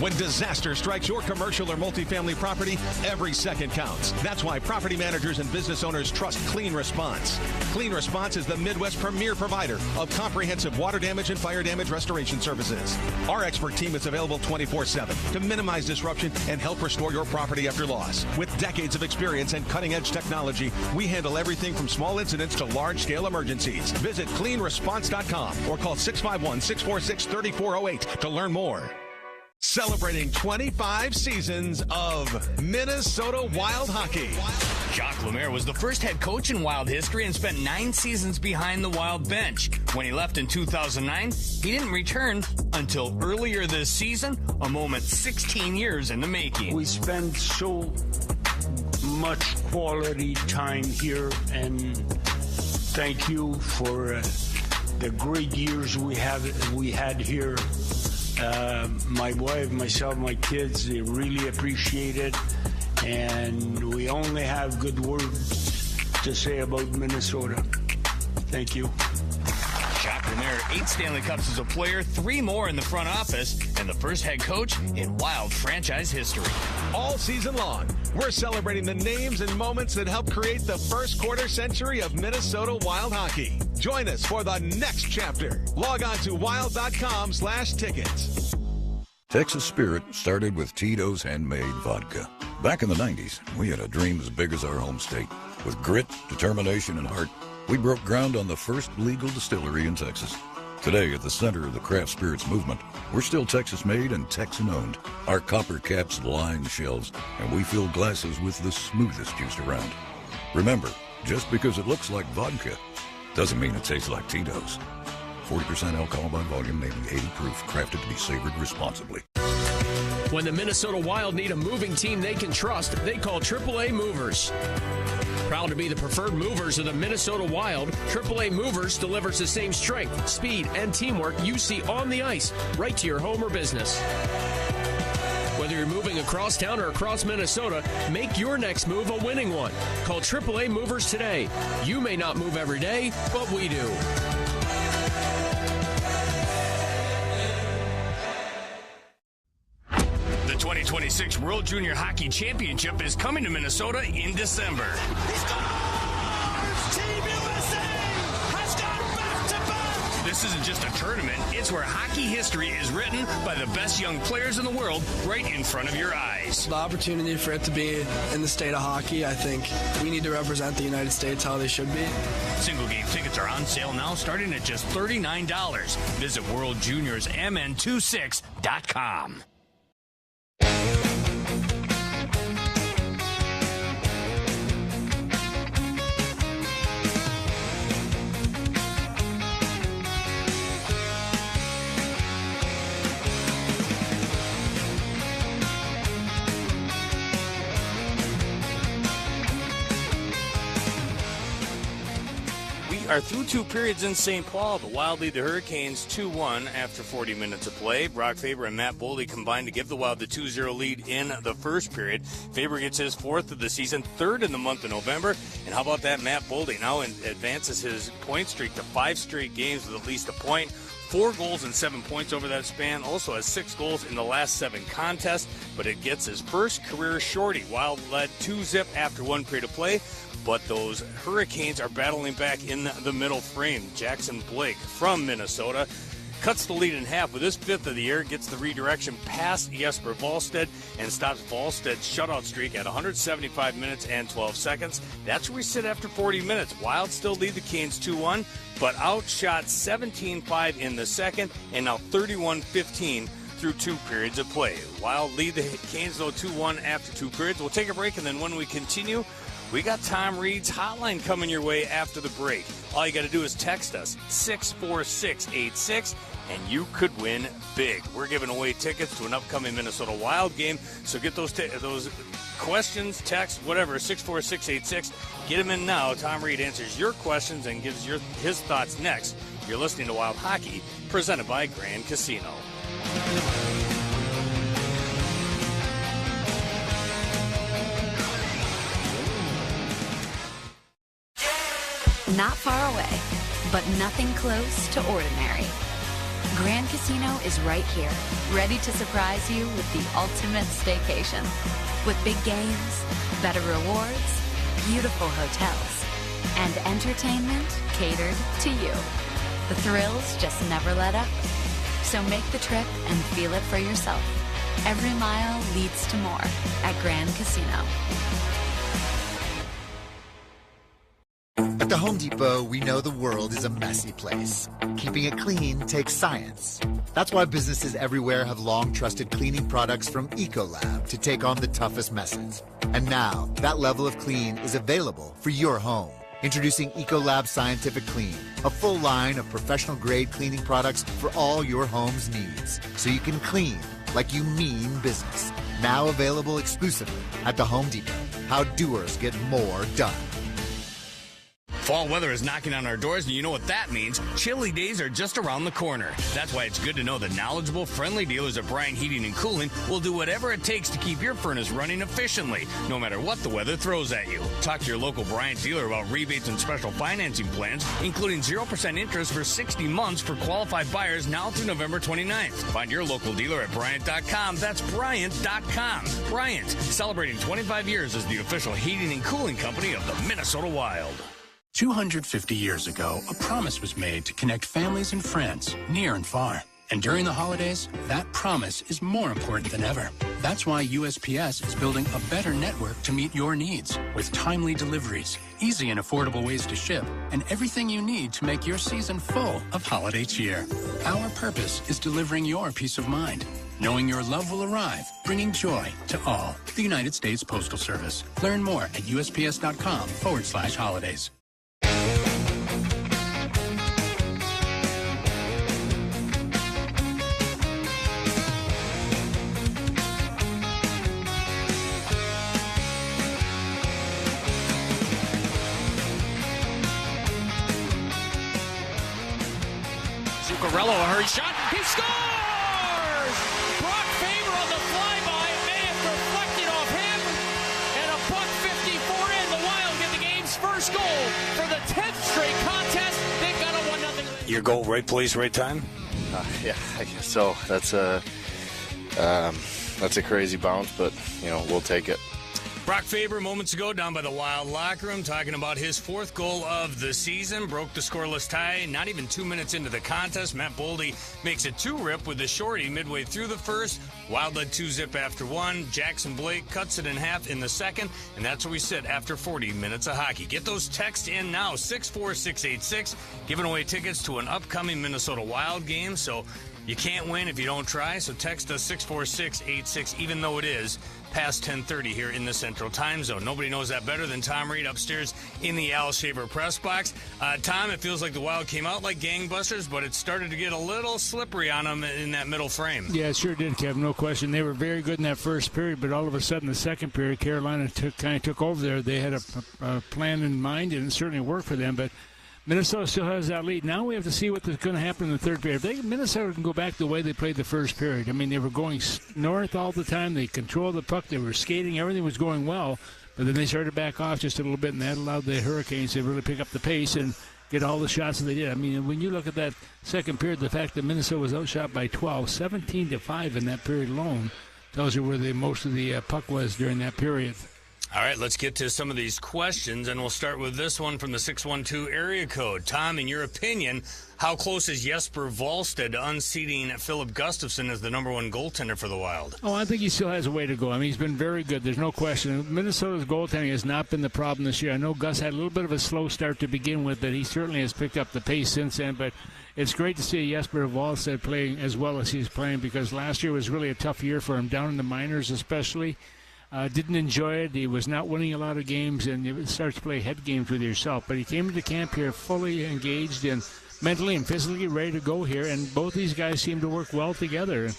Speaker 23: When disaster strikes your commercial or multifamily property, every second counts. That's why property managers and business owners trust Clean Response. Clean Response is the Midwest premier provider of comprehensive water damage and fire damage restoration services. Our expert team is available 24/7 to minimize disruption and help restore your property after loss. With decades of experience and cutting-edge technology, we handle everything from small incidents to large-scale emergencies. Visit cleanresponse.com or call 651-646-3408 to learn more. Celebrating 25 seasons of Minnesota Wild hockey.
Speaker 4: Jacques Lemaire was the first head coach in Wild history and spent 9 seasons behind the Wild bench. When he left in 2009, he didn't return until earlier this season, a moment 16 years in the making.
Speaker 3: We spend so much quality time here, and thank you for the great years we had here. My wife, myself, my kids, they really appreciate it, and we only have good words to say about Minnesota. Thank you.
Speaker 4: Jacques Lemaire, 8 Stanley Cups as a player, 3 more in the front office, and the first head coach in Wild franchise history.
Speaker 23: All season long, we're celebrating the names and moments that helped create the first quarter century of Minnesota Wild hockey. Join us for the next chapter. Log on to wild.com/tickets.
Speaker 20: Texas Spirit started with Tito's handmade vodka. Back in the 90s, we had a dream as big as our home state. With grit, determination, and heart, we broke ground on the first legal distillery in Texas. Today, at the center of the craft spirits movement, we're still Texas-made and Texan-owned. Our copper caps line shelves, and we fill glasses with the smoothest juice around. Remember, just because it looks like vodka doesn't mean it tastes like Tito's. 40% alcohol by volume, naming 80 proof, crafted to be savored responsibly.
Speaker 1: When the Minnesota Wild need a moving team they can trust, they call AAA Movers. Proud to be the preferred movers of the Minnesota Wild, AAA Movers delivers the same strength, speed, and teamwork you see on the ice, right to your home or business. Whether you're moving across town or across Minnesota, make your next move a winning one. Call AAA Movers today. You may not move every day, but we do.
Speaker 4: The 2026 World Junior Hockey Championship is coming to Minnesota in December.
Speaker 21: Team USA has gone back-to-back.
Speaker 4: This isn't just a tournament. It's where hockey history is written by the best young players in the world right in front of your eyes.
Speaker 22: The opportunity for it to be in the state of hockey, I think we need to represent the United States how they should be.
Speaker 4: Single game tickets are on sale now, starting at just $39. Visit WorldJuniorsMN26.com.
Speaker 6: Are through 2 periods in St. Paul. The Wild lead the Hurricanes 2-1 after 40 minutes of play. Brock Faber and Matt Boldy combined to give the Wild the 2-0 lead in the first period. Faber gets his 4th of the season, 3rd in the month of November. And how about that, Matt Boldy now advances his point streak to 5 straight games with at least a point. 4 goals and 7 points over that span. Also has 6 goals in the last 7 contests, but it gets his first career shorty. Wild led 2-0 after 1 period of play, but those Hurricanes are battling back in the middle frame. Jackson Blake from Minnesota cuts the lead in half with his 5th of the year, gets the redirection past Jesper Wallstedt, and stops Wallsted's shutout streak at 175 minutes and 12 seconds. That's where we sit after 40 minutes. Wild still lead the Canes 2-1, but outshot 17-5 in the second, and now 31-15 through 2 periods of play. Wild lead the Canes, though, 2-1 after 2 periods. We'll take a break, and then when we continue, we got Tom Reed's hotline coming your way after the break. All you got to do is text us, 64686, and you could win big. We're giving away tickets to an upcoming Minnesota Wild game, so get those questions, text, whatever, 64686. Get them in now. Tom Reed answers your questions and gives his thoughts next. You're listening to Wild Hockey, presented by Grand Casino.
Speaker 7: Not far away, but nothing close to ordinary. Grand Casino is right here, ready to surprise you with the ultimate staycation. With big games, better rewards, beautiful hotels, and entertainment catered to you. The thrills just never let up. So make the trip and feel it for yourself. Every mile leads to more at Grand Casino.
Speaker 12: At the Home Depot, we know the world is a messy place. Keeping it clean takes science. That's why businesses everywhere have long trusted cleaning products from Ecolab to take on the toughest messes. And now, that level of clean is available for your home. Introducing Ecolab Scientific Clean, a full line of professional-grade cleaning products for all your home's needs, so you can clean like you mean business. Now available exclusively at the Home Depot. How doers get more done.
Speaker 4: Fall weather is knocking on our doors, and you know what that means. Chilly days are just around the corner. That's why it's good to know the knowledgeable, friendly dealers at Bryant Heating and Cooling will do whatever it takes to keep your furnace running efficiently, no matter what the weather throws at you. Talk to your local Bryant dealer about rebates and special financing plans, including 0% interest for 60 months for qualified buyers now through November 29th. Find your local dealer at Bryant.com. That's Bryant.com. Bryant, celebrating 25 years as the official heating and cooling company of the Minnesota Wild.
Speaker 9: 250 years ago, a promise was made to connect families and friends near and far. And during the holidays, that promise is more important than ever. That's why USPS is building a better network to meet your needs with timely deliveries, easy and affordable ways to ship, and everything you need to make your season full of holiday cheer. Our purpose is delivering your peace of mind, knowing your love will arrive, bringing joy to all. The United States Postal Service. Learn more at USPS.com/holidays.
Speaker 1: Zuccarello, a hurry shot. He scores! Brock Faber on the flyby. It may have deflected off him. And a $1.54 in. The Wild get the game's first goal for the 10th straight contest. They've got a 1-0 lead.
Speaker 6: Your goal, right place, right time?
Speaker 14: Yeah, I guess so. That's a crazy bounce, but, we'll take it.
Speaker 6: Brock Faber moments ago down by the Wild locker room talking about his 4th goal of the season. Broke the scoreless tie. Not even 2 minutes into the contest. Matt Boldy makes it 2-rip with the shorty midway through the first. Wild led 2-0 after 1. Jackson Blake cuts it in half in the second. And that's where we sit after 40 minutes of hockey. Get those texts in now. 64686. Giving away tickets to an upcoming Minnesota Wild game. So you can't win if you don't try. So text us 64686 even though it is past 10:30 here in the Central Time Zone. Nobody knows that better than Tom Reed upstairs in the Al Shaver press box. Tom, it feels like the Wild came out like gangbusters, but it started to get a little slippery on them in that middle frame.
Speaker 2: Yeah, it sure did, Kevin. No question. They were very good in that first period, but all of a sudden, the second period, Carolina kind of took over there. They had a plan in mind, and it certainly worked for them, but Minnesota still has that lead. Now we have to see what's going to happen in the third period. If Minnesota can go back the way they played the first period. I mean, they were going north all the time. They controlled the puck. They were skating. Everything was going well. But then they started to back off just a little bit, and that allowed the Hurricanes to really pick up the pace and get all the shots that they did. I mean, when you look at that second period, the fact that Minnesota was outshot by 12, 17-5 in that period alone, tells you where most of the puck was during that period.
Speaker 6: All right, let's get to some of these questions, and we'll start with this one from the 612 area code. Tom, in your opinion, how close is Jesper Wallstedt to unseating Philip Gustafsson as the number one goaltender for the Wild?
Speaker 2: Oh, I think he still has a way to go. I mean, he's been very good. There's no question. Minnesota's goaltending has not been the problem this year. I know Gus had a little bit of a slow start to begin with, but he certainly has picked up the pace since then. But it's great to see Jesper Wallstedt playing as well as he's playing, because last year was really a tough year for him, down in the minors especially. Didn't enjoy it. He was not winning a lot of games, and you start to play head games with yourself. But he came into camp here fully engaged and mentally and physically ready to go here, and both these guys seem to work well together.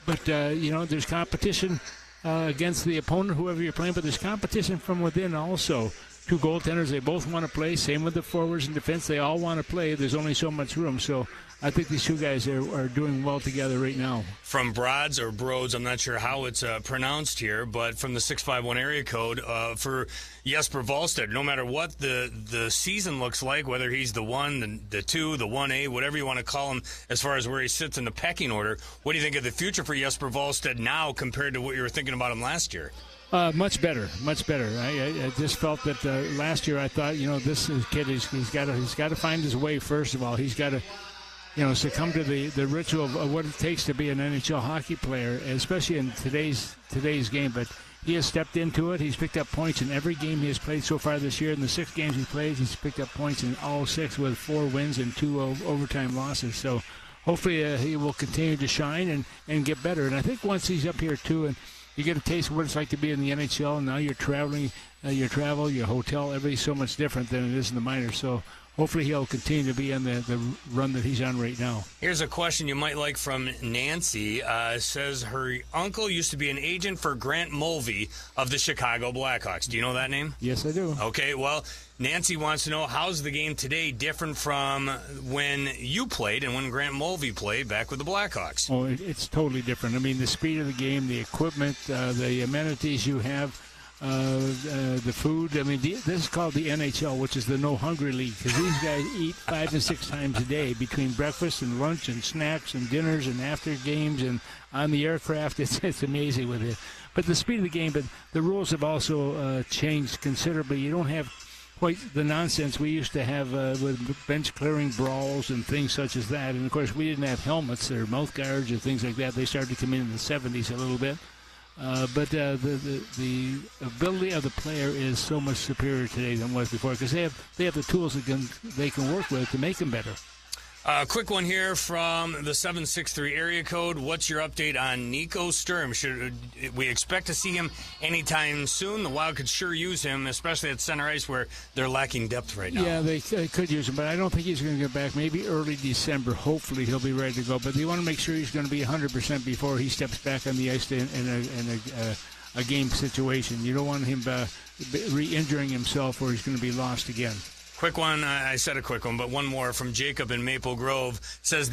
Speaker 2: But, there's competition against the opponent, whoever you're playing, but there's competition from within also. Two goaltenders, they both want to play. Same with the forwards and defense. They all want to play. There's only so much room. So I think these two guys are doing well together right now.
Speaker 6: From Broads or Broads, I'm not sure how it's pronounced here, but from the 651 area code, for Jesper Wallstedt, no matter what the season looks like, whether he's the 1, the 2, the 1A, whatever you want to call him, as far as where he sits in the pecking order, what do you think of the future for Jesper Wallstedt now compared to what you were thinking about him last year?
Speaker 2: Much better. I just felt that last year I thought, this kid he's got to find his way. First of all, he's got to, succumb to the ritual of what it takes to be an NHL hockey player, especially in today's game. But he has stepped into it. He's picked up points in every game he has played so far this year. In the 6 games he played, he's picked up points in all 6 with 4 wins and 2 overtime losses. So hopefully he will continue to shine and get better. And I think once he's up here too, and you get a taste of what it's like to be in the NHL, and now you're traveling, your hotel, everything's so much different than it is in the minors. So hopefully he'll continue to be on the run that he's on right now.
Speaker 6: Here's a question you might like from Nancy. Says her uncle used to be an agent for Grant Mulvey of the Chicago Blackhawks. Do you know that name?
Speaker 2: Yes, I do.
Speaker 6: Okay, well, Nancy wants to know, how's the game today different from when you played and when Grant Mulvey played back with the Blackhawks?
Speaker 2: Oh, it's totally different. I mean, the speed of the game, the equipment, the amenities you have, the food. I mean, this is called the NHL, which is the No Hungry League, because these guys eat 5 to 6 times a day between breakfast and lunch and snacks and dinners and after games and on the aircraft. It's amazing with it. But the speed of the game, but the rules have also changed considerably. You don't have quite the nonsense we used to have with bench clearing brawls and things such as that. And, of course, we didn't have helmets or mouth guards or things like that. They started to come in the 70s a little bit. But the ability of the player is so much superior today than it was before, because they have the tools they can work with to make them better.
Speaker 6: Quick one here from the 763 area code. What's your update on Nico Sturm? Should we expect to see him anytime soon? The Wild could sure use him, especially at center ice where they're lacking depth right now.
Speaker 2: Yeah, they could use him, but I don't think he's going to get back. Maybe early December. Hopefully he'll be ready to go. But they want to make sure he's going to be 100% before he steps back on the ice in a game situation. You don't want him re-injuring himself where he's going to be lost again.
Speaker 6: Quick one, I said a quick one, but one more from Jacob in Maple Grove. Says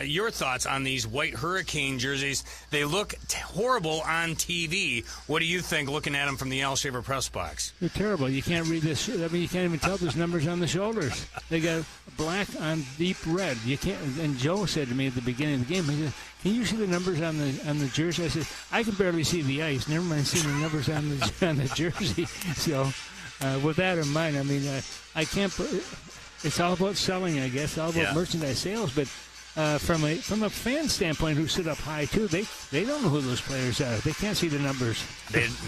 Speaker 6: your thoughts on these white Hurricane jerseys. They look horrible on TV. What do you think looking at them from the Al Shaver press box?
Speaker 2: They're terrible. You can't read this. I mean, you can't even tell there's numbers on the shoulders. They got black on deep red. You can't. And Joe said to me at the beginning of the game, he said, "Can you see the numbers on the jersey?" I said, "I can barely see the ice. Never mind seeing the numbers on the jersey." So. With that in mind, I mean, I can't. It's all about selling, I guess. All about merchandise sales. But from a fan standpoint, who sit up high too, they don't know who those players are. They can't see the numbers.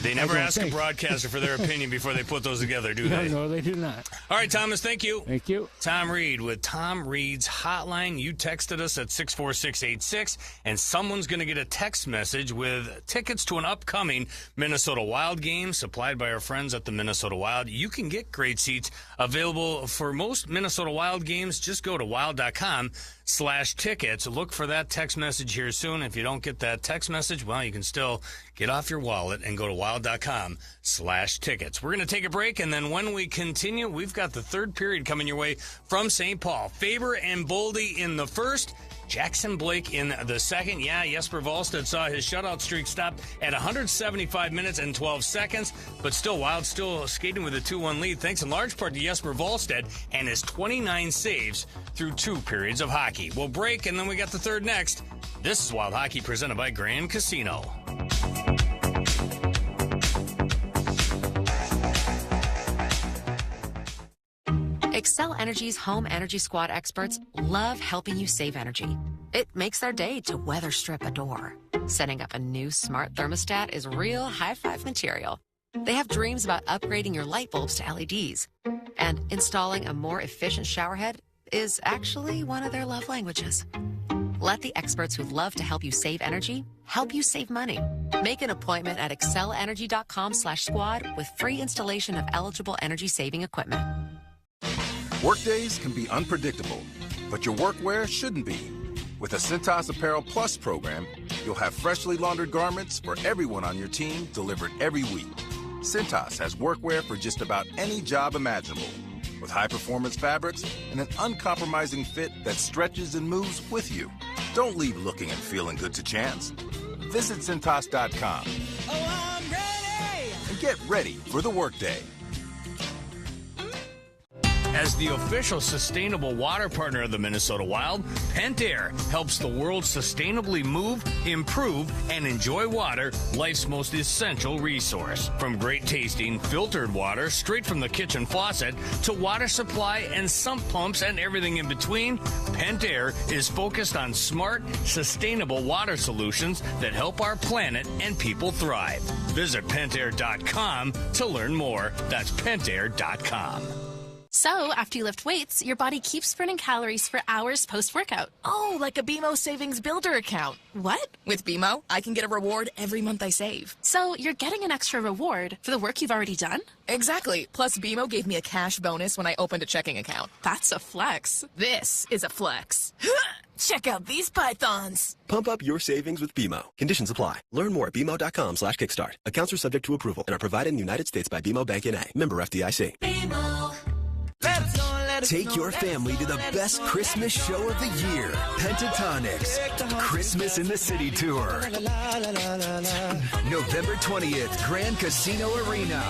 Speaker 6: They never ask a broadcaster for their opinion before they put those together, do they?
Speaker 2: No, they do not.
Speaker 6: All right, Thomas, thank you.
Speaker 2: Thank you.
Speaker 6: Tom Reed with Tom Reed's Hotline. You texted us at 64686, and someone's going to get a text message with tickets to an upcoming Minnesota Wild game supplied by our friends at the Minnesota Wild. You can get great seats available for most Minnesota Wild games. Just go to wild.com/tickets. Look for that text message here soon. If you don't get that text message, well, you can still get off your wallet and go to wild.com/tickets. We're going to take a break, and then when we continue, we've got the third period coming your way from St. Paul. Faber and Boldy in the first, Jackson Blake in the second. Yeah, Jesper Wallstedt saw his shutout streak stop at 175 minutes and 12 seconds, but still Wild still skating with a 2-1 lead, thanks in large part to Jesper Wallstedt and his 29 saves through 2 periods of hockey. We'll break, and then we got the third next. This is Wild Hockey presented by Grand Casino.
Speaker 5: Xcel Energy's home energy squad experts love helping you save energy. It makes their day to weather strip a door. Setting up a new smart thermostat is real high-five material. They have dreams about upgrading your light bulbs to LEDs. And installing a more efficient showerhead is actually one of their love languages. Let the experts who love to help you save energy help you save money. Make an appointment at excelenergy.com/squad with free installation of eligible energy-saving equipment.
Speaker 16: Workdays can be unpredictable, but your workwear shouldn't be. With a Cintas Apparel Plus program, you'll have freshly laundered garments for everyone on your team delivered every week. Cintas has workwear for just about any job imaginable, with high-performance fabrics and an uncompromising fit that stretches and moves with you. Don't leave looking and feeling good to chance. Visit Cintas.com.
Speaker 21: Oh, I'm ready!
Speaker 16: And get ready for the workday.
Speaker 6: As the official sustainable water partner of the Minnesota Wild, Pentair helps the world sustainably move, improve, and enjoy water, life's most essential resource. From great tasting, filtered water straight from the kitchen faucet to water supply and sump pumps and everything in between, Pentair is focused on smart, sustainable water solutions that help our planet and people thrive. Visit Pentair.com to learn more. That's Pentair.com.
Speaker 8: So, after you lift weights, your body keeps burning calories for hours post-workout.
Speaker 10: Oh, like a BMO Savings Builder account.
Speaker 8: What?
Speaker 10: With BMO, I can get a reward every month I save.
Speaker 8: So, you're getting an extra reward for the work you've already done?
Speaker 10: Exactly. Plus, BMO gave me a cash bonus when I opened a checking account.
Speaker 8: That's a flex.
Speaker 10: This is a flex. Check out these pythons.
Speaker 11: Pump up your savings with BMO. Conditions apply. Learn more at BMO.com/kickstart. Accounts are subject to approval and are provided in the United States by BMO Bank N.A. Member FDIC.
Speaker 21: BMO.
Speaker 15: Take your family to the best Christmas show of the year. Pentatonix, Christmas in the City Tour. November 20th, Grand Casino Arena.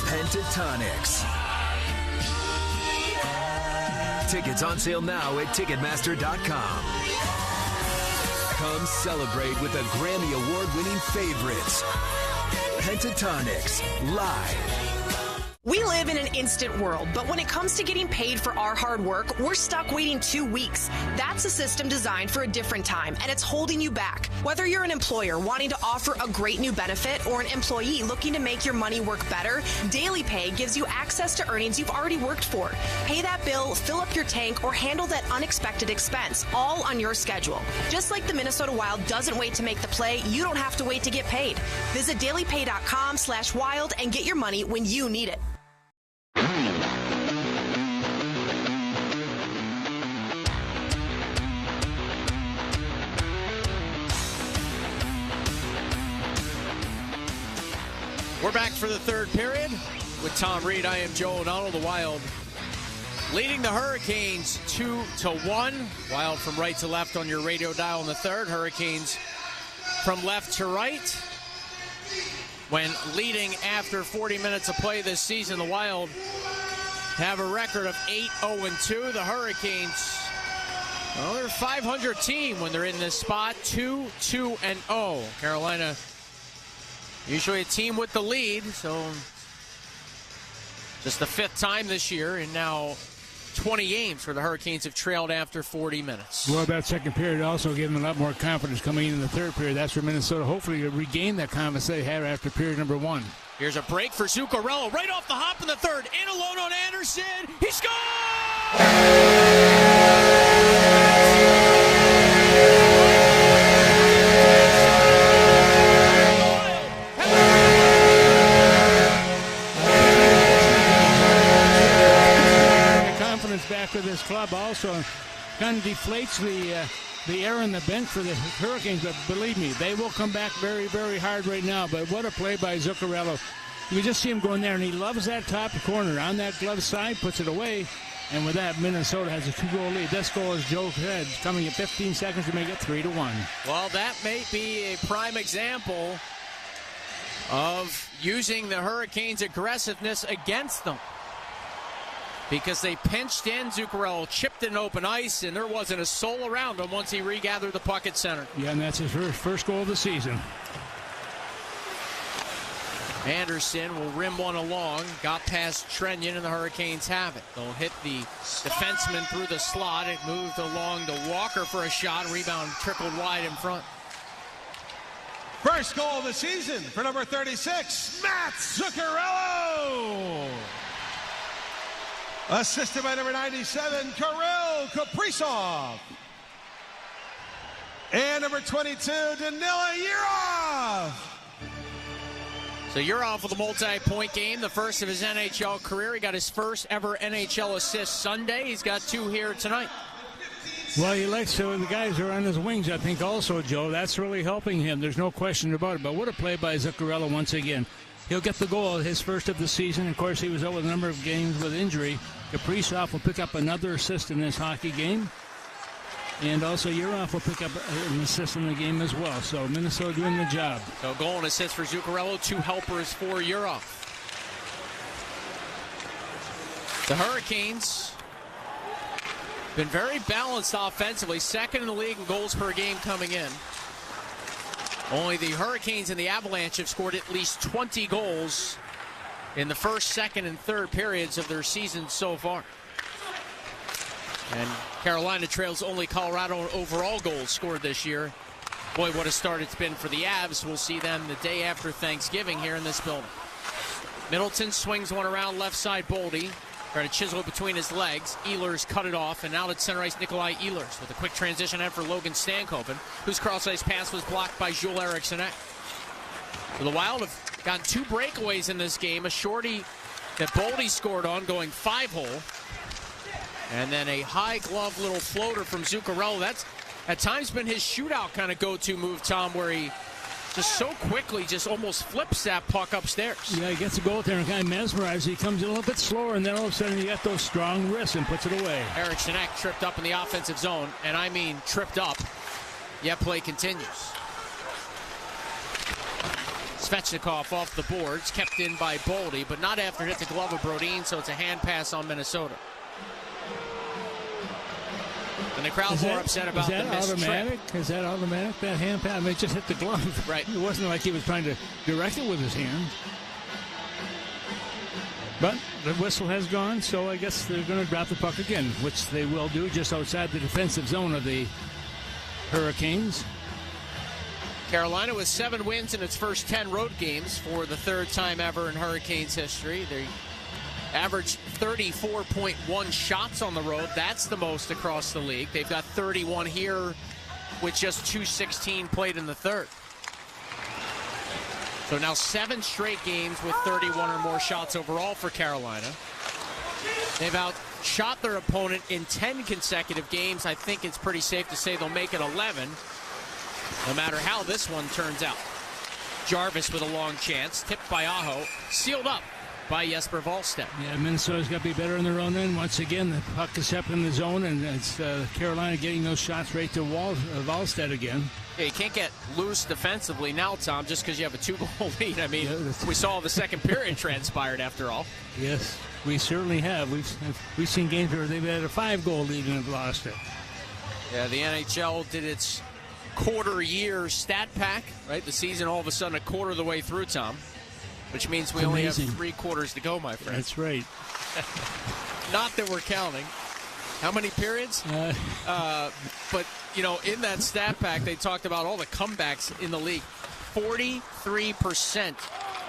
Speaker 15: Pentatonix. Tickets on sale now at Ticketmaster.com. Come celebrate with the Grammy Award-winning favorites. Pentatonix, live.
Speaker 24: We live in an instant world, but when it comes to getting paid for our hard work, we're stuck waiting 2 weeks. That's a system designed for a different time, and it's holding you back. Whether you're an employer wanting to offer a great new benefit or an employee looking to make your money work better, Daily Pay gives you access to earnings you've already worked for. Pay that bill, fill up your tank, or handle that unexpected expense, all on your schedule. Just like the Minnesota Wild doesn't wait to make the play, you don't have to wait to get paid. Visit dailypay.com/wild and get your money when you need it.
Speaker 1: We're back for the third period with Tom Reed. I am Joe O'Donnell. The Wild leading the Hurricanes 2-1. Wild from right to left on your radio dial in the third. Hurricanes from left to right. When leading after 40 minutes of play this season, the Wild have a record of 8-0-2. The Hurricanes, well, they're a 500 team when they're in this spot, 2-2-0. Carolina, usually a team with the lead, so just the 5th time this year, and now 20 games where the Hurricanes have trailed after 40 minutes.
Speaker 2: Well, that second period also gave them a lot more confidence coming in the third period. That's where Minnesota hopefully regain that confidence they had after period number 1.
Speaker 1: Here's a break for Zuccarello. Right off the hop in the third. In alone on Anderson. He scores!
Speaker 2: Back to this club also kind of deflates the air in the bench for the Hurricanes, but believe me, they will come back very, very hard right now. But what a play by Zuccarello. You just see him going there, and he loves that top corner on that glove side, puts it away, And with that, Minnesota has a 2-goal lead. This goal, as Joe said, coming at 15 seconds to make it 3-1.
Speaker 1: Well, that may be a prime example of using the Hurricanes' aggressiveness against them. Because they pinched in, Zuccarello chipped in open ice, and there wasn't a soul around him once he regathered the puck at center.
Speaker 2: Yeah, and that's his first goal of the season.
Speaker 1: Anderson will rim one along. Got past Trenyon, and the Hurricanes have it. They'll hit the defenseman through the slot. It moved along to Walker for a shot. Rebound trickled wide in front.
Speaker 23: First goal of the season for number 36, Matt Zuccarello. Assisted by number 97, Kirill Kaprizov. And number 22, Danila Yurov.
Speaker 1: So Yurov with a multi-point game, the first of his NHL career. He got his first ever NHL assist Sunday. He's got 2 here tonight.
Speaker 2: Well, he likes to, the guys are on his wings, I think, also, Joe. That's really helping him. There's no question about it. But what a play by Zuccarello once again. He'll get the goal, his first of the season. Of course, he was out with a number of games with injury. Kaprizov will pick up another assist in this hockey game. And also, Yurov will pick up an assist in the game as well. So, Minnesota doing the job.
Speaker 1: So, goal and assist for Zuccarello, 2 helpers for Yurov. The Hurricanes been very balanced offensively, second in the league in goals per game coming in. Only the Hurricanes and the Avalanche have scored at least 20 goals in the first, second, and third periods of their season so far. And Carolina trails only Colorado in overall goals scored this year. Boy, what a start it's been for the Avs. We'll see them the day after Thanksgiving here in this building. Middleton swings one around left side, Boldy. Trying to chisel it between his legs. Ehlers cut it off, and now at center ice, Nikolai Ehlers with a quick transition out for Logan Stankoven, whose cross-ice pass was blocked by Joel Eriksson. So the Wild have gotten 2 breakaways in this game. A shorty that Boldy scored on going 5-hole. And then a high glove little floater from Zuccarello. That's at times been his shootout kind of go-to move, Tom, where he just so quickly just almost flips that puck upstairs.
Speaker 2: Yeah, he gets a goal there and kind of mesmerized. He comes in a little bit slower, and then all of a sudden he got those strong wrists and puts it away.
Speaker 1: Eriksson tripped up in the offensive zone, and I mean tripped up. Yet play continues. Svechnikov off the boards, kept in by Boldy, but not after it hit the glove of Brodin, so it's a hand pass on Minnesota. And the crowd more upset about the missed
Speaker 2: automatic?
Speaker 1: trip.
Speaker 2: Is that automatic, that hand pass? I mean, it just hit the glove.
Speaker 1: Right.
Speaker 2: It wasn't like he was trying to direct it with his hand. But the whistle has gone, so I guess they're going to drop the puck again, which they will do just outside the defensive zone of the Hurricanes.
Speaker 1: Carolina with 7 wins in its first 10 road games for the 3rd time ever in Hurricanes history. They average 34.1 shots on the road. That's the most across the league. They've got 31 here with just 2:16 played in the 3rd. So now 7 straight games with 31 or more shots overall for Carolina. They've outshot their opponent in 10 consecutive games. I think it's pretty safe to say they'll make it 11, no matter how this one turns out. Jarvis with a long chance, tipped by Aho, sealed up by Jesper Wallstedt.
Speaker 2: Yeah, Minnesota's got to be better in their own end. Once again, the puck is up in the zone, and it's Carolina getting those shots right to Wallstedt again.
Speaker 1: Yeah, you can't get loose defensively now, Tom, just because you have a 2-goal lead. I mean, we saw the second period transpired after all.
Speaker 2: Yes, we certainly have. We've seen games where they've had a 5-goal lead and have lost it.
Speaker 1: Yeah, the NHL did its quarter-year stat pack, right? The season all of a sudden a quarter of the way through, Tom. Which means we only have 3 quarters to go, my friend.
Speaker 2: That's right.
Speaker 1: Not that we're counting. How many periods? But, you know, in that stat pack, they talked about all the comebacks in the league. 43%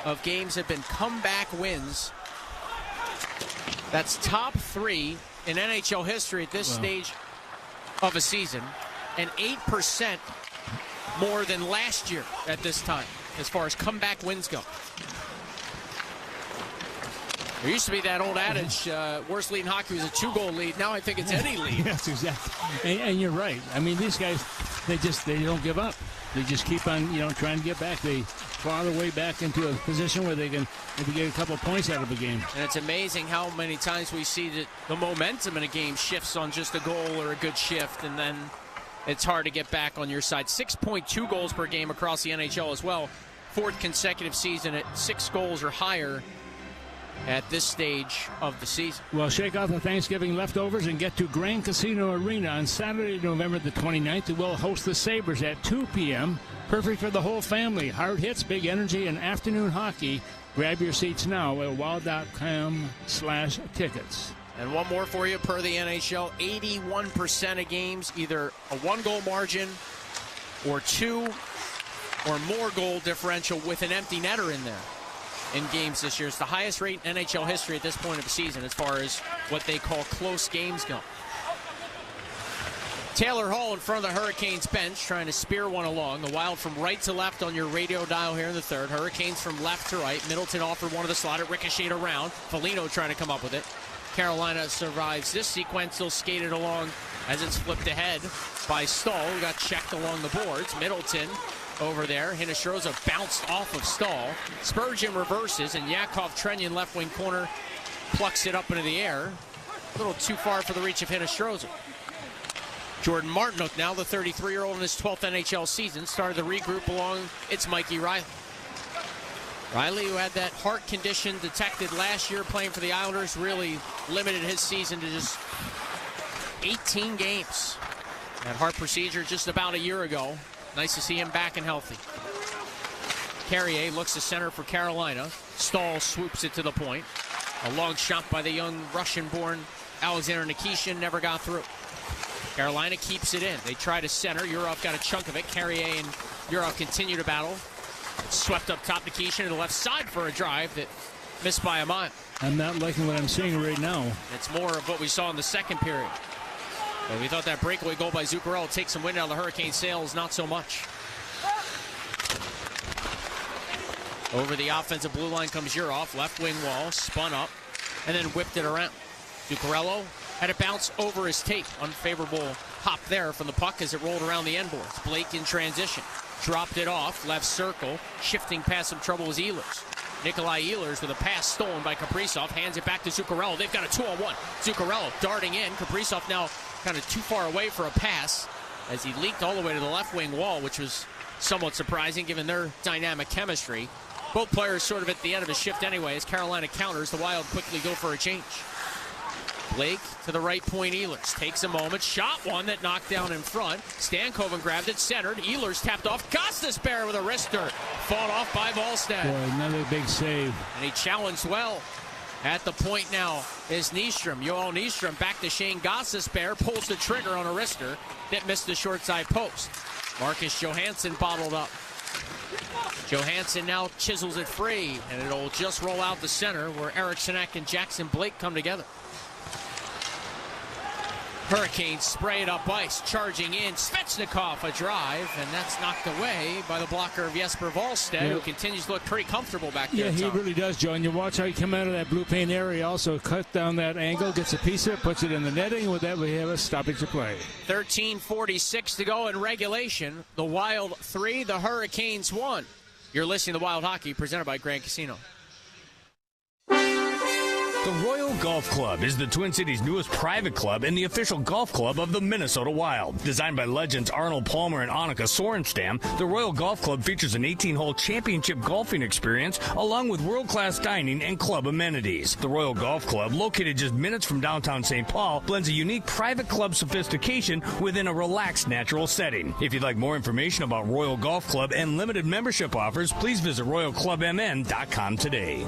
Speaker 1: of games have been comeback wins. That's top 3 in NHL history at this stage of a season. And 8% more than last year at this time, as far as comeback wins go. There used to be that old adage, worst lead in hockey was a 2-goal lead. Now I think it's any lead.
Speaker 2: Yes, exactly. And you're right. I mean, these guys, they don't give up. They just keep on, trying to get back. They claw their way back into a position where they can maybe get a couple points out of a game.
Speaker 1: And it's amazing how many times we see that the momentum in a game shifts on just a goal or a good shift, and then it's hard to get back on your side. 6.2 goals per game across the NHL as well. 4th consecutive season at 6 goals or higher at this stage of the season.
Speaker 2: Well, shake off the Thanksgiving leftovers and get to Grand Casino Arena on Saturday, November the 29th. It will host the Sabres at 2 p.m. Perfect for the whole family. Hard hits, big energy, and afternoon hockey. Grab your seats now at wild.com/tickets.
Speaker 1: And one more for you per the NHL. 81% of games, either a 1-goal margin or 2 or more goal differential with an empty netter in there in games this year. It's the highest rate in NHL history at this point of the season as far as what they call close games go. Taylor Hall in front of the Hurricanes bench trying to spear one along. The Wild from right to left on your radio dial here in the third. Hurricanes from left to right. Middleton offered one of the slotted, ricocheted around. Foligno trying to come up with it. Carolina survives this sequence. They'll skate it along as it's flipped ahead by Stahl, who got checked along the boards. Middleton over there. Hinostroza bounced off of Stahl. Spurgeon reverses, and Yakov Trenyan, left wing corner, plucks it up into the air. A little too far for the reach of Hinostroza. Jordan Martinook, now the 33-year-old in his 12th NHL season, started the regroup along. It's Mikey Riley. Riley, who had that heart condition detected last year playing for the Islanders, really limited his season to just 18 games. That heart procedure just about a year ago. Nice to see him back and healthy. Carrier looks to center for Carolina. Stahl swoops it to the point. A long shot by the young Russian-born Alexander Nikishin never got through. Carolina keeps it in. They try to center. Yurov got a chunk of it. Carrier and Yurov continue to battle. It's swept up top. Nikishin to the left side for a drive that missed by a mile.
Speaker 2: I'm not liking what I'm seeing right now.
Speaker 1: It's more of what we saw in the second period. But we thought that breakaway goal by Zuccarello take some wind out of the Hurricane sails. Not so much. Over the offensive blue line comes Yurov. Left wing wall. Spun up. And then whipped it around. Zuccarello had it bounce over his tape. Unfavorable hop there from the puck as it rolled around the end boards. Blake in transition. Dropped it off. Left circle. Shifting past some trouble was Ehlers. Nikolai Ehlers with a pass stolen by Kaprizov. Hands it back to Zuccarello. They've got a 2-on-1. Zuccarello darting in. Kaprizov now kind of too far away for a pass as he leaked all the way to the left wing wall, which was somewhat surprising given their dynamic chemistry. Both players sort of at the end of a shift anyway. As Carolina counters, the Wild quickly go for a change. Blake to the right point. Ehlers takes a moment. Shot one that knocked down in front. Stankoven grabbed it, centered. Ehlers tapped off. Gostisbehere with a wrister. Fought off by Wallstedt.
Speaker 2: Boy, another big save.
Speaker 1: And he challenged well. At the point now is Nyström. Joel Nyström back to Shane Gostisbehere. Pulls the trigger on a wrister that missed the short side post. Marcus Johansson bottled up. Johansson now chisels it free, and it'll just roll out the center where Eriksson Ek and Jackson Blake come together. Hurricanes spray it up ice, charging in. Svechnikov a drive, and that's knocked away by the blocker of Jesper Wallstedt, who continues to look pretty comfortable back there.
Speaker 2: Yeah, he really does, Joe. And you watch how he come out of that blue paint area. Also cut down that angle, gets a piece of it, puts it in the netting. With that, we have a stoppage of play.
Speaker 1: 13:46 to go in regulation. The Wild 3, the Hurricanes 1. You're listening to Wild Hockey, presented by Grand Casino.
Speaker 4: The Royal Golf Club is the Twin Cities' newest private club and the official golf club of the Minnesota Wild. Designed by legends Arnold Palmer and Annika Sorenstam, the Royal Golf Club features an 18-hole championship golfing experience along with world-class dining and club amenities. The Royal Golf Club, located just minutes from downtown St. Paul, blends a unique private club sophistication within a relaxed, natural setting. If you'd like more information about Royal Golf Club and limited membership offers, please visit RoyalClubMN.com today.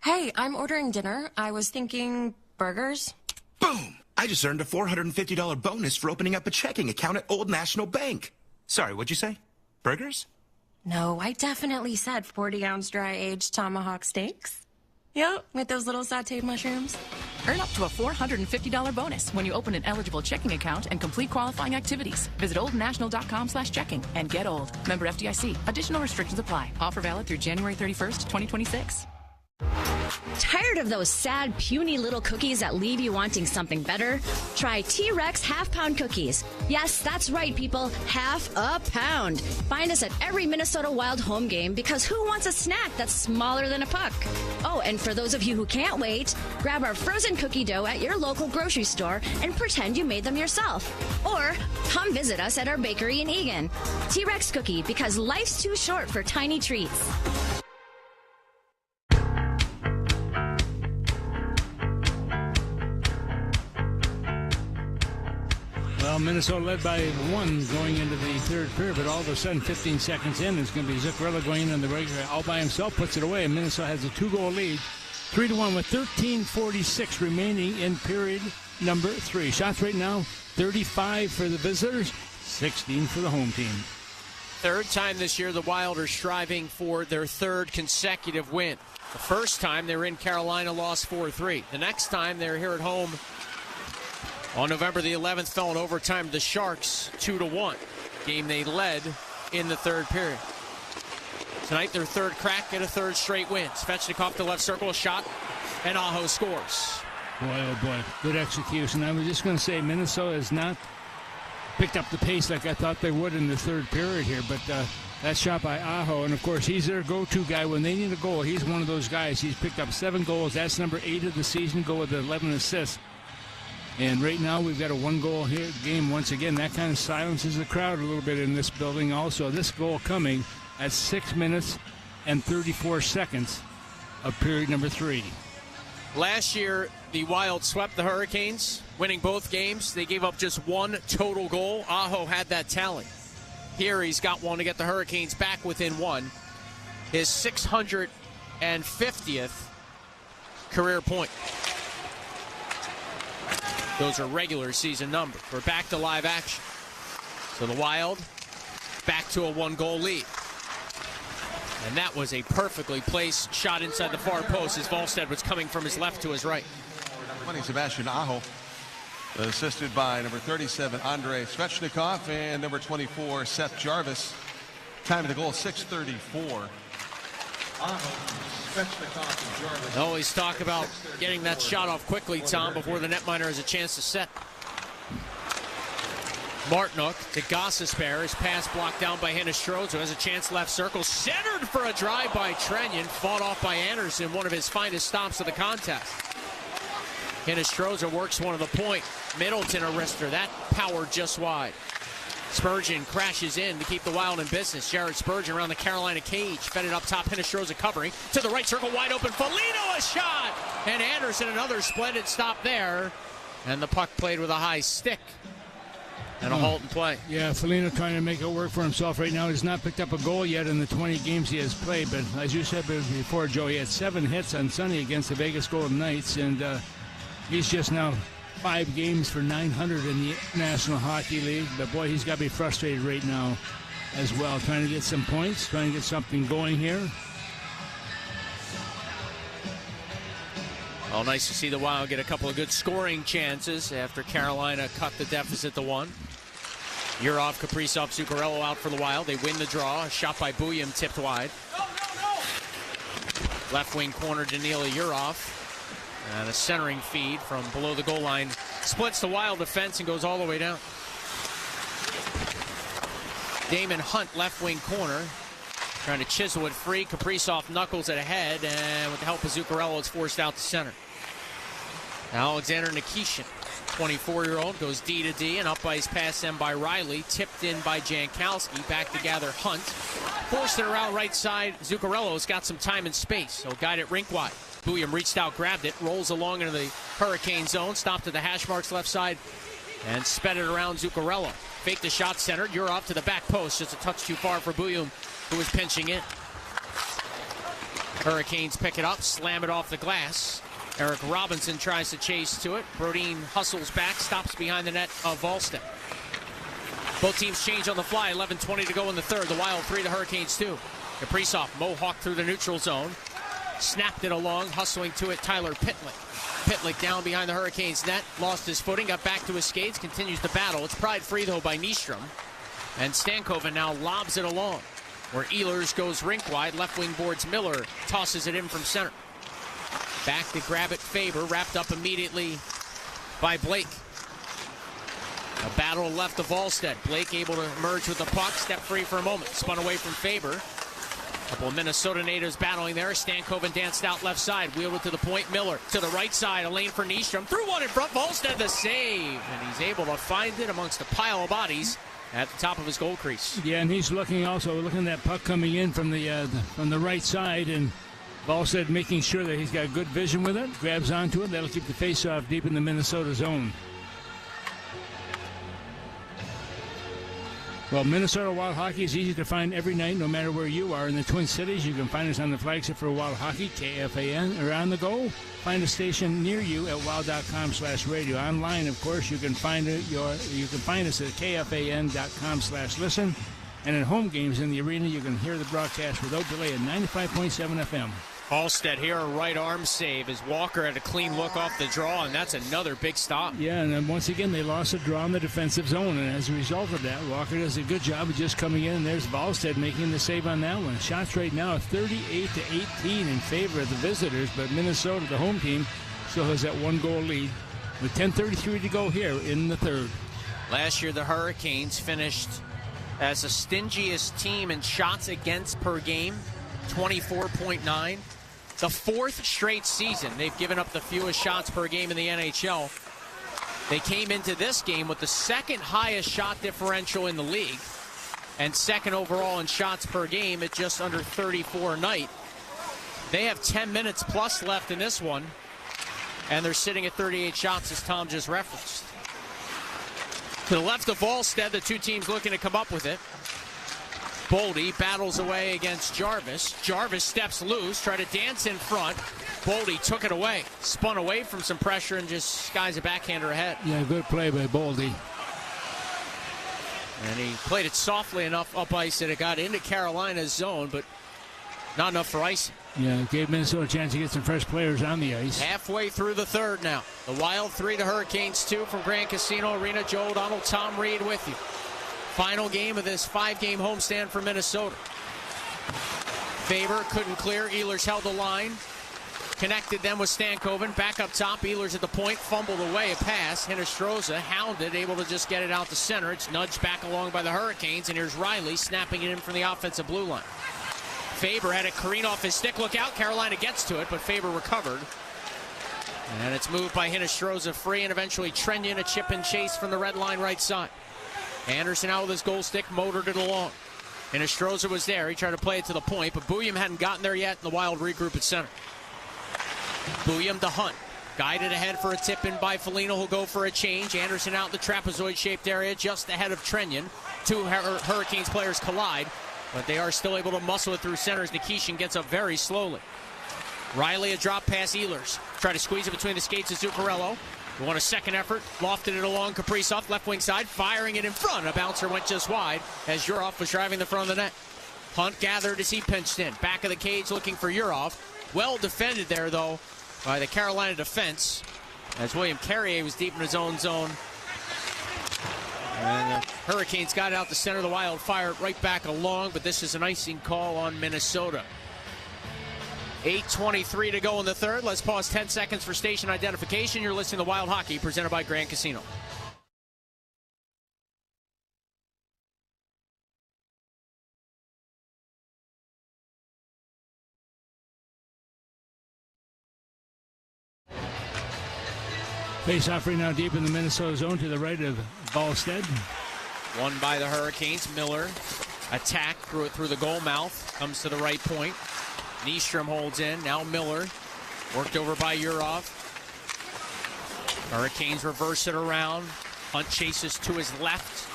Speaker 13: Hey, I'm ordering dinner. I was thinking burgers.
Speaker 17: Boom! I just earned a $450 bonus for opening up a checking account at Old National Bank. Sorry, what'd you say? Burgers?
Speaker 13: No, I definitely said 40-ounce dry-aged tomahawk steaks. Yep, with those little sauteed mushrooms.
Speaker 10: Earn up to a $450 bonus when you open an eligible checking account and complete qualifying activities. Visit oldnational.com/checking and get old. Member FDIC. Additional restrictions apply. Offer valid through January 31st, 2026.
Speaker 3: Tired of those sad, puny little cookies that leave you wanting something better? Try T-Rex half-pound cookies. Yes, that's right, people. Half a pound. Find us at every Minnesota Wild home game because who wants a snack that's smaller than a puck? Oh, and for those of you who can't wait, grab our frozen cookie dough at your local grocery store and pretend you made them yourself. Or come visit us at our bakery in Eagan. T-Rex cookie, because life's too short for tiny treats.
Speaker 2: Well, Minnesota led by 1 going into the third period, but all of a sudden, 15 seconds in, it's going to be Zuccarello going in on the regular all by himself, puts it away, and Minnesota has a 2-goal lead, 3-1 with 13:46 remaining in period number 3. Shots right now, 35 for the visitors, 16 for the home team.
Speaker 1: Third time this year the Wild are striving for their third consecutive win. The first time they were in Carolina, lost 4-3. The next time they're here at home on November the 11th, fell in overtime to the Sharks 2-1. Game they led in the third period. Tonight their third crack at a third straight win. Svechnikov to left circle, a shot, and Aho scores.
Speaker 2: Boy, oh boy, good execution. I was just going to say Minnesota has not picked up the pace like I thought they would in the third period here, but that shot by Aho, and of course he's their go-to guy when they need a goal. He's one of those guys. He's picked up 7 goals. That's number 8 of the season, go with 11 assists. And right now we've got a 1-goal game once again. That kind of silences the crowd a little bit in this building also. This goal coming at 6 minutes and 34 seconds of period number 3.
Speaker 1: Last year, the Wild swept the Hurricanes, winning both games. They gave up just 1 total goal. Aho had that tally. Here he's got one to get the Hurricanes back within 1. His 650th career point. Those are regular season numbers. We're back to live action. So the Wild back to a 1-goal lead. And that was a perfectly placed shot inside the far post as Volstead was coming from his left to his right.
Speaker 23: 20, Sebastian Aho, assisted by number 37, Andrei Svechnikov, and number 24, Seth Jarvis. Time of the goal, 6:34.
Speaker 1: I always talk about getting that shot off quickly, Tom, before the netminder has a chance to set. Martinook to Gostisbehere. His pass blocked down by Hinostroza, who has a chance left circle. Centered for a drive by Trenyon. Fought off by Anderson, one of his finest stops of the contest. Hinostroza works one of the point. Middleton a wrister. That power just wide. Spurgeon crashes in to keep the Wild in business. Jared Spurgeon around the Carolina cage. Fed it up top. Hinostroza covering. To the right circle, wide open. Foligno a shot! And Anderson another splendid stop there. And the puck played with a high stick. And a halt in play.
Speaker 2: Yeah, Foligno trying to make it work for himself right now. He's not picked up a goal yet in the 20 games he has played. But as you said before, Joe, he had 7 hits on Sunday against the Vegas Golden Knights. And he's just now 5 games for 900 in the National Hockey League. But, boy, he's got to be frustrated right now as well. Trying to get some points, trying to get something going here.
Speaker 1: Well, nice to see the Wild get a couple of good scoring chances after Carolina cut the deficit to 1. Yurov, Kaprizov, Zuccarello out for the Wild. They win the draw. A shot by Buyum tipped wide. Left wing corner, Danila Yurov. And a centering feed from below the goal line. Splits the Wild defense and goes all the way down. Damon Hunt, left wing corner. Trying to chisel it free. Kaprizov knuckles it ahead. And with the help of Zuccarello, it's forced out to center. Alexander Nikishin, 24-year-old, goes D to D and up by his pass in by Riley. Tipped in by Jankowski. Back to gather Hunt. Forced it around right side. Zuccarello's got some time and space. He'll guide it rink wide. Buyum reached out, grabbed it, rolls along into the Hurricane zone. Stopped at the hash marks left side and sped it around Zuccarello. Faked the shot centered. You're off to the back post. Just a touch too far for Buyum, who was pinching in. Hurricanes pick it up, slam it off the glass. Eric Robinson tries to chase to it. Brodin hustles back, stops behind the net of Volstead. Both teams change on the fly. 11:20 to go in the third. The Wild 3, the Hurricanes 2. Kaprizov mohawked through the neutral zone. Snapped it along, hustling to it, Tyler Pitlick. Pitlick down behind the Hurricanes net. Lost his footing, got back to his skates, continues the battle. It's pried free, though, by Nystrom. And Stankoven now lobs it along, where Ehlers goes rink wide. Left wing boards Miller, tosses it in from center. Back to grab it, Faber, wrapped up immediately by Blake. A battle left of Volstead. Blake able to emerge with the puck, step free for a moment. Spun away from Faber. A couple of Minnesota natives battling there. Stankoven danced out left side. Wheeled it to the point. Miller to the right side. A lane for Nystrom. Threw one in front. Volstead the save. And he's able to find it amongst a pile of bodies at the top of his goal crease.
Speaker 2: Yeah, and he's looking at that puck coming in from the right side. And Volstead making sure that he's got good vision with it. Grabs onto it. That'll keep the faceoff deep in the Minnesota zone. Well, Minnesota Wild Hockey is easy to find every night, no matter where you are. In the Twin Cities, you can find us on the flagship for Wild Hockey, KFAN, or on the go. Find a station near you at wild.com/radio. Online, of course, you can find us at kfan.com/listen. And at home games in the arena, you can hear the broadcast without delay at 95.7 FM.
Speaker 1: Volstead here, a right arm save as Walker had a clean look off the draw, and that's another big stop.
Speaker 2: Yeah, and then once again, they lost a draw in the defensive zone, and as a result of that, Walker does a good job of just coming in, and there's Volstead making the save on that one. Shots right now 38-18 in favor of the visitors, but Minnesota, the home team, still has that one-goal lead with 10:33 to go here in the third.
Speaker 1: Last year, the Hurricanes finished as the stingiest team in shots against per game, 24.9. The fourth straight season they've given up the fewest shots per game in the NHL. They came into this game with the second highest shot differential in the league and second overall in shots per game at just under 34 a night. They have 10 minutes plus left in this one, and they're sitting at 38 shots, as Tom just referenced. To the left of Volstead, the two teams looking to come up with it. Boldy battles away against Jarvis. Jarvis steps loose, try to dance in front. Boldy took it away, spun away from some pressure and just skies a backhander ahead.
Speaker 2: Yeah, good play by Boldy.
Speaker 1: And he played it softly enough up ice that it got into Carolina's zone, but not enough for ice.
Speaker 2: Yeah, it gave Minnesota a chance to get some fresh players on the ice.
Speaker 1: Halfway through the third now. The Wild 3, the Hurricanes 2 from Grand Casino Arena. Joe O'Donnell, Tom Reed with you. Final game of this 5-game homestand for Minnesota. Faber couldn't clear. Ehlers held the line. Connected them with Stankoven. Back up top. Ehlers at the point. Fumbled away a pass. Hinostroza hounded. Able to just get it out the center. It's nudged back along by the Hurricanes. And here's Riley snapping it in from the offensive blue line. Faber had it careen off his stick. Look out. Carolina gets to it, but Faber recovered. And it's moved by Hinostroza free, and eventually Trenyon a chip and chase from the red line right side. Anderson out with his goal stick, motored it along. Hinostroza was there. He tried to play it to the point, but Bouillon hadn't gotten there yet, and the Wild regroup at center. Bouillon to Hunt. Guided ahead for a tip-in by Foligno, who'll go for a change. Anderson out in the trapezoid-shaped area just ahead of Trenyon. Two Hurricanes players collide, but they are still able to muscle it through center as Nikishin gets up very slowly. Riley a drop pass Ehlers. Try to squeeze it between the skates of Zuccarello. We want a second effort. Lofted it along Kaprizov, left wing side, firing it in front. A bouncer went just wide as Urov was driving the front of the net. Hunt gathered as he pinched in. Back of the cage looking for Urov. Well defended there, though, by the Carolina defense as William Carrier was deep in his own zone. And the Hurricanes got it out the center. The Wild fired right back along, but this is an icing call on Minnesota. 8:23 to go in the third. Let's pause 10 seconds for station identification. You're listening to Wild Hockey, presented by Grand Casino.
Speaker 2: Face-off right now deep in the Minnesota zone to the right of Volstead.
Speaker 1: Won by the Hurricanes. Miller attack, threw it through the goal mouth. Comes to the right point. Nystrom holds in. Now Miller. Worked over by Urov. Hurricanes reverse it around. Hunt chases to his left.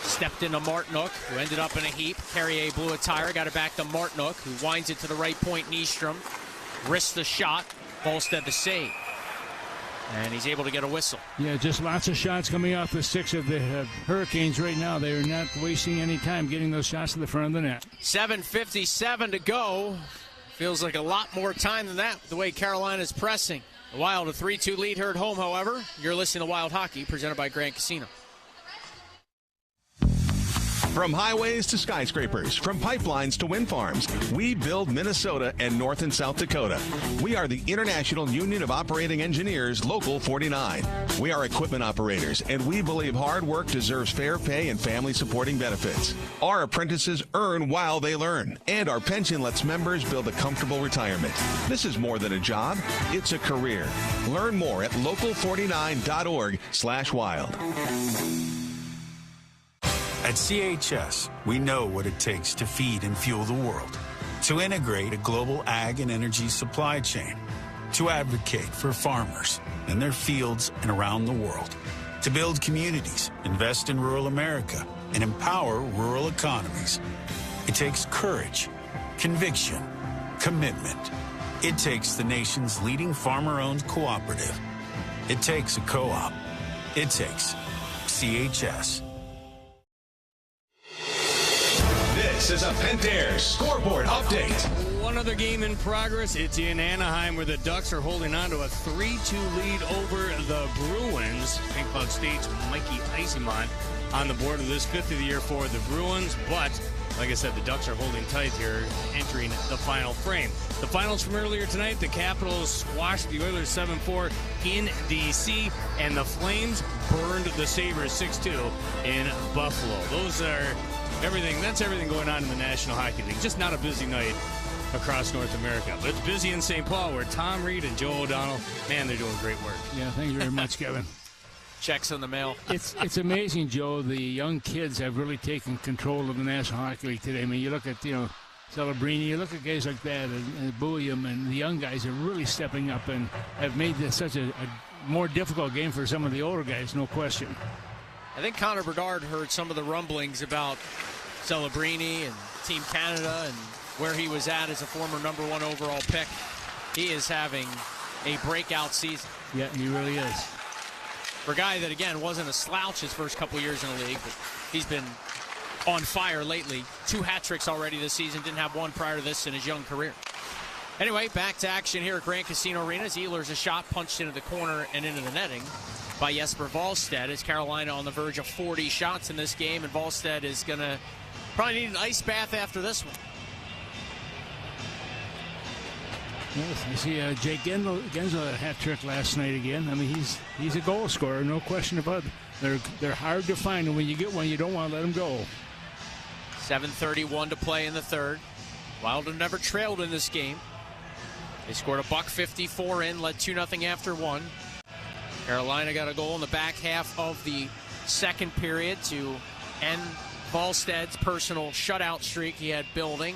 Speaker 1: Stepped into Martinook, who ended up in a heap. Carrier blew a tire. Got it back to Martinook, who winds it to the right point. Nystrom risks the shot. Volstead the save. And he's able to get a whistle.
Speaker 2: Yeah, just lots of shots coming off the sticks of the Hurricanes right now. They are not wasting any time getting those shots to the front of the net.
Speaker 1: 7:57 to go. Feels like a lot more time than that, the way Carolina's pressing. The Wild a 3-2 lead here at home, however. You're listening to Wild Hockey, presented by Grand Casino.
Speaker 23: From highways to skyscrapers, from pipelines to wind farms, we build Minnesota and North and South Dakota. We are the International Union of Operating Engineers, Local 49. We are equipment operators, and we believe hard work deserves fair pay and family supporting benefits. Our apprentices earn while they learn, and our pension lets members build a comfortable retirement. This is more than a job, it's a career. Learn more at local49.org/wild.
Speaker 18: At CHS, we know what it takes to feed and fuel the world, to integrate a global ag and energy supply chain, to advocate for farmers in their fields and around the world, to build communities, invest in rural America, and empower rural economies. It takes courage, conviction, commitment. It takes the nation's leading farmer-owned cooperative. It takes a co-op. It takes CHS.
Speaker 23: This is a Pentair scoreboard update.
Speaker 6: One other game in progress. It's in Anaheim where the Ducks are holding on to a 3-2 lead over the Bruins. St. Cloud State's Mikey Eisenman on the board of this 5th of the year for the Bruins. But, like I said, the Ducks are holding tight here, entering the final frame. The finals from earlier tonight, the Capitals squashed the Oilers 7-4 in D.C., and the Flames burned the Sabres 6-2 in Buffalo. Those are everything. That's everything going on in the National Hockey League. Just not a busy night across North America. But it's busy in St. Paul where Tom Reed and Joe O'Donnell, man, they're doing great work.
Speaker 2: Yeah, thank you very much, Kevin.
Speaker 1: Checks in the mail.
Speaker 2: It's amazing, Joe. The young kids have really taken control of the National Hockey League today. I mean, you look at, Celebrini, you look at guys like that, and Bouillon, and the young guys are really stepping up and have made this such a more difficult game for some of the older guys, no question.
Speaker 1: I think Connor Bedard heard some of the rumblings about Celebrini and Team Canada and where he was at as a former #1 overall pick. He is having a breakout season.
Speaker 2: Yeah, he really is.
Speaker 1: For a guy that, again, wasn't a slouch his first couple years in the league, but he's been on fire lately. 2 hat tricks already this season. Didn't have one prior to this in his young career. Anyway, back to action here at Grand Casino Arena. Ehlers a shot punched into the corner and into the netting by Jesper Wallstedt. As Carolina on the verge of 40 shots in this game, and Wallstedt is going to probably need an ice bath after this one.
Speaker 2: Yes, I see Jake Gensel had a hat trick last night again. I mean, he's a goal scorer, no question about it. They're hard to find, and when you get one, you don't want to let them go.
Speaker 1: 7:31 to play in the third. Wild have never trailed in this game. They scored a $154 in, led 2-0 after 1. Carolina got a goal in the back half of the second period to end Wallstedt's personal shutout streak he had building,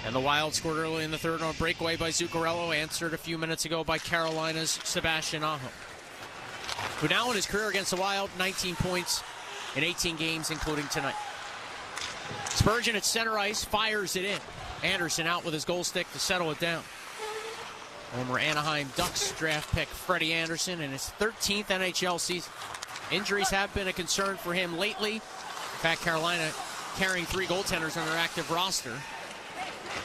Speaker 1: and the Wild scored early in the third on a breakaway by Zuccarello, answered a few minutes ago by Carolina's Sebastian Aho, who now in his career against the Wild, 19 points in 18 games, including tonight. Spurgeon at center ice fires it in. Anderson out with his goal stick to settle it down. Former Anaheim Ducks draft pick Freddie Anderson in his 13th NHL season. Injuries have been a concern for him lately. In fact, Carolina carrying 3 goaltenders on their active roster.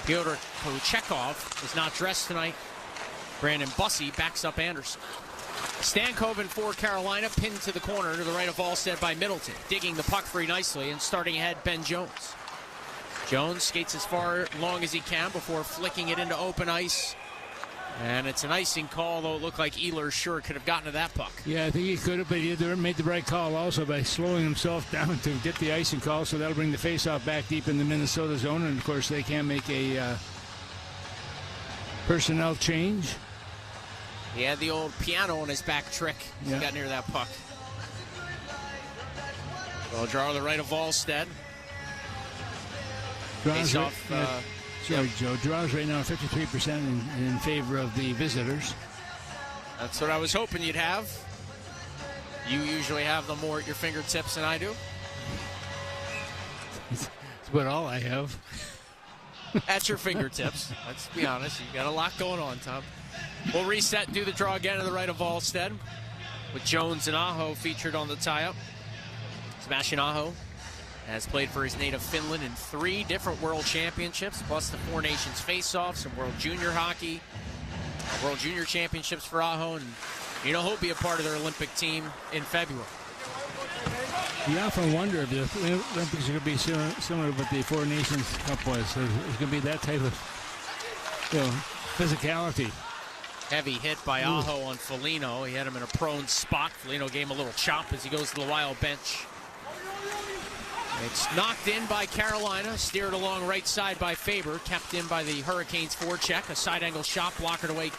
Speaker 1: Pyotr Kochekov is not dressed tonight. Brandon Bussey backs up Anderson. Stankoven for Carolina, pinned to the corner to the right of Wallstedt by Middleton. Digging the puck free nicely and starting ahead, Ben Jones. Jones skates as far long as he can before flicking it into open ice. And it's an icing call, though it looked like Ehlers sure could have gotten to that puck.
Speaker 2: Yeah, I think he could have, but he made the right call also by slowing himself down to get the icing call, so that'll bring the faceoff back deep in the Minnesota zone, and of course they can't make a personnel change.
Speaker 1: He had the old piano on his back trick as he got near that puck. Well, draw to the right of Wallstedt.
Speaker 2: Draws sorry, Joe. Draws right now 53% in favor of the visitors.
Speaker 1: That's what I was hoping you'd have. You usually have them more at your fingertips than I do.
Speaker 2: It's about all I have.
Speaker 1: At your fingertips. Let's be honest. You've got a lot going on, Tom. We'll reset and do the draw again to the right of Wallstedt, with Jones and Aho featured on the tie-up. Sebastian Aho has played for his native Finland in 3 different World Championships, plus the 4 Nations face-offs and World Junior Hockey, World Junior Championships for Aho, and he'll be a part of their Olympic team in February.
Speaker 2: You often wonder if the Olympics are going to be similar to what the Four Nations Cup was. It's going to be that type of physicality.
Speaker 1: Heavy hit by Aho on Foligno. He had him in a prone spot. Foligno gave him a little chop as he goes to the Wild bench. It's knocked in by Carolina, steered along right side by Faber, kept in by the Hurricanes forecheck. A side angle shot blockered away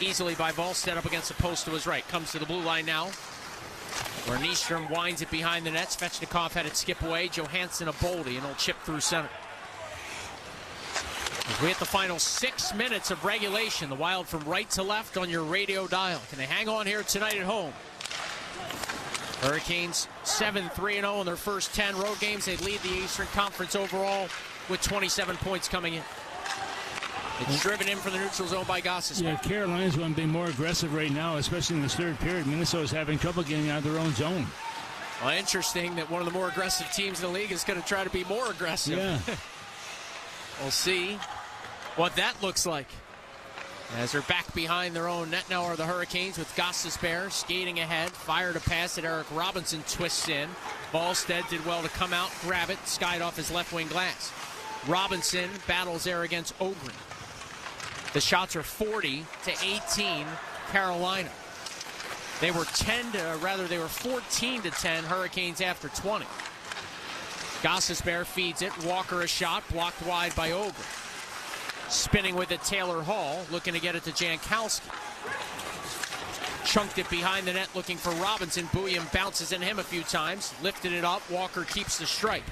Speaker 1: easily by Volstead up against the post to his right. Comes to the blue line now, where Nystrom winds it behind the net. Svechnikov had it skip away. Johansson a Boldy, and he'll chip through center. As we hit the final 6 minutes of regulation, the Wild from right to left on your radio dial. Can they hang on here tonight at home? Hurricanes 7-3-0 in their first 10 road games. They lead the Eastern Conference overall with 27 points coming in. It's driven in from the neutral zone by Gosses.
Speaker 2: Yeah, Carolina's going to be more aggressive right now, especially in this third period. Minnesota's having trouble getting out of their own zone.
Speaker 1: Well, interesting that one of the more aggressive teams in the league is going to try to be more aggressive.
Speaker 2: Yeah.
Speaker 1: We'll see what that looks like. As they're back behind their own net now are the Hurricanes with Gostisbehere skating ahead. Fired a pass that Eric Robinson twists in. Volstead did well to come out, grab it, skied off his left wing glass. Robinson battles there against Ogren. The shots are 40-18 Carolina. They were 14-10 Hurricanes after 20. Gostisbehere feeds it. Walker a shot blocked wide by Ogren. Spinning with it, Taylor Hall, looking to get it to Jankowski. Chunked it behind the net, looking for Robinson. Bouillon bounces in him a few times. Lifted it up. Walker keeps the strike.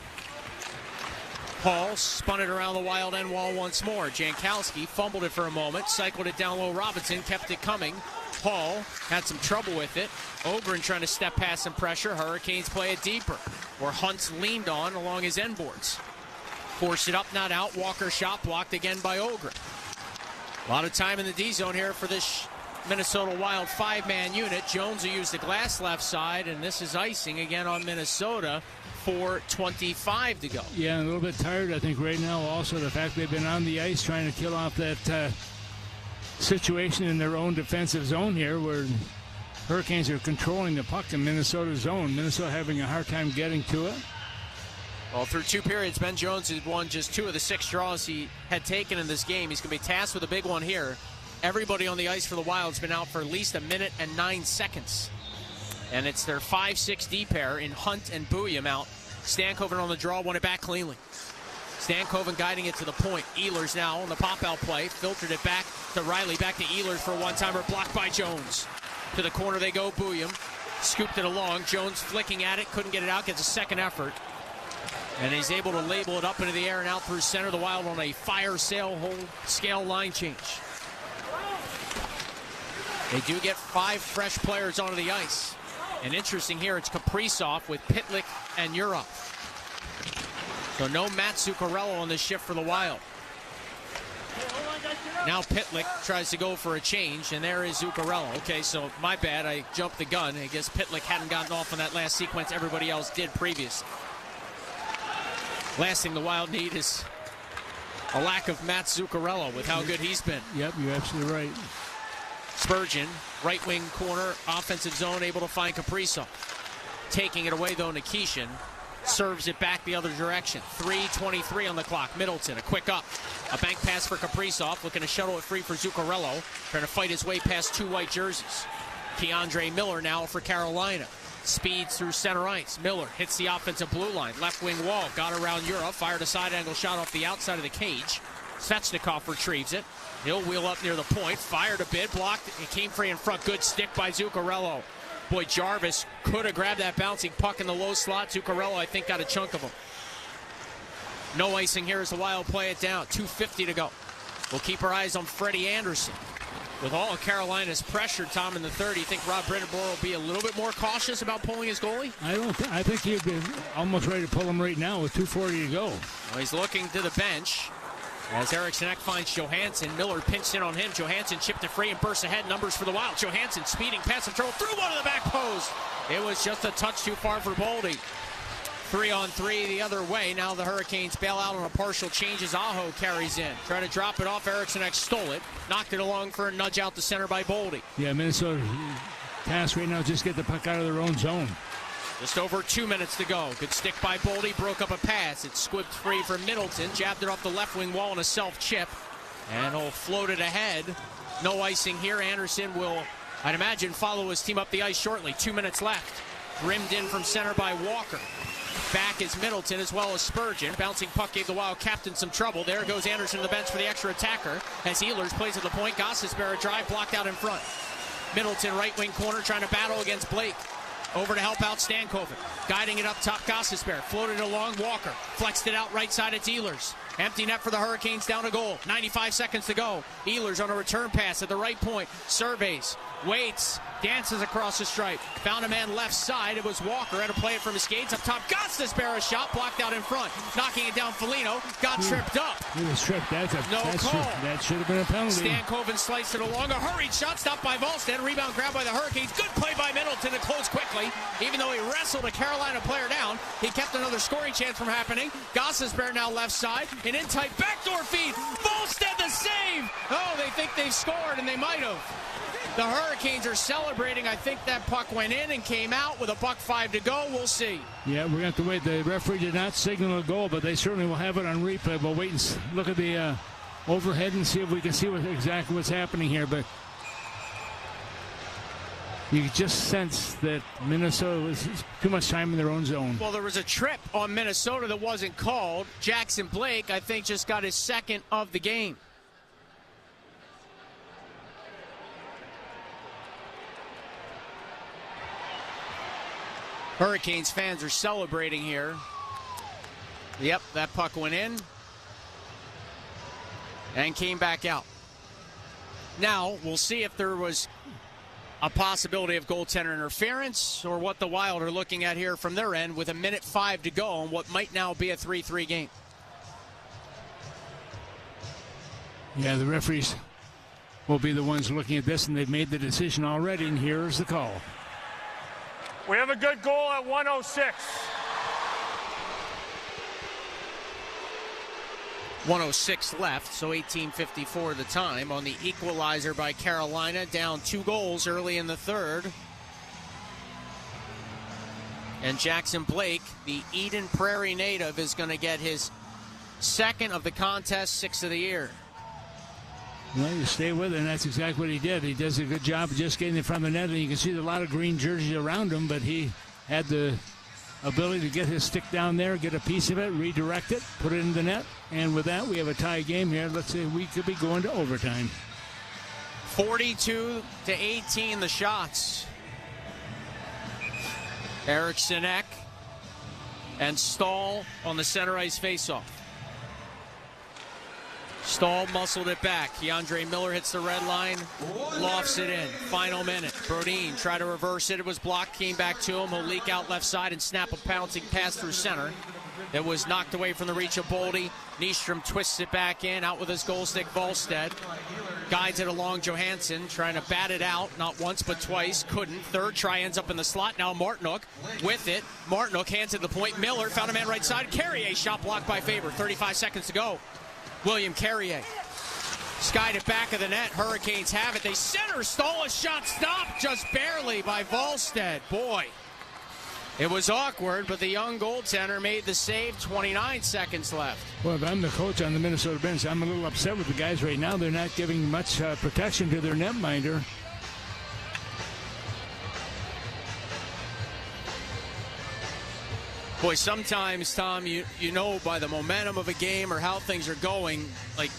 Speaker 1: Hall spun it around the Wild end wall once more. Jankowski fumbled it for a moment, cycled it down low. Robinson kept it coming. Hall had some trouble with it. Ogren trying to step past some pressure. Hurricanes play it deeper, where Hunt's leaned on along his end boards. Forced it up, not out. Walker shot blocked again by Ogren. A lot of time in the D zone here for this Minnesota Wild five-man unit. Jones will use the glass left side, and this is icing again on Minnesota. 4:25 to go.
Speaker 2: Yeah, a little bit tired, I think, right now. Also, the fact they've been on the ice trying to kill off that situation in their own defensive zone here, where Hurricanes are controlling the puck in Minnesota's zone. Minnesota having a hard time getting to it.
Speaker 1: Well, through 2 periods, Ben Jones had won just 2 of the 6 draws he had taken in this game. He's going to be tasked with a big one here. Everybody on the ice for the Wild's been out for at least 1 minute and 9 seconds. And it's their 5-6D pair in Hunt and Bouillon out. Stankoven on the draw, won it back cleanly. Stankoven guiding it to the point. Ehlers now on the pop-out play. Filtered it back to Riley, back to Ehlers for a one-timer, blocked by Jones. To the corner they go, Bouillon. Scooped it along. Jones flicking at it, couldn't get it out, gets a second effort. And he's able to label it up into the air and out through center. The Wild on a fire sale scale line change. They do get 5 fresh players onto the ice. And interesting here, it's Kaprizov with Pitlick and Urov. So no Matt Zuccarello on this shift for the Wild. Now Pitlick tries to go for a change, and there is Zuccarello. Okay, so my bad, I jumped the gun. I guess Pitlick hadn't gotten off on that last sequence. Everybody else did previously. Last thing the Wild need is a lack of Matt Zuccarello with how good he's been.
Speaker 2: Yep, you're absolutely right.
Speaker 1: Spurgeon, right wing corner, offensive zone, able to find Kaprizov. Taking it away, though, Nikishin serves it back the other direction. 3:23 on the clock. Middleton, a quick up. A bank pass for Kaprizov, looking to shuttle it free for Zuccarello. Trying to fight his way past 2 white jerseys. Keandre Miller now for Carolina. Speeds through center ice. Miller hits the offensive blue line. Left wing wall. Got around Urov. Fired a side angle shot off the outside of the cage. Svechnikov retrieves it. He'll wheel up near the point. Fired a bit. Blocked. It came free in front. Good stick by Zuccarello. Boy, Jarvis could have grabbed that bouncing puck in the low slot. Zuccarello, I think, got a chunk of him. No icing here as the Wild play it down. 2:50 to go. We'll keep our eyes on Freddie Anderson. With all of Carolina's pressure, Tom, in the third, you think Rob Brittenborough will be a little bit more cautious about pulling his goalie?
Speaker 2: I think he'd be almost ready to pull him right now with 2:40 to go.
Speaker 1: Well, he's looking to the bench. As Eriksson Ek finds Johansson. Miller pinched in on him. Johansson chipped it free and bursts ahead. Numbers for the Wild. Johansson speeding past the throw through one of the back post. It was just a touch too far for Boldy. 3-on-3 the other way. Now the Hurricanes bail out on a partial change as Aho carries in. Trying to drop it off. Eriksson Ek stole it. Knocked it along for a nudge out the center by Boldy.
Speaker 2: Yeah, Minnesota task right now is just get the puck out of their own zone.
Speaker 1: Just over 2 minutes to go. Good stick by Boldy, broke up a pass. It's squibbed free for Middleton, jabbed it off the left wing wall in a self-chip, and he'll float it ahead. No icing here. Anderson will, I'd imagine, follow his team up the ice shortly. 2 minutes left. Rimmed in from center by Walker. Back is Middleton as well as Spurgeon. Bouncing puck gave the Wild captain some trouble. There goes Anderson to the bench for the extra attacker as Ehlers plays at the point. Gossesbear a drive blocked out in front. Middleton right wing corner trying to battle against Blake. Over to help out Stankoven. Guiding it up top, Gossesbear. Floated along Walker. Flexed it out right side, it's Ehlers. Empty net for the Hurricanes, down a goal. 95 seconds to go. Ehlers on a return pass at the right point. Surveys, waits, dances across the stripe. Found a man left side. It was Walker. Had to play it from his skates up top. Gossesbear a shot blocked out in front. Knocking it down, Foligno. Got tripped up.
Speaker 2: He was tripped. That's
Speaker 1: call.
Speaker 2: That should have been a penalty.
Speaker 1: Stankoven sliced it along. A hurried shot stopped by Volstead. Rebound grabbed by the Hurricanes. Good play by Middleton to close quickly. Even though he wrestled a Carolina player down, he kept another scoring chance from happening. Gossesbear now left side. An in-tight backdoor feed. Volstead the save. Oh, they think they've scored, and they might have. The Hurricanes are celebrating. I think that puck went in and came out with $1:05 to go. We'll see.
Speaker 2: Yeah, we're going to have to wait. The referee did not signal a goal, but they certainly will have it on replay. We'll wait and look at the overhead and see if we can see exactly what's happening here. But you just sense that Minnesota was too much time in their own zone.
Speaker 1: Well, there was a trip on Minnesota that wasn't called. Jackson Blake, I think, just got his second of the game. Hurricanes fans are celebrating here. Yep, that puck went in and came back out. Now, we'll see if there was a possibility of goaltender interference or what the Wild are looking at here from their end with 1:05 to go on what might now be a 3-3 game.
Speaker 2: Yeah, the referees will be the ones looking at this, and they've made the decision already, and here's the call.
Speaker 7: We have a good goal at 106.
Speaker 1: 1:06 left, so 18:54 the time on the equalizer by Carolina, down 2 goals early in the third. And Jackson Blake, the Eden Prairie native, is going to get his second of the contest, 6th of the year.
Speaker 2: Well, you stay with it, and that's exactly what he did. He does a good job of just getting in front of the net, and you can see a lot of green jerseys around him, but he had the ability to get his stick down there, get a piece of it, redirect it, put it in the net, and with that, we have a tie game here. Let's say we could be going to overtime.
Speaker 1: 42-18 the shots. Eric Sinek and Stahl on the center ice faceoff. Stahl muscled it back. Keandre Miller hits the red line, lofts it in. Final minute. Brodin tried to reverse it. It was blocked, came back to him. He'll leak out left side and snap a pouncing pass through center. It was knocked away from the reach of Boldy. Nystrom twists it back in, out with his goal stick, Volstead. Guides it along Johansson, trying to bat it out, not once but twice, couldn't. Third try ends up in the slot, now Martinook with it. Martinook hands it to the point, Miller found a man right side, Carrier shot blocked by Faber, 35 seconds to go. William Carrier skied it back of the net, Hurricanes have it, they center, Stahl, a shot stopped just barely by Volstead, boy. It was awkward, but the young goaltender made the save. 29 seconds left.
Speaker 2: Well, if I'm the coach on the Minnesota bench, I'm a little upset with the guys right now. They're not giving much protection to their netminder.
Speaker 1: Boy, sometimes, Tom, you know by the momentum of a game or how things are going, like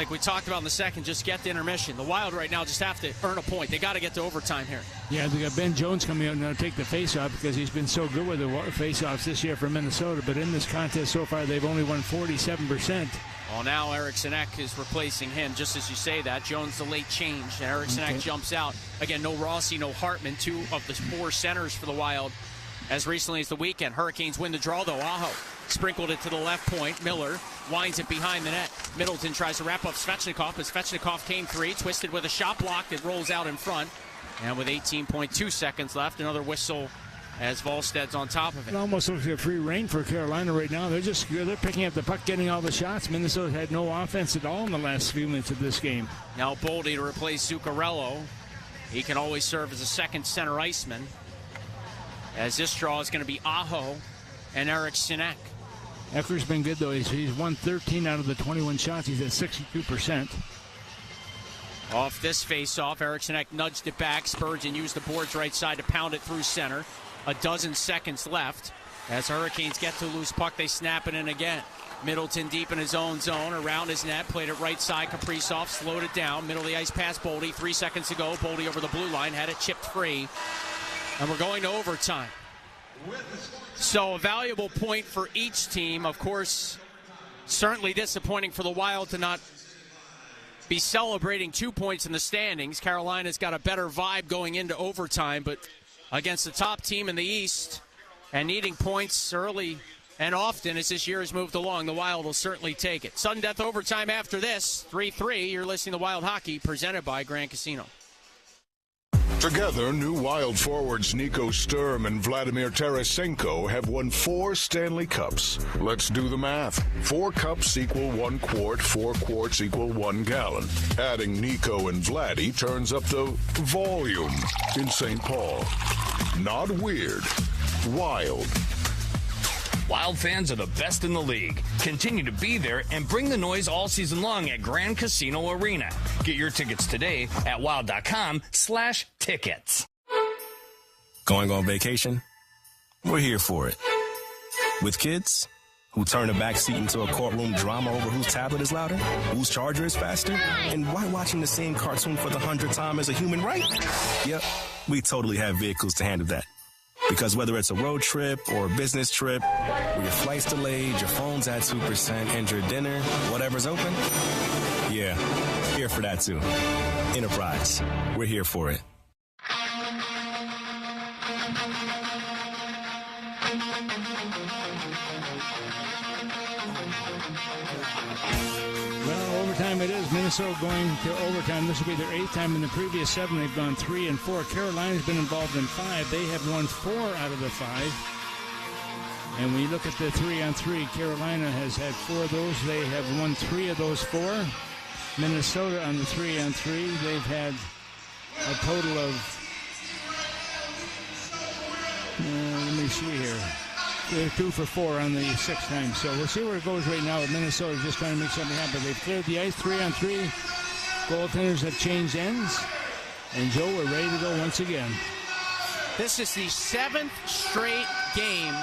Speaker 1: we talked about in the second, just get to intermission. The Wild right now just have to earn a point. They got to get to overtime here.
Speaker 2: Yeah, they got Ben Jones coming out now to take the faceoff because he's been so good with the faceoffs this year for Minnesota. But in this contest so far, they've only won 47%.
Speaker 1: Well, now Eric Sinek is replacing him, just as you say that. Jones the late change, and Eric Sinek jumps out. Again, no Rossi, no Hartman, 2 of the 4 centers for the Wild as recently as the weekend. Hurricanes win the draw, though. Aho sprinkled it to the left point. Miller winds it behind the net. Middleton tries to wrap up Svechnikov, but Svechnikov came 3, twisted with a shot block that rolls out in front. And with 18.2 seconds left, another whistle as Volstead's on top of it.
Speaker 2: It almost looks like a free reign for Carolina right now. They're picking up the puck, getting all the shots. Minnesota had no offense at all in the last few minutes of this game.
Speaker 1: Now Boldy to replace Zuccarello. He can always serve as a second center iceman. as this draw is going to be Aho and Eric Sinek.
Speaker 2: Ecker's been good, though. He's won 13 out of the 21 shots. He's at 62%.
Speaker 1: Off this face-off, Eric Sinek nudged it back. Spurgeon used the boards right side to pound it through center. A dozen seconds left. As Hurricanes get to a loose puck, they snap it in again. Middleton deep in his own zone, around his net, played it right side. Kaprizov slowed it down. Middle of the ice pass, Boldy. 3 seconds to go. Boldy over the blue line, had it chipped free. And we're going to overtime. So a valuable point for each team. Of course, certainly disappointing for the Wild to not be celebrating 2 points in the standings. Carolina's got a better vibe going into overtime, but against the top team in the East and needing points early and often as this year has moved along, the Wild will certainly take it. Sudden death overtime after this, 3-3. You're listening to Wild Hockey, presented by Grand Casino.
Speaker 12: Together, new Wild forwards Nico Sturm and Vladimir Tarasenko have won 4 Stanley Cups. Let's do the math. 4 cups equal 1 quart, 4 quarts equal 1 gallon. Adding Nico and Vladdy turns up the volume in St. Paul. Not weird. Wild.
Speaker 4: Wild fans are the best in the league. Continue to be there and bring the noise all season long at Grand Casino Arena. Get your tickets today at wild.com/tickets.
Speaker 19: Going on vacation? We're here for it. With kids who turn the back seat into a courtroom drama over whose tablet is louder, whose charger is faster, and why watching the same cartoon for the 100th time is a human right? Yep, we totally have vehicles to handle that. Because whether it's a road trip or a business trip, where your flight's delayed, your phone's at 2%, and your dinner, whatever's open, yeah, here for that too. Enterprise, we're here for it.
Speaker 2: Well, overtime it is. Minnesota going to overtime. This will be their 8th time. In the previous 7, they've gone 3 and 4. Carolina's been involved in 5. They have won 4 out of the 5. And when you look at the 3-on-3, Carolina has had 4 of those. They have won 3 of those 4. Minnesota on the 3-on-3, they've had a total of, let me see here. They're 2 for 4 on the 6th time. So we'll see where it goes right now. Minnesota just trying to make something happen. They've cleared the ice 3-on-3. Goaltenders have changed ends. And Joe, we're ready to go once again.
Speaker 1: This is the 7th straight game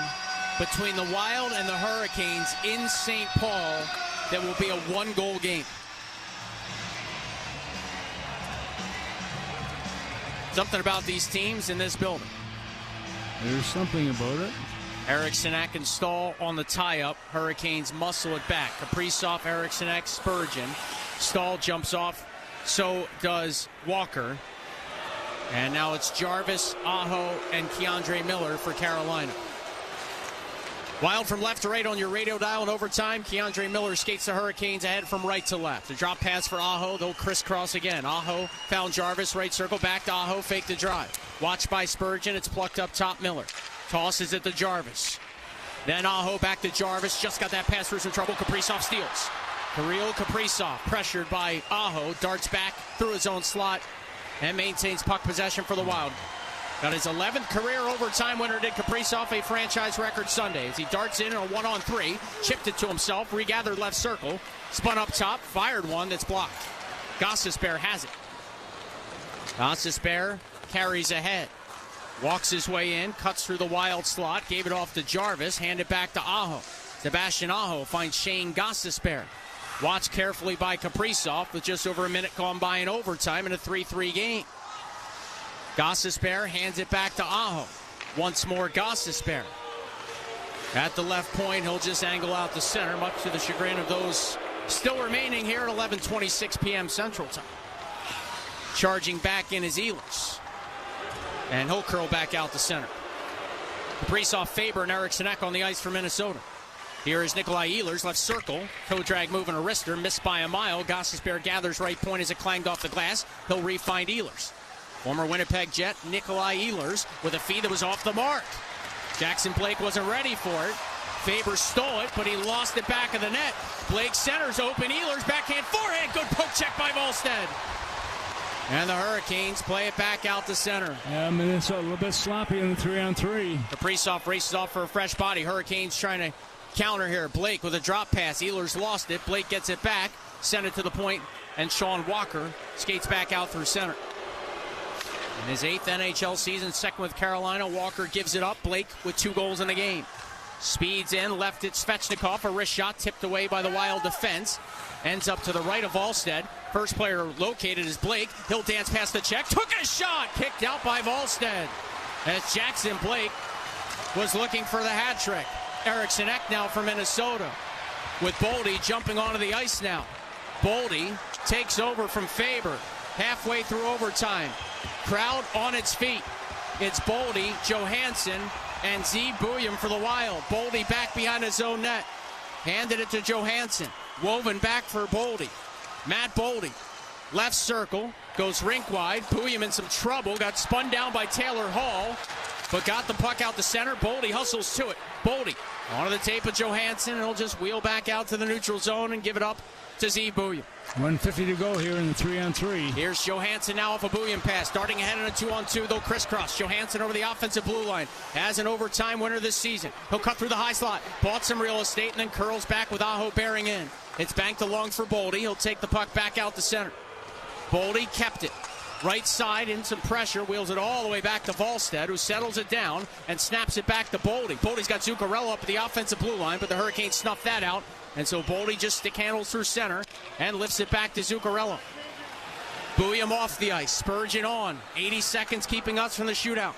Speaker 1: between the Wild and the Hurricanes in St. Paul that will be a 1-goal game. Something about these teams in this building.
Speaker 2: There's something about it.
Speaker 1: Eric Sinek and Stahl on the tie-up. Hurricanes muscle it back. Kaprizov, Eric Sinek, Spurgeon. Stahl jumps off. So does Walker. And now it's Jarvis, Aho, and Keandre Miller for Carolina. Wild from left to right on your radio dial in overtime. Keandre Miller skates the Hurricanes ahead from right to left. A drop pass for Aho. They'll crisscross again. Aho found Jarvis. Right circle. Back to Aho. Fake the drive. Watched by Spurgeon. It's plucked up top. Miller tosses it to Jarvis. Then Aho back to Jarvis. Just got that pass through some trouble. Kaprizov steals. Kirill Kaprizov pressured by Aho. Darts back through his own slot and maintains puck possession for the Wild. Got his 11th career overtime winner, did Kaprizov, a franchise record Sunday. As he darts in a 1-on-3, chipped it to himself, regathered left circle, spun up top, fired one that's blocked. Gostisbehere has it. Gostisbehere carries ahead. Walks his way in, cuts through the Wild slot, gave it off to Jarvis, handed back to Aho. Sebastian Aho finds Shane Gostisbehere. Watched carefully by Kaprizov with just over a minute gone by in overtime in a 3-3 game. Gostisbehere hands it back to Aho. Once more Gostisbehere. At the left point, he'll just angle out the center, much to the chagrin of those still remaining here at 11:26 p.m. Central Time. Charging back in is Ehlers. And he'll curl back out the center. Kaprizov, Faber, and Eric Sinek on the ice for Minnesota. Here is Nikolai Ehlers, left circle. Toe drag moving a wrister, missed by a mile. Gostisbehere gathers right point as it clanged off the glass. He'll re-find Ehlers. Former Winnipeg Jet Nikolai Ehlers with a feed that was off the mark. Jackson Blake wasn't ready for it. Faber stole it, but he lost it back of the net. Blake centers open. Ehlers backhand forehand. Good poke check by Volstead. And the Hurricanes play it back out to center.
Speaker 2: Yeah, Minnesota a little bit sloppy in the 3-on-3.
Speaker 1: Kaprizov races off for a fresh body. Hurricanes trying to counter here. Blake with a drop pass. Ehlers lost it. Blake gets it back. Sent it to the point. And Sean Walker skates back out through center. In his 8th NHL season, second with Carolina, Walker gives it up. Blake with 2 goals in the game. Speeds in, left it Svechnikov. A wrist shot tipped away by the Wild defense. Ends up to the right of Wallstedt. First player located is Blake. He'll dance past the check. Took a shot. Kicked out by Wallstedt. As Jackson Blake was looking for the hat trick. Eriksson Ek now for Minnesota. With Boldy jumping onto the ice now. Boldy takes over from Faber. Halfway through overtime. Crowd on its feet. It's Boldy, Johansson, and Z. Bouillon for the Wild. Boldy back behind his own net. Handed it to Johansson. Woven back for Boldy. Matt Boldy. Left circle. Goes rink wide. Bouillon in some trouble. Got spun down by Taylor Hall. But got the puck out to center. Boldy hustles to it. Boldy onto the tape of Johansson. And he'll just wheel back out to the neutral zone and give it up to Z. Bouillon.
Speaker 2: 1:50 to go here in the 3-on-3.
Speaker 1: Here's Johansson now off a Bouillon pass. Darting ahead in a 2-on-2. They'll crisscross. Johansson over the offensive blue line. As an overtime winner this season. He'll cut through the high slot. Bought some real estate and then curls back with Aho bearing in. It's banked along for Boldy. He'll take the puck back out to center. Boldy kept it. Right side in some pressure. Wheels it all the way back to Wallstedt, who settles it down and snaps it back to Boldy. Boldy's got Zuccarello up at the offensive blue line, but the Hurricanes snuffed that out. And so Boldy just stick handles through center and lifts it back to Zuccarello. Bouillon off the ice. Spurgeon on. 80 seconds keeping us from the shootout.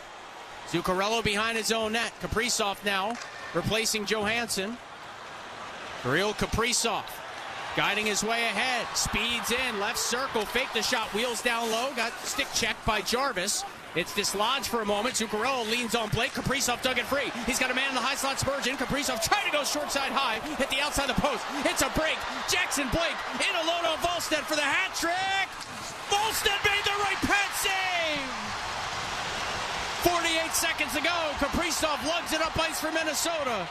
Speaker 1: Zuccarello behind his own net. Kaprizov now replacing Johansson. Kirill Kaprizov guiding his way ahead. Speeds in. Left circle. Fake the shot. Wheels down low. Got stick checked by Jarvis. It's dislodged for a moment. Zuccarello leans on Blake. Kaprizov dug it free. He's got a man in the high slot, Spurgeon. Kaprizov trying to go short side high. Hit the outside of the post. It's a break. Jackson Blake in alone on Wallstedt for the hat trick. Wallstedt made the right pad save. 48 seconds to go. Kaprizov lugs it up ice for Minnesota.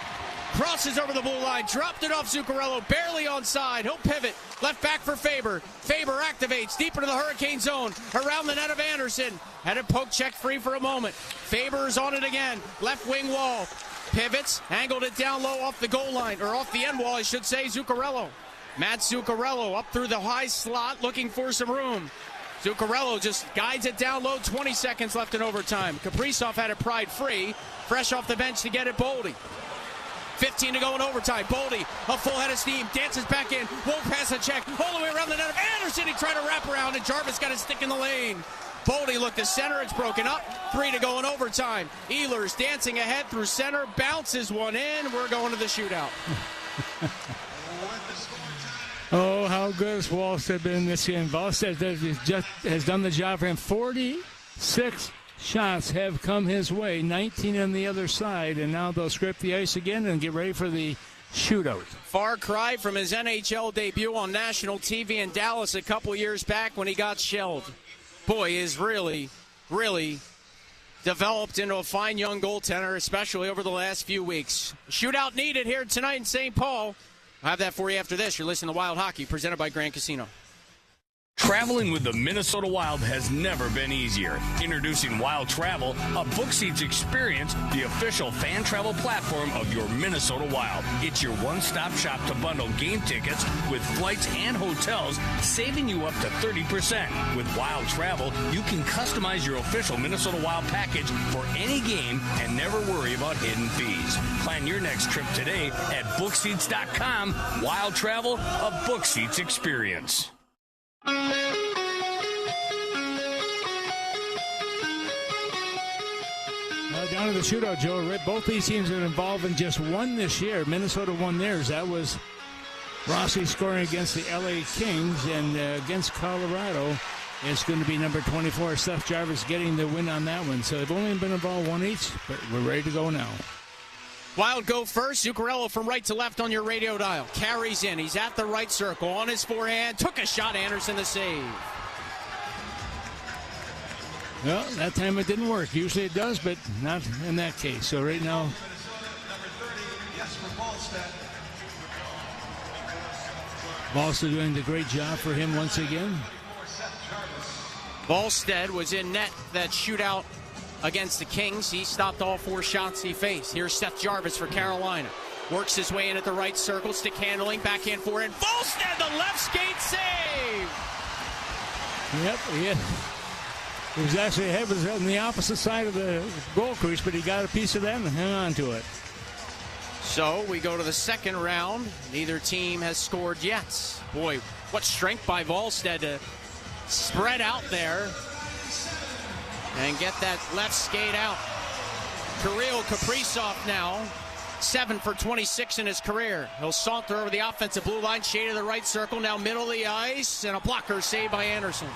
Speaker 1: Crosses over the blue line, dropped it off Zuccarello, barely onside. He'll pivot, left back for Faber. Faber activates deep into the Hurricane zone, around the net of Anderson. Had it poke check free for a moment. Faber's on it again, left wing wall. Pivots, angled it down low off the goal line, or off the end wall, I should say, Zuccarello. Matt Zuccarello up through the high slot, looking for some room. Zuccarello just guides it down low, 20 seconds left in overtime. Kaprizov had it pried free, fresh off the bench to get it Boldy. 15 to go in overtime. Boldy, a full head of steam, dances back in, won't pass a check, all the way around the net of Anderson. He tried to wrap around, and Jarvis got his stick in the lane. Boldy looked to center, it's broken up. 3 to go in overtime. Ehlers dancing ahead through center, bounces one in. We're going to the shootout.
Speaker 2: Oh, how good has Wallstedt been this game? Wallstedt has done the job for him. 46 shots have come his way, 19 on the other side, and now they'll scrape the ice again and get ready for the shootout.
Speaker 1: Far cry from his NHL debut on national TV in Dallas a couple years back when he got shelled. Boy, is really, really developed into a fine young goaltender, especially over the last few weeks. Shootout needed here tonight in St. Paul. I'll have that for you after this. You're listening to Wild Hockey, presented by Grand Casino.
Speaker 4: Traveling with the Minnesota Wild has never been easier. Introducing Wild Travel, a book seats experience, the official fan travel platform of your Minnesota Wild. It's your one-stop shop to bundle game tickets with flights and hotels, saving you up to 30%. With Wild Travel, you can customize your official Minnesota Wild package for any game and never worry about hidden fees. Plan your next trip today at bookseats.com. Wild Travel, a book seats experience.
Speaker 2: Down to the shootout, Joe. Both these teams are involved in just one this year. Minnesota won theirs. That was Rossi scoring against the LA Kings, and against Colorado, it's going to be number 24, Seth Jarvis, getting the win on that one. So they've only been involved one each, but we're ready to go now.
Speaker 1: Wild go first. Zuccarello from right to left on your radio dial. Carries in. He's at the right circle. On his forehand. Took a shot. Anderson the save.
Speaker 2: Well, that time it didn't work. Usually it does, but not in that case. So right now, Wallstedt doing a great job for him once again.
Speaker 1: Volstead was in net that shootout against the Kings. He stopped all 4 shots he faced. Here's Seth Jarvis for Carolina. Works his way in at the right circle. Stick handling. Backhand forehand. Volstead, the left skate save.
Speaker 2: Yep. He was actually ahead, was on the opposite side of the goal crease, but he got a piece of that and hung on to it.
Speaker 1: So we go to the second round. Neither team has scored yet. Boy, what strength by Volstead to spread out there and get that left skate out. Kirill Kaprizov now, 7 for 26 in his career. He'll saunter over the offensive blue line, shade of the right circle, now middle of the ice, and a blocker saved by Anderson.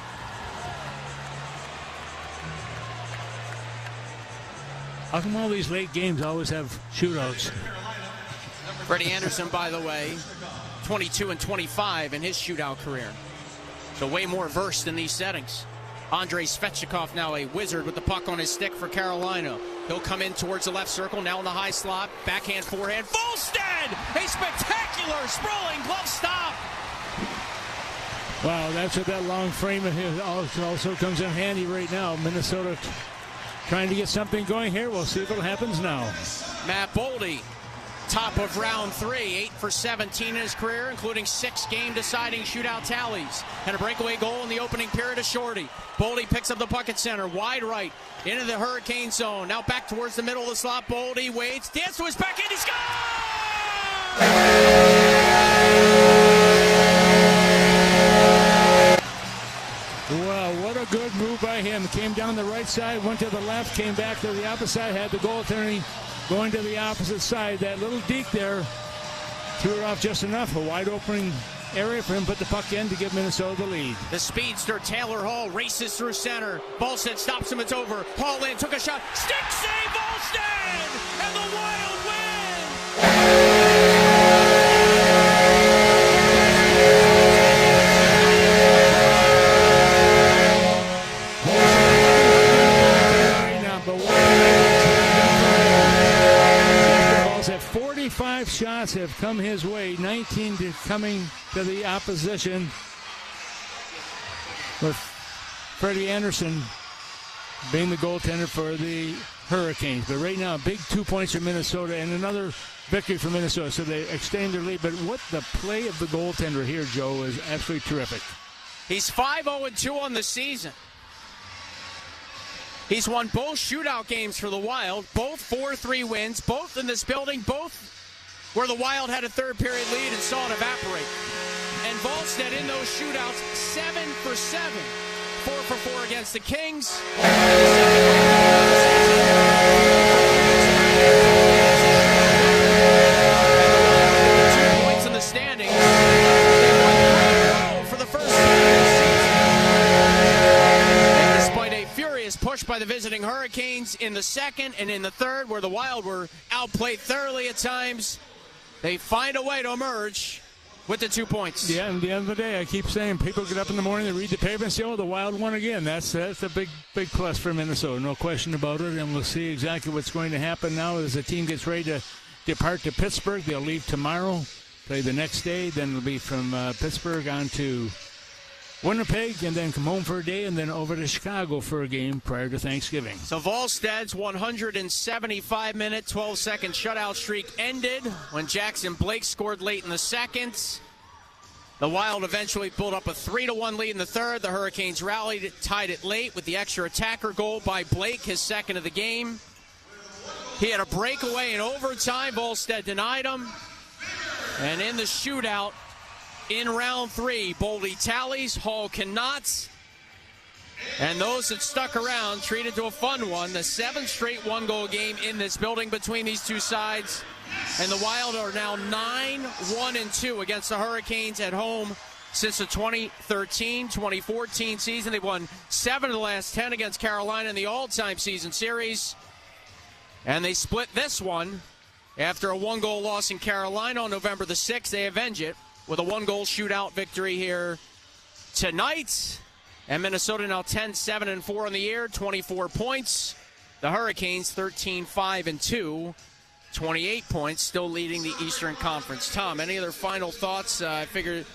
Speaker 2: How come all these late games always have shootouts?
Speaker 1: Freddie Anderson, by the way, 22 and 25 in his shootout career. So way more versed in these settings. Andrei Svechnikov now a wizard with the puck on his stick for Carolina. He'll come in towards the left circle, now in the high slot. Backhand, forehand. Volstead! A spectacular sprawling glove stop!
Speaker 2: Wow, that's what that long frame of his also comes in handy right now. Minnesota trying to get something going here. We'll see if it happens now.
Speaker 1: Matt Boldy, top of round 3, 8 for 17 in his career, including 6 game-deciding shootout tallies. And a breakaway goal in the opening period of Shorty. Boldy picks up the puck at center, wide right, into the Hurricane zone. Now back towards the middle of the slot. Boldy waits, dances to his backhand, he scores!
Speaker 2: Wow, what a good move by him. Came down the right side, went to the left, came back to the opposite side, had the goaltender going to the opposite side. That little deke there threw it off just enough. A wide opening area for him to put the puck in to give Minnesota the lead.
Speaker 1: The speedster Taylor Hall races through center. Volstead stops him, it's over. Hall in, took a shot. Stick save, Volstead! And the Wild win!
Speaker 2: At 45 shots have come his way, 19 coming to the opposition, with Freddie Anderson being the goaltender for the Hurricanes. But right now, big 2 points for Minnesota and another victory for Minnesota, so they extend their lead. But what the play of the goaltender here, Joe, is absolutely terrific.
Speaker 1: He's 5-0-2 on the season. He's won both shootout games for the Wild, both 4-3 wins, both in this building, both where the Wild had a third-period lead and saw it evaporate. And Volstead in those shootouts, 7 for 7, 4 for 4 against the Kings. 2 points in the standings. They won 3-0 for the first time this season. And despite a furious push by the visiting Hurricanes in the second and in the third, where the Wild were outplayed thoroughly at times, they find a way to emerge with the 2 points.
Speaker 2: Yeah, and at the end of the day, I keep saying, people get up in the morning, they read the paper and say, oh, the Wild won again. That's a big plus for Minnesota, no question about it. And we'll see exactly what's going to happen now as the team gets ready to depart to Pittsburgh. They'll leave tomorrow, play the next day. Then it'll be from Pittsburgh on to Winnipeg, and then come home for a day, and then over to Chicago for a game prior to Thanksgiving.
Speaker 1: So Volstead's 175-minute, 12-second shutout streak ended when Jackson Blake scored late in the second. The Wild eventually pulled up a 3-1 lead in the third. The Hurricanes rallied, tied it late with the extra attacker goal by Blake, his second of the game. He had a breakaway in overtime. Volstead denied him. And in the shootout, in round 3, Boldy tallies, Hall cannot. And those that stuck around treated to a fun one. The 7th straight one-goal game in this building between these two sides. And the Wild are now 9-1-2 against the Hurricanes at home since the 2013-2014 season. They've won 7 of the last 10 against Carolina in the all-time season series. And they split this one after a one-goal loss in Carolina on November the 6th. They avenge it with a one-goal shootout victory here tonight. And Minnesota now 10-7-4 on the year, 24 points. The Hurricanes 13-5-2, 28 points, still leading the Eastern Conference. Tom, any other final thoughts? I figure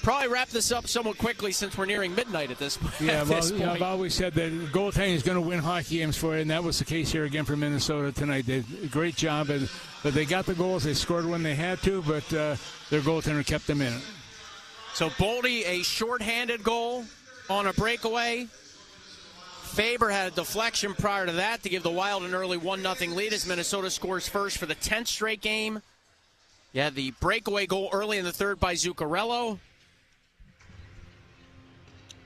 Speaker 1: Probably wrap this up somewhat quickly since we're nearing midnight at this point.
Speaker 2: Yeah, well,
Speaker 1: this point.
Speaker 2: I've always said that goaltending is going to win hockey games for you, and that was the case here again for Minnesota tonight. They did a great job, but they got the goals. They scored when they had to, but their goaltender kept them in it.
Speaker 1: So Boldy, a shorthanded goal on a breakaway. Faber had a deflection prior to that to give the Wild an early 1-0 lead as Minnesota scores first for the 10th straight game. You had the breakaway goal early in the third by Zuccarello.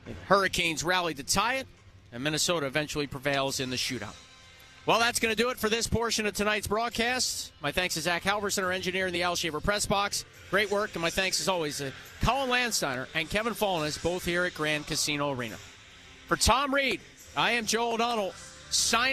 Speaker 1: The Hurricanes rallied to tie it, and Minnesota eventually prevails in the shootout. Well, that's going to do it for this portion of tonight's broadcast. My thanks to Zach Halverson, our engineer in the Al Shaver press box. Great work, and my thanks, as always, to Colin Landsteiner and Kevin Fallness, both here at Grand Casino Arena. For Tom Reed, I am Joe O'Donnell, signing